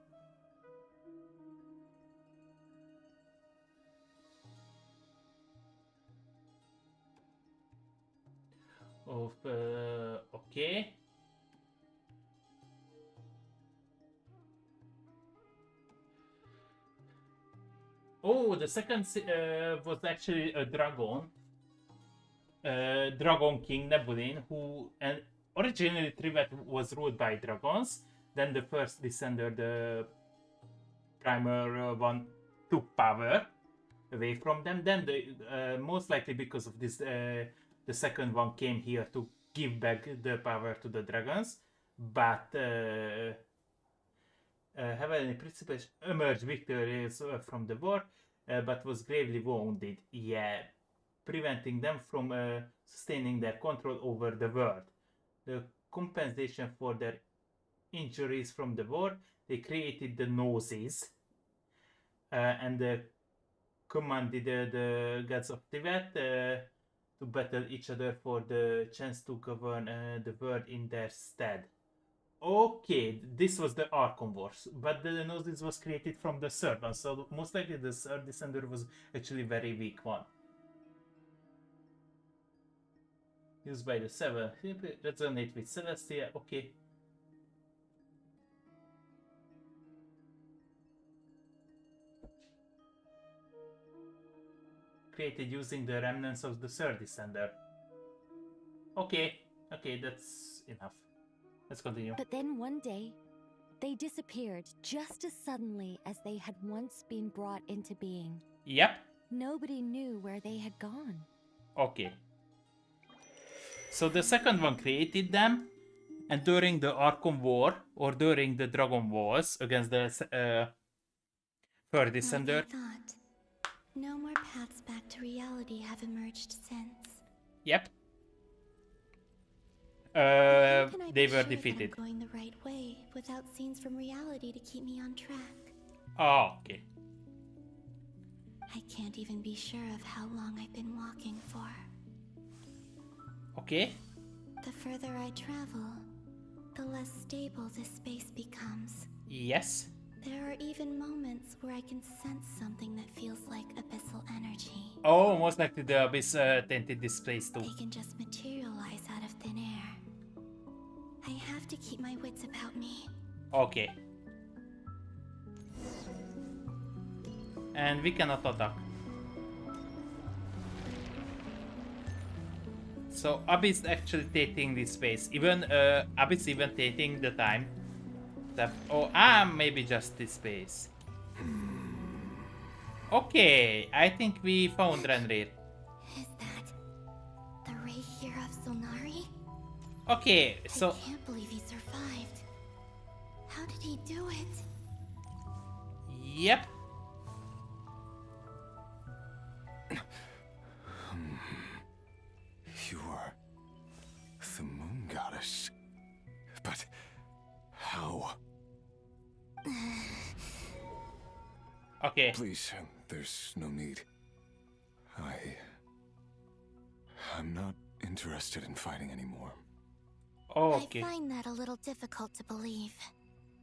Okay. Oh, the second was actually a dragon. Dragon King Nebulin, who and originally Tibet was ruled by dragons. Then the first descender, the primer one, took power away from them. Then the most likely because of this, the second one came here to give back the power to the dragons. But Heavenly Principles emerged victorious from the war, but was gravely wounded. Yeah, preventing them from sustaining their control over the world. The compensation for their injuries from the war, they created the noses and commanded the gods of Tibet to battle each other for the chance to govern the world in their stead. Okay, this was the Archon Wars, but the Gnosis was created from the third one, so most likely the third Descender was actually a very weak one. Used by the Seven, resonate with Celestia, okay. Created using the remnants of the third Descender. Okay, okay, that's enough. Let's continue. But then one day, they disappeared just as suddenly as they had once been brought into being. Yep. Nobody knew where they had gone. Okay. So the second one created them, and during the Archon War, or during the Dragon Wars against the third Descender. Like I thought, no more paths back to reality have emerged since. Yep. How can I They be were sure defeated. that I'm going the right way without scenes from reality to keep me on track? Oh, okay. I can't even be sure of how long I've been walking for. Okay. The further I travel, the less stable this space becomes. Yes. There are even moments where I can sense something that feels like abyssal energy. Oh, most likely the Abyss tainted this place too. They can just materialize out of thin air. I have to keep my wits about me. Okay. And we cannot attack. So Abyss actually taking this space. Even Abyss even taking the time. That maybe just this space. Okay, I think we found Renrir. Is that the ray here of Solnari? Okay, so I can't believe he survived. How did he do it? Yep. You are the moon goddess. But how? Okay. Please, there's no need. I'm not interested in fighting anymore. Okay. I find that a little difficult to believe.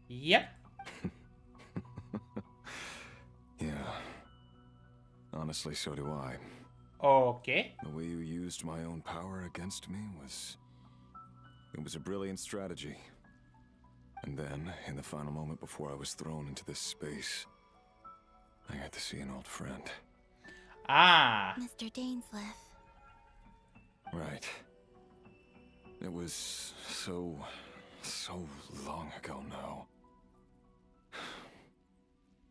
Yep. Yeah. Honestly, so do I. Okay. The way you used my own power against me was... It was a brilliant strategy. And then, in the final moment before I was thrown into this space, I got to see an old friend. Ah. Mr. Dainsleif. Right. It was so long ago now.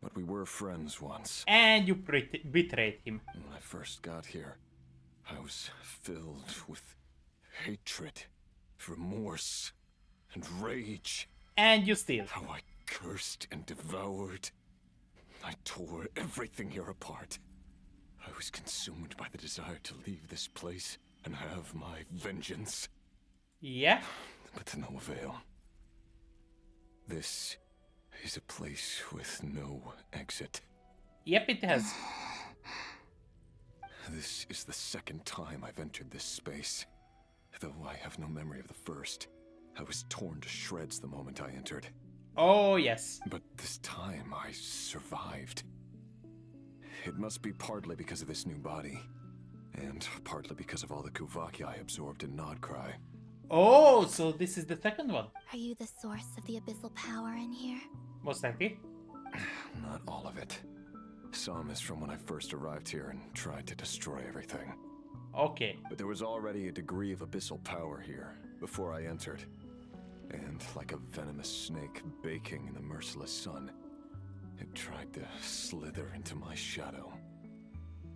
But we were friends once. And you betrayed him. When I first got here, I was filled with hatred, remorse, and rage. And you still. How I cursed and devoured. I tore everything here apart. I was consumed by the desire to leave this place and have my vengeance. Yeah? But to no avail. This is a place with no exit. Yep, it has. This is the second time I've entered this space. Though I have no memory of the first. I was torn to shreds the moment I entered. Oh, yes. But this time I survived. It must be partly because of this new body. And partly because of all the Kuvaki I absorbed in Nodcry. Oh, so this is the second one. Are you the source of the abyssal power in here? Most likely. Not all of it. Some is from when I first arrived here and tried to destroy everything. Okay. But there was already a degree of abyssal power here before I entered. And like a venomous snake baking in the merciless sun, it tried to slither into my shadow.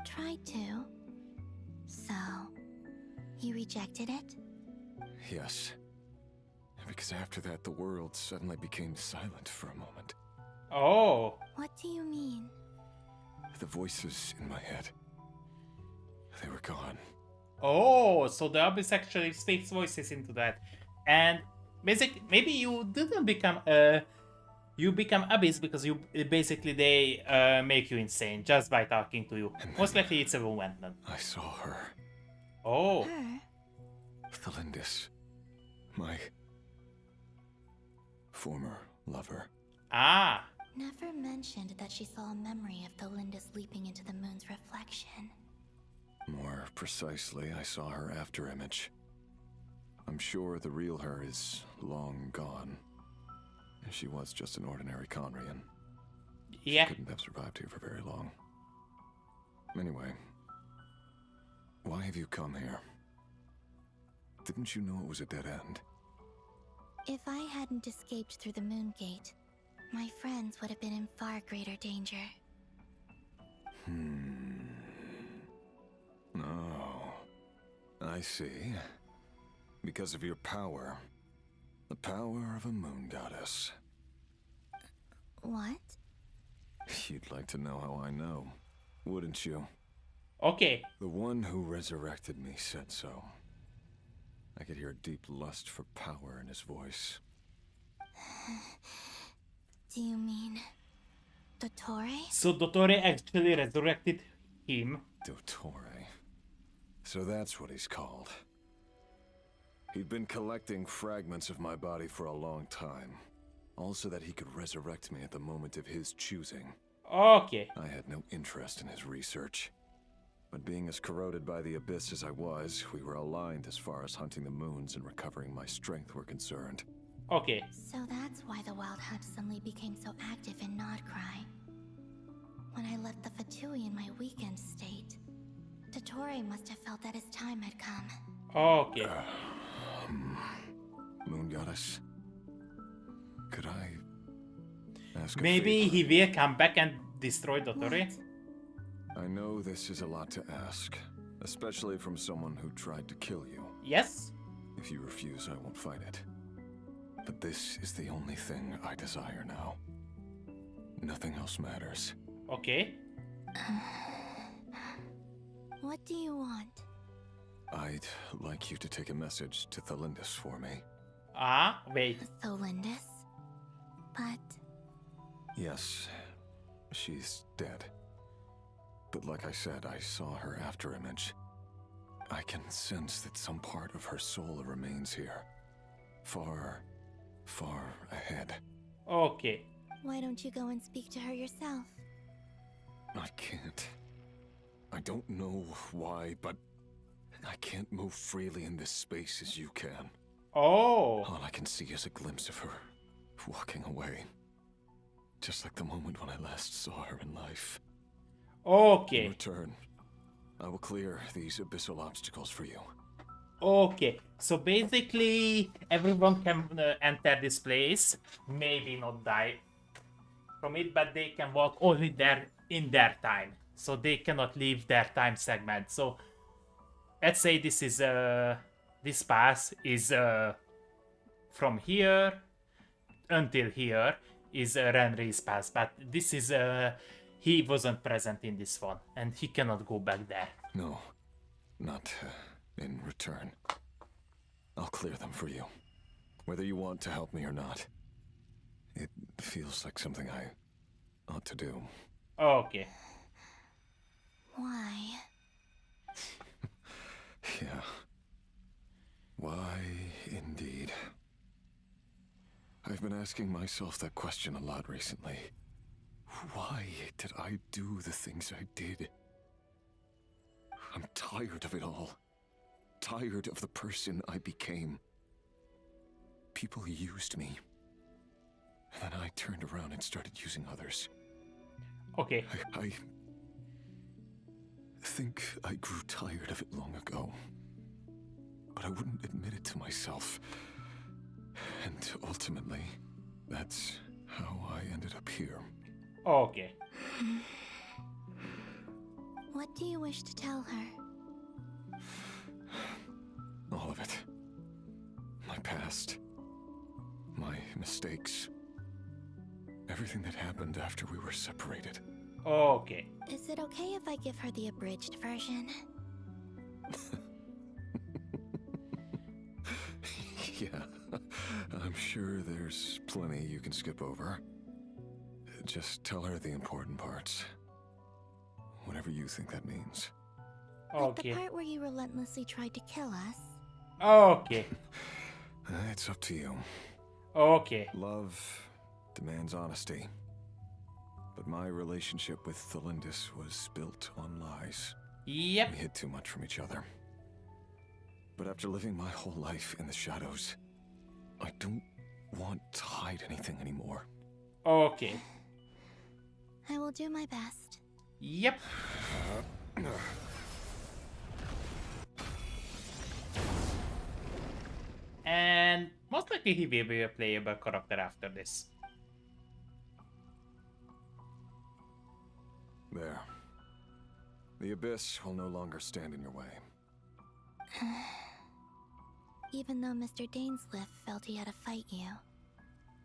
Tried to? So, you rejected it? Yes. Because after that, the world suddenly became silent for a moment. Oh. What do you mean? The voices in my head, they were gone. Oh, so the Abyss actually speaks voices into that. And basically, maybe you didn't become You become Abyss because you basically they make you insane just by talking to you. Most likely it's a woman. I saw her. Oh. Her? Thalindis. My former lover. Ah. Never mentioned that she saw a memory of Thalindis leaping into the moon's reflection. More precisely, I saw her after image. I'm sure the real her is long gone. She was just an ordinary Conrian. Yeah. She couldn't have survived here for very long. Anyway, why have you come here? Didn't you know it was a dead end? If I hadn't escaped through the moon gate, my friends would have been in far greater danger. Oh, I see. Because of your power. The power of a moon goddess. What? You'd like to know how I know, wouldn't you? Okay. The one who resurrected me said so. I could hear deep lust for power in his voice. Do you mean Dottore? So Dottore actually resurrected him. Dottore. So that's what he's called. He'd been collecting fragments of my body for a long time. Also that he could resurrect me at the moment of his choosing. Okay. I had no interest in his research. But being as corroded by the abyss as I was, we were aligned as far as hunting the moons and recovering my strength were concerned. Okay. So that's why the Wild Hunt suddenly became so active in Nodcry. When I left the Fatui in my weakened state, Dottore must have felt that his time had come. Okay. Moon Goddess, could I ask a Maybe favor? he will come back and destroy Dottore? I know this is a lot to ask, especially from someone who tried to kill you. Yes? If you refuse, I won't fight it. But this is the only thing I desire now. Nothing else matters. Okay. What do you want? I'd like you to take a message to Thalindis for me. Ah, wait. Thalindis? But... Yes, she's dead. But like I said, I saw her after image. I can sense that some part of her soul remains here. Far, far ahead. Okay. Why don't you go and speak to her yourself? I can't. I don't know why, but I can't move freely in this space as you can. Oh. All I can see is a glimpse of her walking away. Just like the moment when I last saw her in life. Okay. In return, I will clear these abyssal obstacles for you. Okay. So basically, everyone can enter this place. Maybe not die from it, but they can walk only there in their time. So they cannot leave their time segment. So let's say this is this pass is from here until here is Renri's pass, but this is he wasn't present in this one, and he cannot go back there. No, not in return. I'll clear them for you, whether you want to help me or not. It feels like something I ought to do. Okay. Why? Yeah. Why, indeed. I've been asking myself that question a lot recently. Why did I do the things I did? I'm tired of it all. Tired of the person I became. People used me. And then I turned around and started using others. Okay. I think I grew tired of it long ago. But I wouldn't admit it to myself. And ultimately, that's how I ended up here. Okay. What do you wish to tell her? All of it. My past. My mistakes. Everything that happened after we were separated. Okay. Is it okay if I give her the abridged version? Yeah, I'm sure there's plenty you can skip over. just tell her the important parts. Whatever you think that means. Like the Okay. part where you relentlessly tried to kill us. Okay. It's up to you. Okay. Love demands honesty. But my relationship with Thelindis was built on lies. Yep. We hid too much from each other. But after living my whole life in the shadows, I don't want to hide anything anymore. Okay. I will do my best. Yep. And most likely he will be a playable character after this. There. The Abyss will no longer stand in your way. Even though Mr. Dainsliff felt he had to fight you,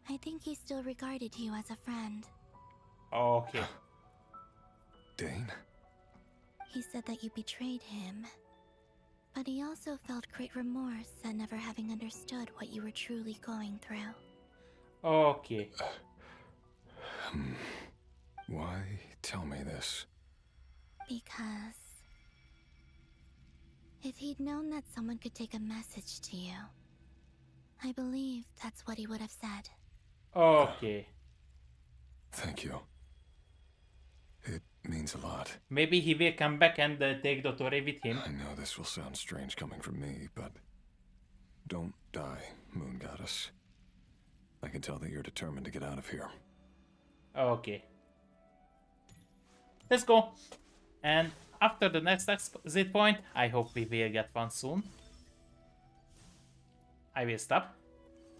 I think he still regarded you as a friend. Okay. Dane? He said that you betrayed him, but he also felt great remorse at never having understood what you were truly going through. Okay. Why tell me this? Because if he'd known that someone could take a message to you, I believe that's what he would have said. Okay. Thank you. It means a lot. Maybe he will come back and take Dottore with him. I know this will sound strange coming from me, but don't die, Moon Goddess. I can tell that you're determined to get out of here. Okay. Let's go. And after the next exit point, I hope we will get one soon. I will stop.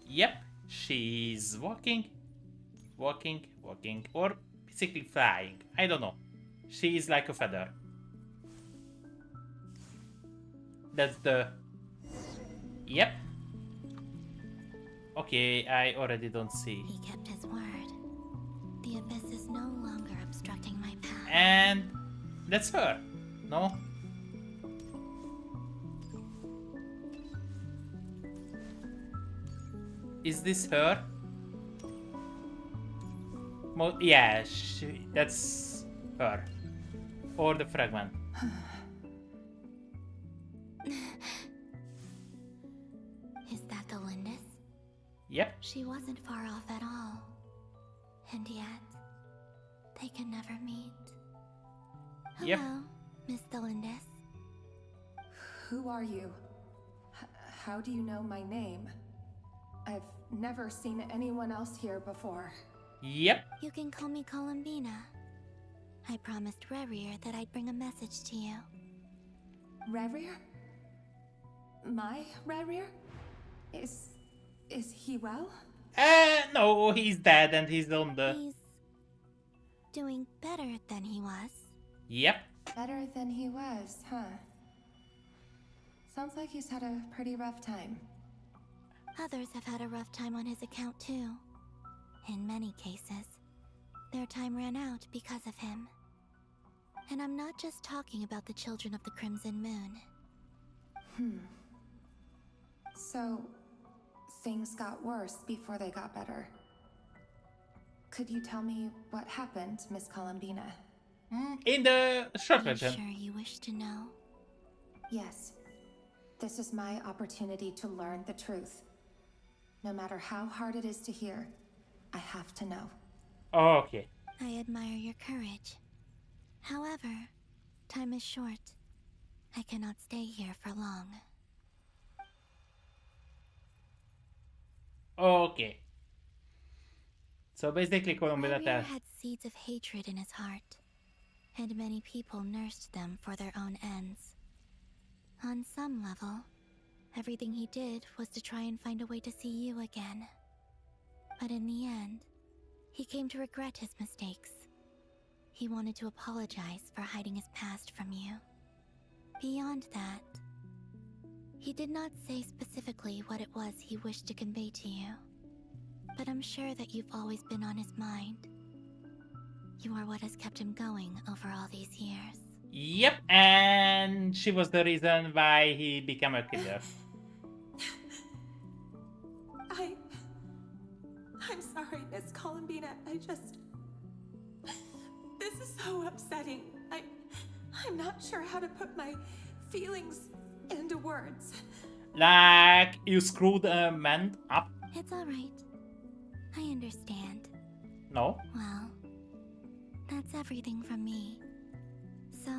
Yep, she's walking, or basically flying. I don't know. She is like a feather. That's the... Yep. Okay, I already don't see. He kept his word. The Abyss is no longer obstructing my path. And that's her. No? Is this her? Yeah, that's her. Or the fragment. Is that the Lindis? Yep. She wasn't far off at all. And yet, they can never meet. Hello, Yep. Miss Thelindis. Who are you? How do you know my name? I've never seen anyone else here before. Yep. You can call me Columbina. I promised Rerir that I'd bring a message to you. Rerir? My Rerir? Is he well? No, he's dead and he's on the... He's doing better than he was. Yep. Better than he was, huh? Sounds like he's had a pretty rough time. Others have had a rough time on his account too. In many cases, their time ran out because of him. And I'm not just talking about the children of the Crimson Moon. So, things got worse before they got better. Could you tell me what happened, Miss Columbina? In the short Are you version. sure you wish to know? Yes. This is my opportunity to learn the truth. No matter how hard it is to hear, I have to know. Okay. I admire your courage. However, time is short. I cannot stay here for long. Okay. So basically Columbina Rerir had seeds of hatred in his heart, and many people nursed them for their own ends. On some level, everything he did was to try and find a way to see you again. But in the end, he came to regret his mistakes. He wanted to apologize for hiding his past from you. Beyond that, he did not say specifically what it was he wished to convey to you. But I'm sure that you've always been on his mind. You are what has kept him going over all these years. Yep, and she was the reason why he became a killer. I'm sorry, Miss Columbina. This is so upsetting. I'm not sure how to put my feelings into words. Like, you screwed a man up? It's alright. I understand. No? Well, that's everything from me. So,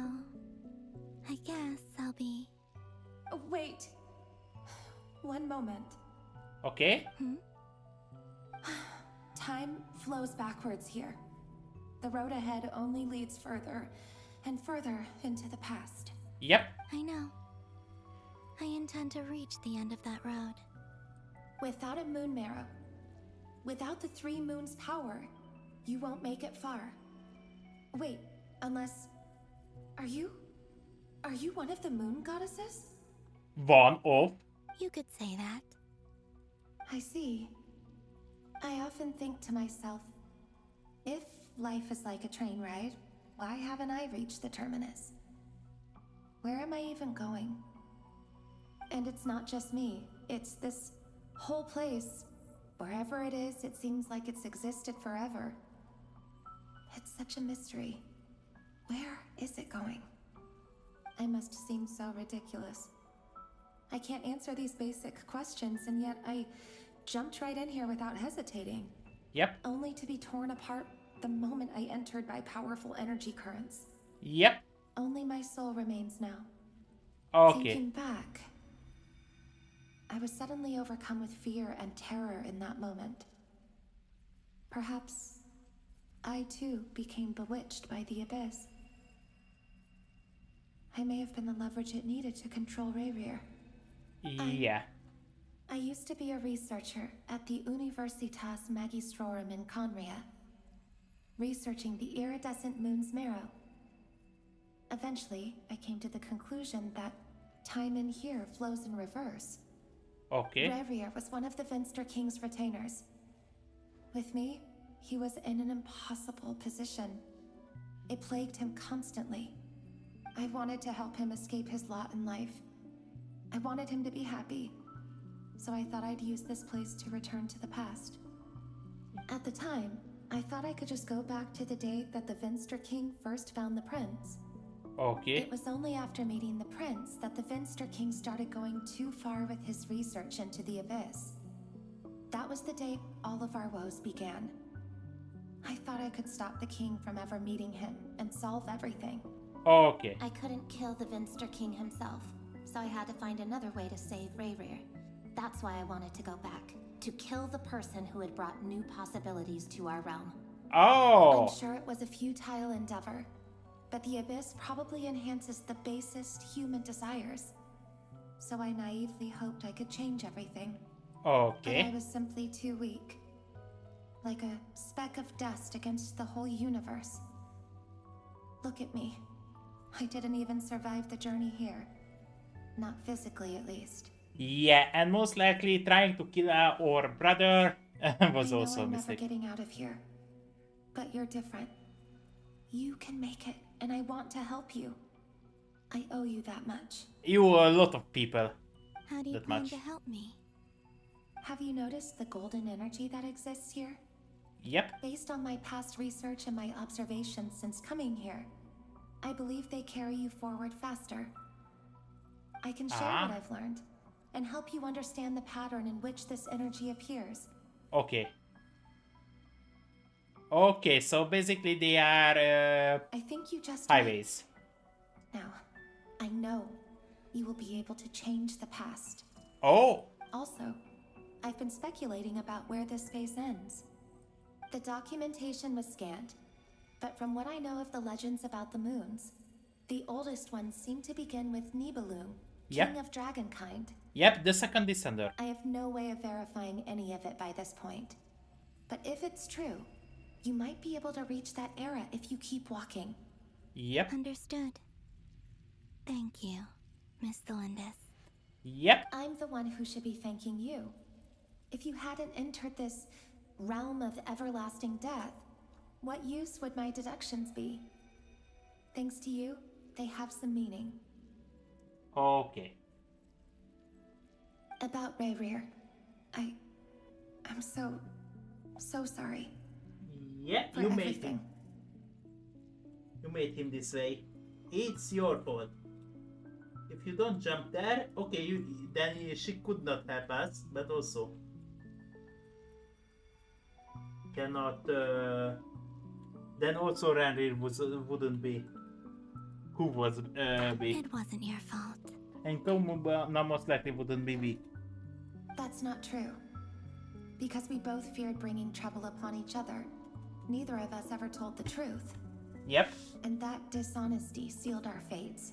I guess I'll be... Wait. One moment. Okay. Time flows backwards here. The road ahead only leads further and further into the past. Yep. I know. I intend to reach the end of that road. Without a moon marrow, without the 3 moons' power, you won't make it far. Wait, unless... Are you one of the moon goddesses? One of? You could say that. I see. I often think to myself, if life is like a train ride, why haven't I reached the terminus? Where am I even going? And it's not just me, it's this whole place. Wherever it is, it seems like it's existed forever. It's such a mystery. Where is it going? I must seem so ridiculous. I can't answer these basic questions, and yet I jumped right in here without hesitating. Yep. Only to be torn apart the moment I entered by powerful energy currents. Yep. Only my soul remains now. Okay. Thinking back, I was suddenly overcome with fear and terror in that moment. Perhaps I too became bewitched by the abyss. I may have been the leverage it needed to control Rayrir. Yeah. I used to be a researcher at the Universitas Magistrorum in Conria, researching the iridescent moon's marrow. Eventually, I came to the conclusion that time in here flows in reverse. Okay. Rayrir was one of the Venster King's retainers. With me, he was in an impossible position. It plagued him constantly. I wanted to help him escape his lot in life. I wanted him to be happy. So I thought I'd use this place to return to the past. At the time, I thought I could just go back to the day that the Venster King first found the prince. Okay. It was only after meeting the prince that the Venster King started going too far with his research into the abyss. That was the day all of our woes began. I thought I could stop the king from ever meeting him and solve everything. Okay. I couldn't kill the Venster King himself, so I had to find another way to save Rayrir. That's why I wanted to go back, to kill the person who had brought new possibilities to our realm. Oh. I'm sure it was a futile endeavor, but the abyss probably enhances the basest human desires. So I naively hoped I could change everything. Okay. But I was simply too weak. Like a speck of dust against the whole universe. Look at me. I didn't even survive the journey here. Not physically, at least. Yeah, and most likely trying to kill our brother was also a I'm mistake. never getting out of here. But you're different. You can make it, and I want to help you. I owe you that much. You owe a lot of people. How do you that plan much. to help me? Have you noticed the golden energy that exists here? Yep. Based on my past research and my observations since coming here, I believe they carry you forward faster. I can share what I've learned and help you understand the pattern in which this energy appears. Okay. Okay, so basically they are I think you just highways. Now, I know you will be able to change the past. Oh. Also, I've been speculating about where this phase ends. The documentation was scanned, but from what I know of the legends about the moons, the oldest ones seem to begin with Nibelung, Yep. king of dragonkind. Yep, the second descender. I have no way of verifying any of it by this point. But if it's true, you might be able to reach that era if you keep walking. Yep. Understood. Thank you, Miss Delindis. Yep. I'm the one who should be thanking you. If you hadn't entered this realm of everlasting death, what use would my deductions be? Thanks to you, they have some meaning. Okay. About Rayrir, I'm so sorry. Yeah, For you made everything. You made him this way. It's your fault. If you don't jump there, okay, then she could not help us, but also cannot. Then also Ranrir wouldn't be who was weak. It wasn't your fault. And Tomuba most likely wouldn't be weak. That's not true. Because we both feared bringing trouble upon each other, neither of us ever told the truth. Yep. And that dishonesty sealed our fates.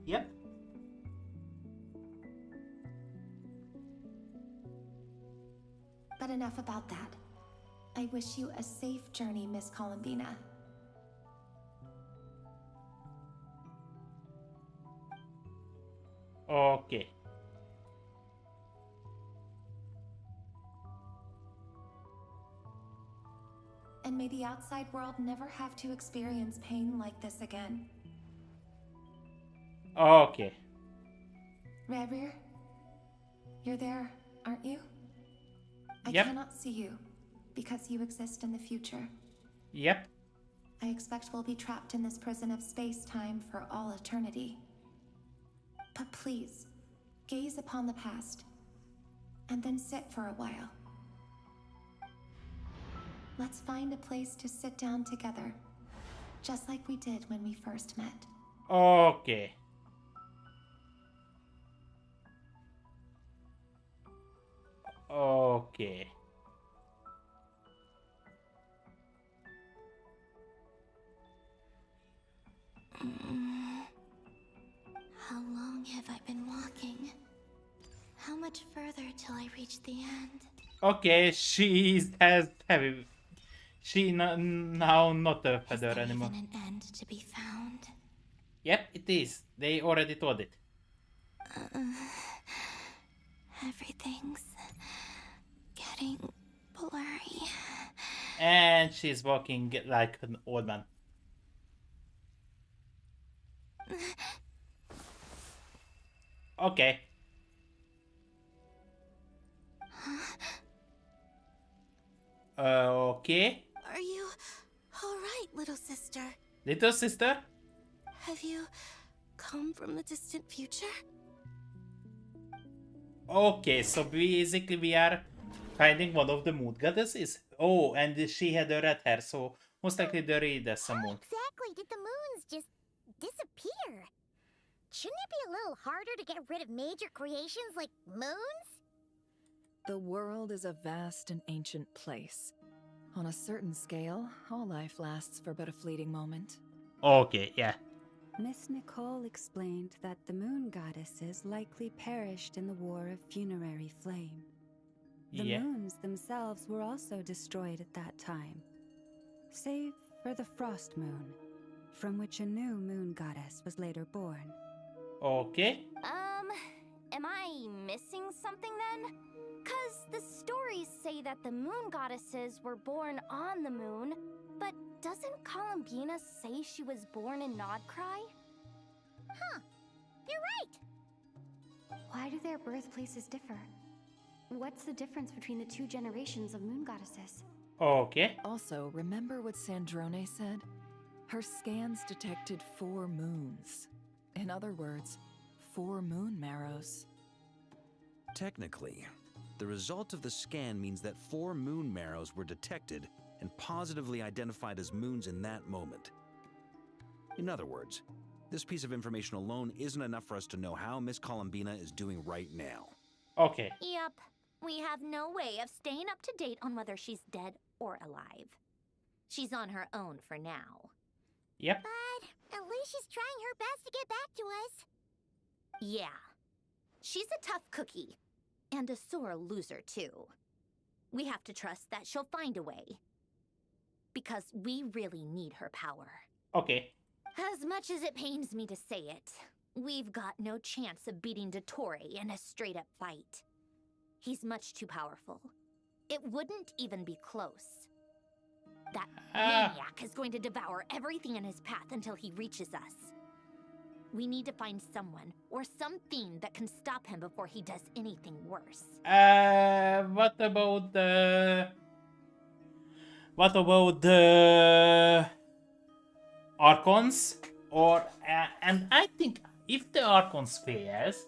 Yep. But enough about that. I wish you a safe journey, Miss Columbina. Okay. And may the outside world never have to experience pain like this again. Okay. Ranrir, you're there, aren't you? I Yep. cannot see you, because you exist in the future. Yep. I expect we'll be trapped in this prison of space-time for all eternity. But please, gaze upon the past, and then sit for a while. Let's find a place to sit down together, just like we did when we first met. Okay. Okay. How long have I been walking? How much further till I reach the end? Okay, has heavy. She now not a feather anymore. Even an end to be found? Yep, it is. They already told it. Everything's getting blurry. And she's walking like an old man. Okay. Okay. Are you alright, little sister? Little sister? Have you come from the distant future? Okay, so basically we are finding one of the moon goddesses. Oh, and she had a red hair, so most likely the Raid is a moon. Exactly did the moons just disappear? Shouldn't it be a little harder to get rid of major creations like moons? The world is a vast and ancient place. On a certain scale, all life lasts for but a fleeting moment. Okay, yeah. Miss Nicole explained that the moon goddesses likely perished in the War of Funerary Flame. The Yeah. moons themselves were also destroyed at that time, save for the Frost Moon, from which a new moon goddess was later born. Okay. Am I missing something then? 'Cause the stories say that the moon goddesses were born on the moon, but doesn't Columbina say she was born in Nodcry? Huh. You're right. Why do their birthplaces differ? What's the difference between the two generations of moon goddesses? Okay. Also, remember what Sandrone said? Her scans detected 4 moons. In other words, 4 moon marrows. Technically, the result of the scan means that 4 moon marrows were detected and positively identified as moons in that moment. In other words, this piece of information alone isn't enough for us to know how Miss Columbina is doing right now. Okay. Yep. We have no way of staying up to date on whether she's dead or alive. She's on her own for now. Yep. But at least she's trying her best to get back to us. Yeah. She's a tough cookie. And a sore loser, too. We have to trust that she'll find a way. Because we really need her power. Okay. As much as it pains me to say it, we've got no chance of beating Dottore in a straight-up fight. He's much too powerful. It wouldn't even be close. That maniac is going to devour everything in his path until he reaches us. We need to find someone or something that can stop him before he does anything worse. What about the Archons, or and I think if the Archons fails,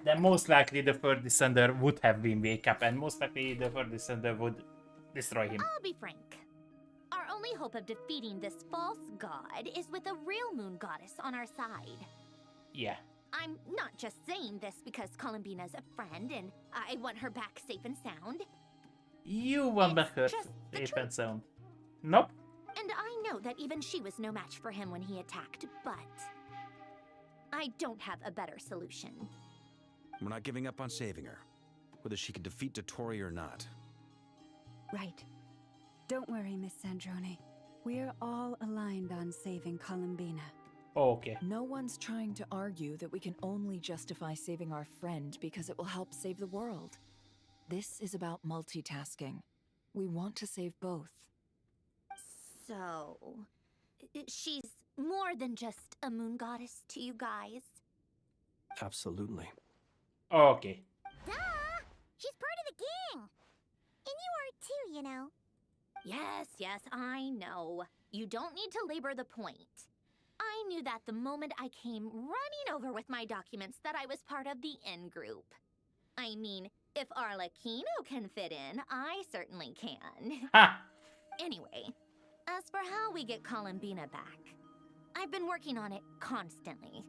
then most likely the third descender would have been wake up, and most likely the third descender would destroy him. I'll be frank. Our only hope of defeating this false god is with a real moon goddess on our side. Yeah. I'm not just saying this because Columbina's a friend and I want her back safe and sound. You want back her safe and sound. Nope. And I know that even she was no match for him when he attacked, but I don't have a better solution. We're not giving up on saving her, whether she can defeat Dottore or not. Right. Don't worry, Miss Sandrone. We're all aligned on saving Columbina. Okay. No one's trying to argue that we can only justify saving our friend because it will help save the world. This is about multitasking. We want to save both. So, she's more than just a moon goddess to you guys? Absolutely. Okay. Duh! She's part of the gang! And you are too, you know. Yes, I know. You don't need to labor the point. I knew that the moment I came running over with my documents that I was part of the in-group. I mean, if Arlecchino can fit in, I certainly can. Ha! Anyway, as for how we get Columbina back, I've been working on it constantly.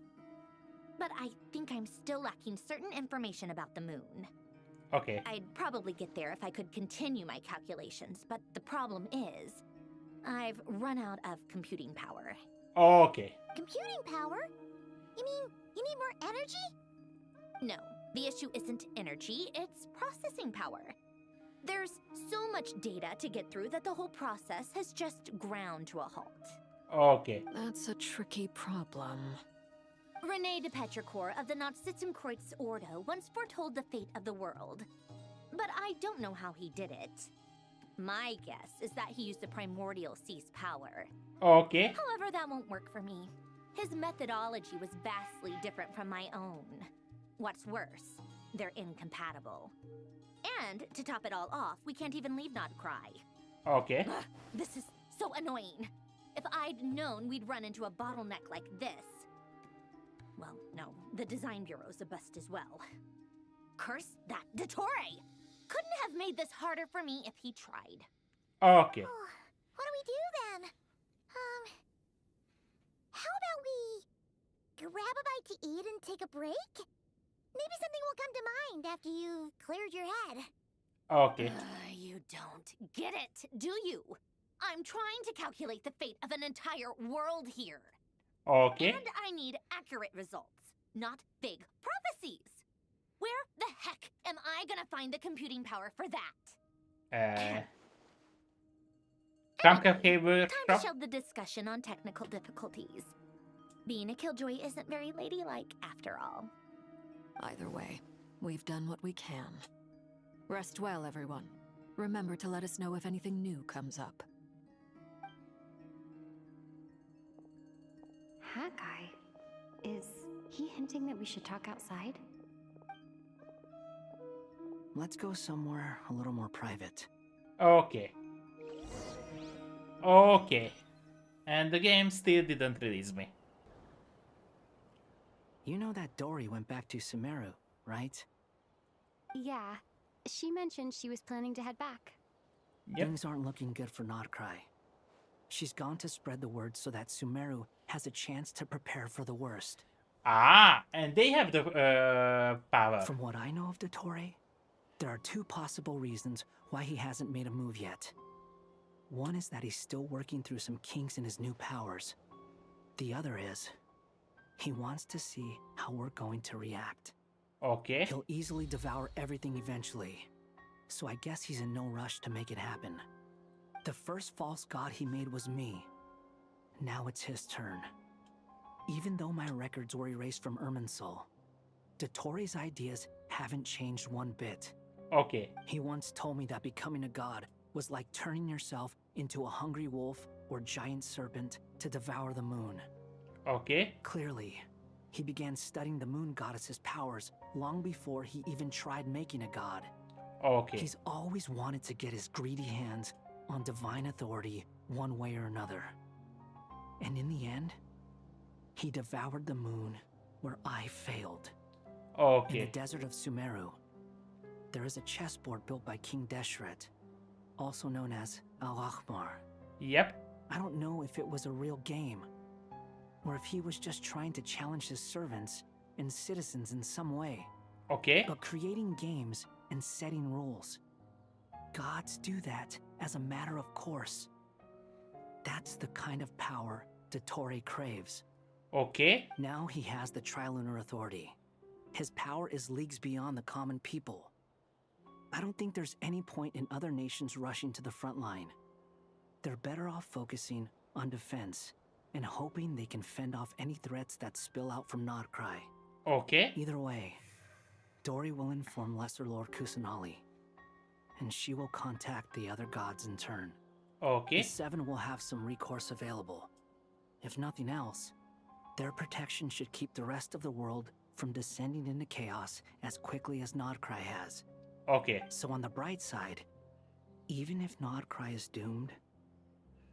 But I think I'm still lacking certain information about the moon. Okay. I'd probably get there if I could continue my calculations, but the problem is, I've run out of computing power. Okay. Computing power? You mean you need more energy? No, the issue isn't energy, it's processing power. There's so much data to get through that the whole process has just ground to a halt. Okay. That's a tricky problem. René de Petrichor of the Nazissenkreuz Ordo once foretold the fate of the world. But I don't know how he did it. My guess is that he used the primordial sea's power. Okay. However, that won't work for me. His methodology was vastly different from my own. What's worse, they're incompatible. And, to top it all off, we can't even leave Nodcry. Okay. Ugh, this is so annoying. If I'd known we'd run into a bottleneck like this... Well, no, the design bureau's a bust as well. Curse that Dottore! Couldn't have made this harder for me if he tried. Okay. Oh, what do we do then? How about we grab a bite to eat and take a break? Maybe something will come to mind after you've cleared your head. Okay. You don't get it, do you? I'm trying to calculate the fate of an entire world here. Okay. And I need accurate results, not big prophecies. Where the heck am I gonna find the computing power for that? Time to shelve the discussion on technical difficulties. Being a killjoy isn't very ladylike, after all. Either way, we've done what we can. Rest well, everyone. Remember to let us know if anything new comes up. Hawkeye? Is he hinting that we should talk outside? Let's go somewhere a little more private. Okay. Okay. And the game still didn't release me. You know that Dory went back to Sumeru, right? Yeah. She mentioned she was planning to head back. Yep. Things aren't looking good for Nodcry. She's gone to spread the word so that Sumeru has a chance to prepare for the worst. Ah, and they have the power. From what I know of Dottore, there are two possible reasons why he hasn't made a move yet. One is that he's still working through some kinks in his new powers. The other is, he wants to see how we're going to react. Okay. He'll easily devour everything eventually, so I guess he's in no rush to make it happen. The first false god he made was me. Now it's his turn. Even though my records were erased from Irminsul, Dottore's ideas haven't changed one bit. Okay. He once told me that becoming a god was like turning yourself into a hungry wolf or giant serpent to devour the moon. Okay. Clearly, he began studying the moon goddess's powers long before he even tried making a god. Okay. He's always wanted to get his greedy hands on divine authority one way or another. And in the end, he devoured the moon where I failed. Okay. In the desert of Sumeru, there is a chessboard built by King Deshret, also known as Al-Ahmar. Yep. I don't know if it was a real game, or if he was just trying to challenge his servants and citizens in some way. Okay. But creating games and setting rules, gods do that as a matter of course. That's the kind of power Dottore craves. Okay. Now he has the Trilunar Authority. His power is leagues beyond the common people. I don't think there's any point in other nations rushing to the front line. They're better off focusing on defense and hoping they can fend off any threats that spill out from Nodcry. Okay. Either way, Dori will inform Lesser Lord Kusanali, and she will contact the other gods in turn. Okay. The Seven will have some recourse available. If nothing else, their protection should keep the rest of the world from descending into chaos as quickly as Nodcry has. Okay. So on the bright side, even if Nodcry is doomed,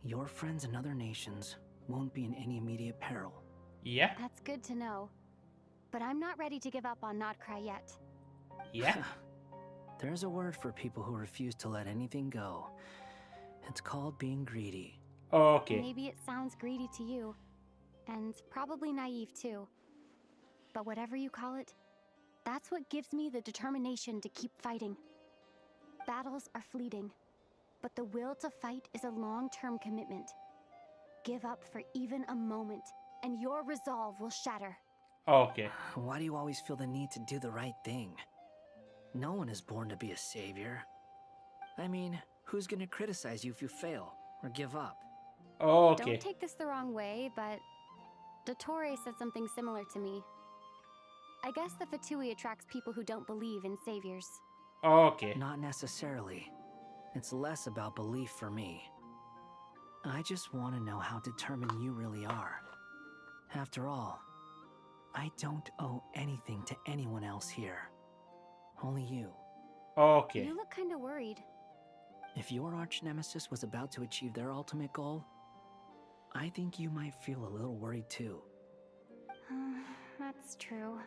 your friends in other nations won't be in any immediate peril. Yeah. That's good to know. But I'm not ready to give up on Nodcry yet. Yeah. There's a word for people who refuse to let anything go. It's called being greedy. Okay. Maybe it sounds greedy to you, and probably naive too. But whatever you call it, that's what gives me the determination to keep fighting. Battles are fleeting, but the will to fight is a long-term commitment. Give up for even a moment, and your resolve will shatter. Okay. Why do you always feel the need to do the right thing? No one is born to be a savior. I mean, who's gonna criticize you if you fail or give up? Okay. Don't take this the wrong way, but Dottore said something similar to me. I guess the Fatui attracts people who don't believe in saviors. Okay. Not necessarily. It's less about belief for me. I just want to know how determined you really are. After all, I don't owe anything to anyone else here. Only you. Okay. You look kinda worried. If your arch-nemesis was about to achieve their ultimate goal, I think you might feel a little worried too. That's true.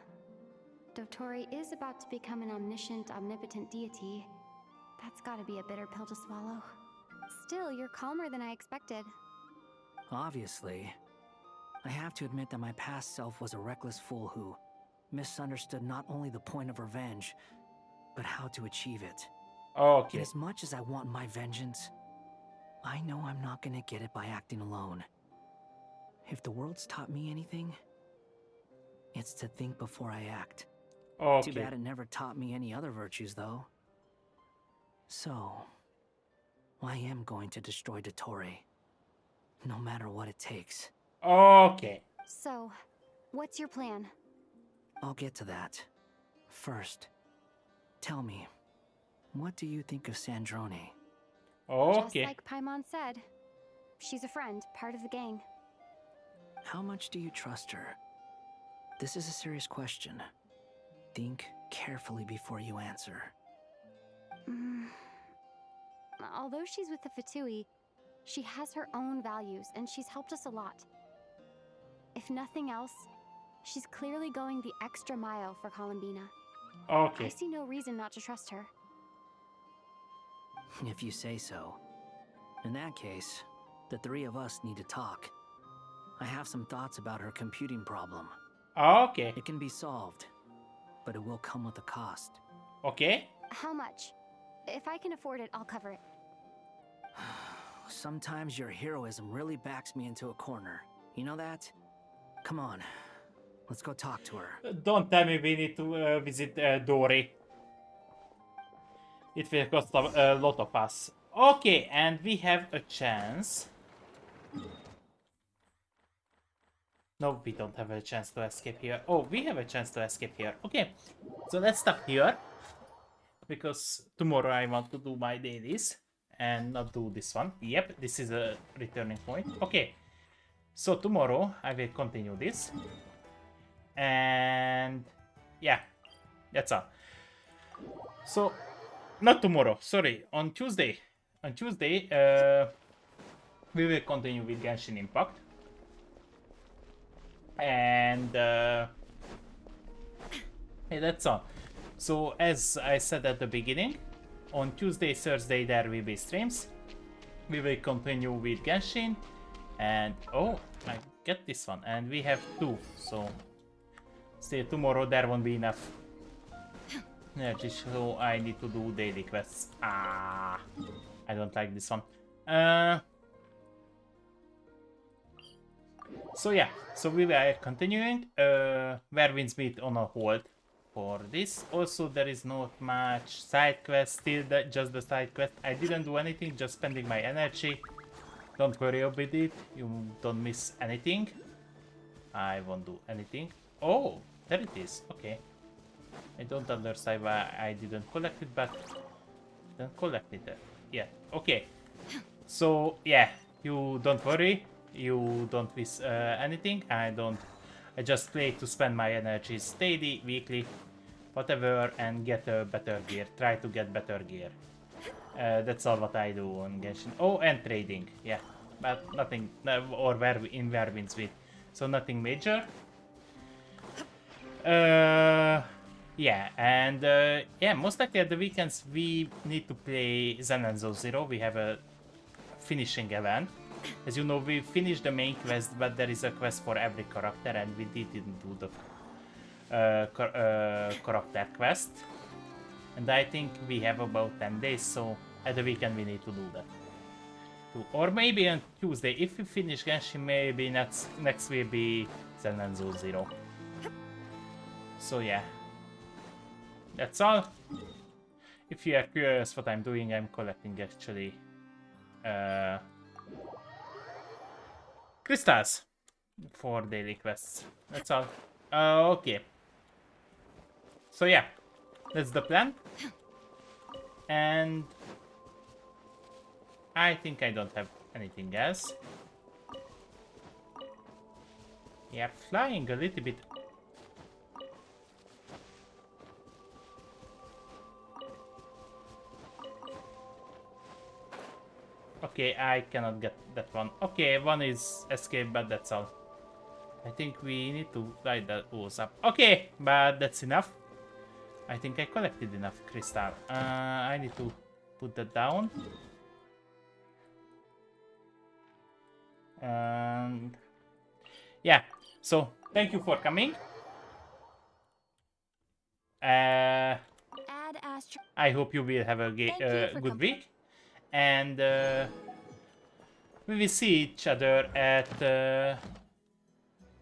Dottore is about to become an omniscient, omnipotent deity. That's gotta be a bitter pill to swallow. Still, you're calmer than I expected. Obviously. I have to admit that my past self was a reckless fool who misunderstood not only the point of revenge, but how to achieve it. Okay. And as much as I want my vengeance, I know I'm not gonna get it by acting alone. If the world's taught me anything, it's to think before I act. Okay. Too bad it never taught me any other virtues, though. So, I am going to destroy Dottore, no matter what it takes. Okay. So, what's your plan? I'll get to that. First, tell me, what do you think of Sandrone? Okay. Just like Paimon said, she's a friend, part of the gang. How much do you trust her? This is a serious question. Think carefully before you answer. Although she's with the Fatui, she has her own values, and she's helped us a lot. If nothing else, she's clearly going the extra mile for Columbina. Okay. I see no reason not to trust her. If you say so. In that case, the three of us need to talk. I have some thoughts about her computing problem. Okay. It can be solved, but it will come with a cost. Okay. How much? If I can afford it, I'll cover it. Sometimes your heroism really backs me into a corner. You know that? Come on, let's go talk to her. Don't tell me we need to visit Dory. It will cost a lot of us. Okay, and we have a chance. No, we don't have a chance to escape here. Oh, we have a chance to escape here. Okay, so let's stop here. Because tomorrow I want to do my dailies and not do this one. Yep, this is a returning point. Okay, so tomorrow I will continue this. And yeah, that's all. So, not tomorrow, sorry, on Tuesday. On Tuesday, we will continue with Genshin Impact. And yeah, that's all. So as I said at the beginning, on Tuesday, Thursday there will be streams. We will continue with Genshin, and oh, I get this one, and we have 2, so still tomorrow there won't be enough energy, so I need to do daily quests. I don't like this one. So yeah, so we are continuing. Where Winds Meet on a hold for this. Also, there is not much side quest, still just the side quest. I didn't do anything, just spending my energy. Don't worry about it, you don't miss anything. I won't do anything. Oh, there it is, okay. I don't understand why I didn't collect it, but I didn't collect it yet. Okay, so yeah, you don't worry, you don't miss anything. I just play to spend my energies daily, weekly, whatever, and get better gear. Try to get better gear. That's all what I do on Genshin. Oh, and trading, yeah, but nothing, or in where Winds with, so nothing major. Yeah, and yeah, most likely at the weekends we need to play Zen and Zero. We have a finishing event. As you know, we finished the main quest, but there is a quest for every character, and we didn't do the character quest. And I think we have about 10 days, so at the weekend we need to do that. Or maybe on Tuesday, if we finish Genshin, maybe next will be Zen and Zero. So yeah, that's all. If you are curious what I'm doing, I'm collecting actually crystals for daily quests. That's all. Okay. So yeah, that's the plan. And I think I don't have anything else. Yeah, flying a little bit. Okay, I cannot get that one. Okay, one is escape, but that's all. I think we need to light those up. Okay, but that's enough. I think I collected enough crystal. I need to put that down. And yeah, so thank you for coming. I hope you will have a good week. And we will see each other at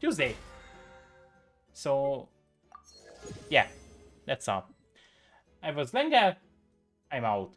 Tuesday. So yeah, that's all. I was Lenga. I'm out.